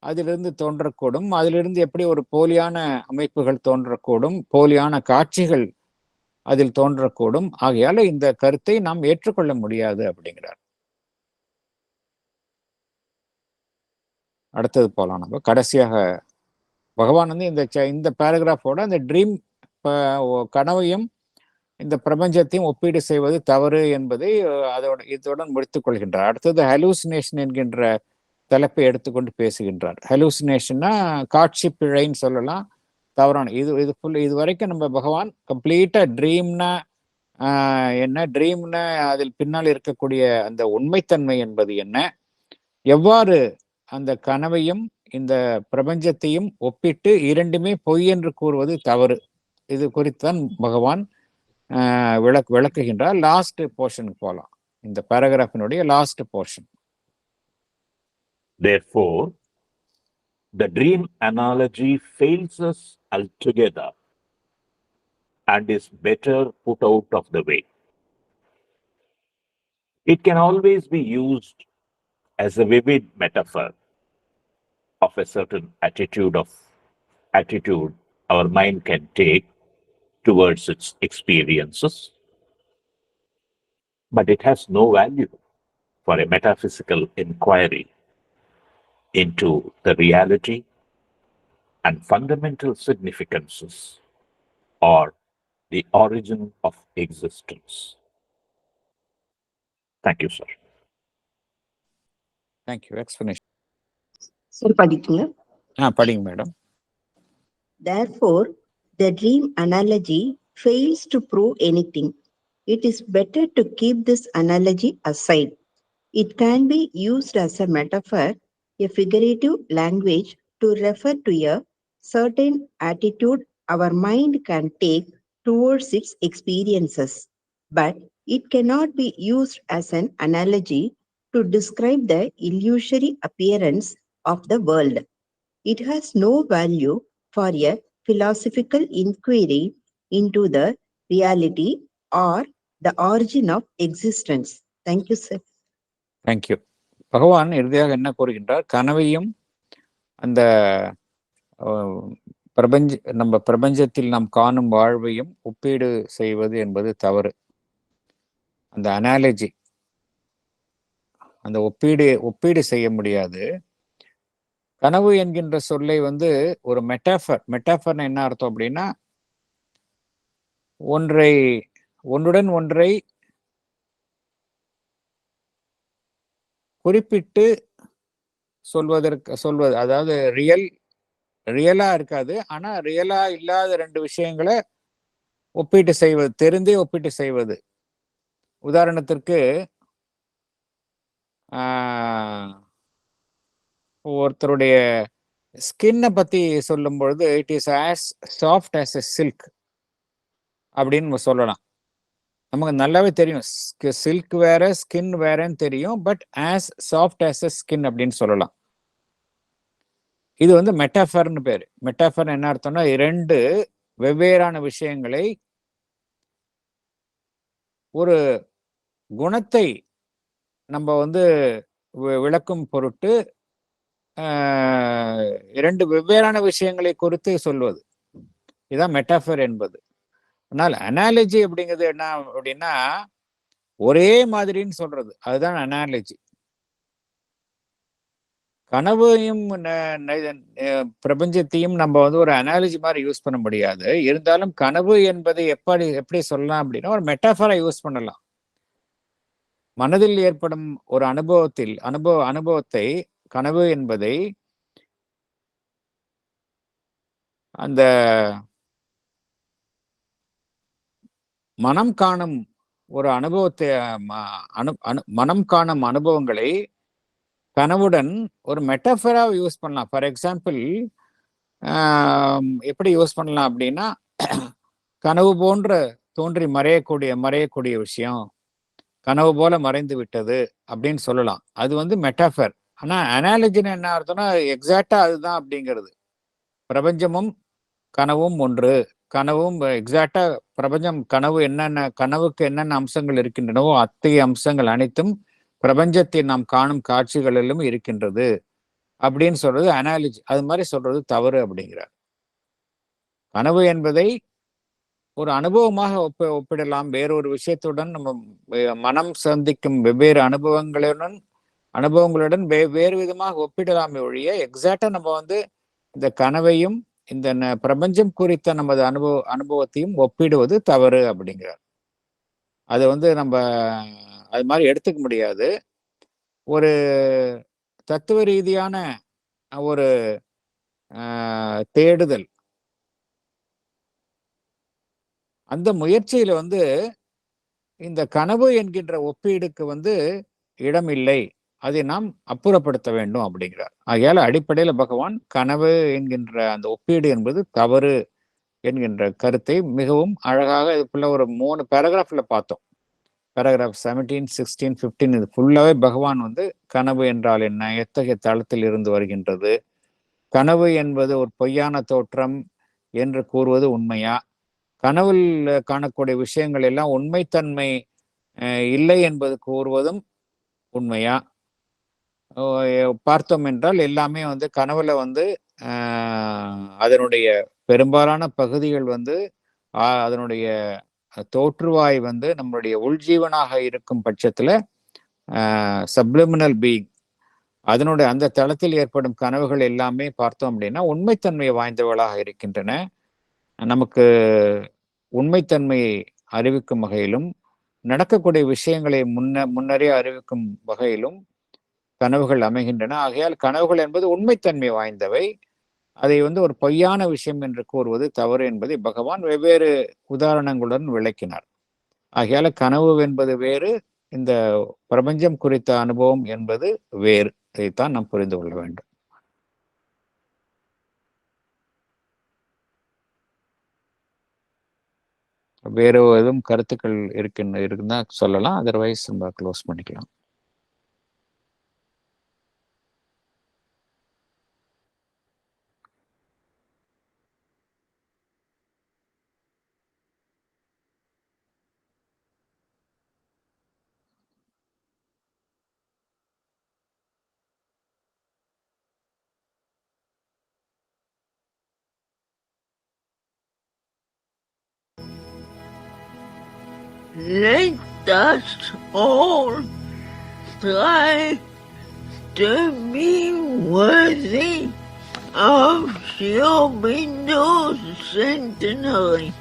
அதிலிருந்து தோன்றக்கூடும், அதிலிருந்து எப்படி ஒரு போலியான அமைப்புகள் தோன்றக்கூடும், போலியான காட்சிகள் அதில் தோன்றக்கூடும். ஆகையால இந்த கருத்தை நாம் ஏற்றுக்கொள்ள முடியாது அப்படிங்கிறார். அடுத்தது போலாம். நம்ம கடைசியாக பகவான் இந்த பேராகிராஃபோட அந்த ட்ரீம் கனவையும் இந்த பிரபஞ்சத்தையும் ஒப்பீடு செய்வது தவறு என்பதை இதோடன் முடித்துக் கொள்கின்றார். அடுத்தது ஹலூசினேஷன் என்கின்ற தலைப்பை எடுத்துக்கொண்டு பேசுகின்றார். ஹலூசினேஷன்னா காட்சி பிழைன்னு சொல்லலாம், தவறான இது வரைக்கும் நம்ம பகவான் கம்ப்ளீட்டா ட்ரீம்னா என்ன, ட்ரீம்னா அதில் பின்னால் இருக்கக்கூடிய அந்த உண்மைத்தன்மை என்பது என்ன, எவ்வாறு அந்த கனவையும் இந்த பிரபஞ்சத்தையும் ஒப்பிட்டு இரண்டுமே பொய் என்று கூறுவது தவறு, இது குறித்துதான் பகவான் விளக்குகின்றார். லாஸ்ட் போர்ஷனுக்கு போலாம். இந்த பேராகிராஃபினுடைய last portion. Therefore, the dream analogy fails us altogether and is better put out of the way. It can always be used as a vivid metaphor of a certain attitude our mind can take towards its experiences, but it has no value for a metaphysical inquiry into the reality and fundamental significances or the origin of existence. Thank you, sir. Thank you. Explanation. Sir, படிக்குங்க. படிங்க madam. Therefore, the dream analogy fails to prove anything. It is better to keep this analogy aside. It can be used as a metaphor, a figurative language to refer to a certain attitude our mind can take towards its experiences, but it cannot be used as an analogy to describe the illusory appearance of the world. It has no value for a philosophical inquiry into the reality or the origin of existence. Thank you, sir. Thank you. பகவான் இறுதியாக என்ன கூறுகின்றார்? கனவையும் அந்த நம்ம பிரபஞ்சத்தில் நாம் காணும் வாழ்வையும் ஒப்பீடு செய்வது என்பது தவறு. அந்த அனாலஜி, அந்த ஒப்பீடு செய்ய முடியாது. கனவு என்கின்ற சொல்லை வந்து ஒரு மெட்டாஃபர்னா என்ன அர்த்தம் அப்படின்னா, ஒன்றுடன் ஒன்றை குறிப்பிட்டு சொல்வது, அதாவது ரியலா இருக்காது, ஆனா ரியலா இல்லாத ரெண்டு விஷயங்களை ஒப்பீட்டு செய்வது, தெரிந்தே ஒப்பீட்டு செய்வது. உதாரணத்திற்கு ஒருத்தருடைய ஸ்கின்னை பத்தி சொல்லும் பொழுது, it is as soft as a silk அப்படின்னு சொல்லலாம். நமக்கு நல்லாவே தெரியும் சில்க் வேற ஸ்கின் வேறன்னு தெரியும், but as soft as a skin அப்படின்னு சொல்லலாம். இது வந்து மெட்டாஃபர்னு பேரு. மெட்டாஃபர் என்ன அர்த்தம்னா, இரண்டு வெவ்வேறான விஷயங்களை ஒரு குணத்தை நம்ம வந்து விளக்கும் பொருட்டு இரண்டு வெவ்வேறான விஷயங்களை குறித்து சொல்வது, இதுதான் மெட்டாஃபர் என்பது. ஆனால் அனாலஜி அப்படிங்கிறது என்ன அப்படின்னா, ஒரே மாதிரின்னு சொல்றது, அதுதான் அனாலஜி. கனவையும் பிரபஞ்சத்தையும் நம்ம வந்து ஒரு அனாலஜி மாதிரி யூஸ் பண்ண முடியாது. இருந்தாலும் கனவு என்பதை எப்படி சொல்லலாம் அப்படின்னா, ஒரு மெட்டாஃபரை யூஸ் பண்ணலாம். மனதில் ஏற்படும் ஒரு அனுபவத்தை கனவு என்பதை அந்த மனம் காணும் ஒரு அனுபவத்தை மனம் காணும் அனுபவங்களை கனவுடன் ஒரு மெட்டாஃபரா யூஸ் பண்ணலாம். ஃபார் எக்ஸாம்பிள், எப்படி யூஸ் பண்ணலாம் அப்படின்னா, கனவு போன்ற தோன்றி மறையக்கூடிய விஷயம் கனவு போல மறைந்து விட்டது அப்படின்னு சொல்லலாம். அது வந்து மெட்டாஃபர். ஆனா அனாலஜின்னு என்ன அர்த்தம்னா, எக்ஸாக்டா அதுதான் அப்படிங்கிறது. பிரபஞ்சமும் கனவும் ஒன்று. கனவும் எக்ஸாக்டா பிரபஞ்சம் கனவுக்கு என்னென்ன அம்சங்கள் இருக்கின்றனவோ அத்தகைய அம்சங்கள் அனைத்தும் பிரபஞ்சத்தை நாம் காணும் காட்சிகளிலும் இருக்கின்றது அப்படின்னு சொல்றது அனாலஜி. அது மாதிரி சொல்றது தவறு அப்படிங்கிறார். கனவு என்பதை ஒரு அனுபவமாக ஒப்பிடலாம். வேறொரு விஷயத்துடன் நம்ம மனம் சந்திக்கும் வெவ்வேறு அனுபவங்களுடன் வேறு விதமாக ஒப்பிடலாமே ஒழிய, எக்ஸாக்டா நம்ம வந்து இந்த கனவையும் இந்த பிரபஞ்சம் குறித்த நமது அனுபவத்தையும் ஒப்பிடுவது தவறு அப்படிங்கிறார். அது வந்து நம்ம அது மாதிரி எடுத்துக்க முடியாது. ஒரு தத்துவ ரீதியான ஒரு தேடுதல், அந்த முயற்சியில வந்து இந்த கனவு என்கின்ற ஒப்பீடுக்கு வந்து இடம் இல்லை, அதை நாம் அப்புறப்படுத்த வேண்டும் அப்படிங்கிறார். ஆகையால அடிப்படையில பகவான் கனவு என்கின்ற அந்த ஒப்பீடு என்பது தவறு என்கின்ற கருத்தை மிகவும் அழகாக இதுக்குள்ள ஒரு 3 பேராகிராஃப்ல பார்த்தோம். பேராகிராஃப் 17, 16, 15 இது ஃபுல்லாவே பகவான் வந்து கனவு என்றால் என்ன, எத்தகைய தளத்தில் இருந்து வருகின்றது, கனவு என்பது ஒரு பொய்யான தோற்றம் என்று கூறுவது உண்மையா, கனவில் காணக்கூடிய விஷயங்கள் எல்லாம் உண்மைத்தன்மை இல்லை என்பது கூறுவதும் உண்மையா பார்த்தோம் என்றால், எல்லாமே வந்து கனவுல வந்து அதனுடைய பெரும்பாலான பகுதிகள் வந்து அதனுடைய தோற்றுவாய் வந்து நம்மளுடைய உள்ஜீவனாக இருக்கும் பட்சத்துல சப்ளிமினல் பீயிங், அதனுடைய அந்த தளத்தில் ஏற்படும் கனவுகள் எல்லாமே பார்த்தோம் அப்படின்னா உண்மைத்தன்மை வாய்ந்தவர்களாக இருக்கின்றன. நமக்கு உண்மைத்தன்மையை அறிவிக்கும் வகையிலும் நடக்கக்கூடிய விஷயங்களை முன்னரே அறிவிக்கும் வகையிலும் கனவுகள் அமைகின்றன. ஆகையால் கனவுகள் என்பது உண்மைத்தன்மை வாய்ந்தவை. அதை வந்து ஒரு பொய்யான விஷயம் என்று கூறுவது தவறு என்பதை பகவான் வெவ்வேறு உதாரணங்களுடன் விளக்கினார். ஆகையால கனவு என்பது வேறு, இந்த பிரபஞ்சம் குறித்த அனுபவம் என்பது வேறு. இதைத்தான் நாம் புரிந்து கொள்ள வேண்டும். வேறு எதுவும் கருத்துக்கள் இருக்குன்னா சொல்லலாம், அதர்வைஸ் நம்ம க்ளோஸ் பண்ணிக்கலாம். Let us all try to be worthy of Sri Aurobindo centenary.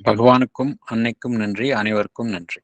பகவானுக்கும் அன்னைக்கும் நன்றி, அனைவருக்கும் நன்றி.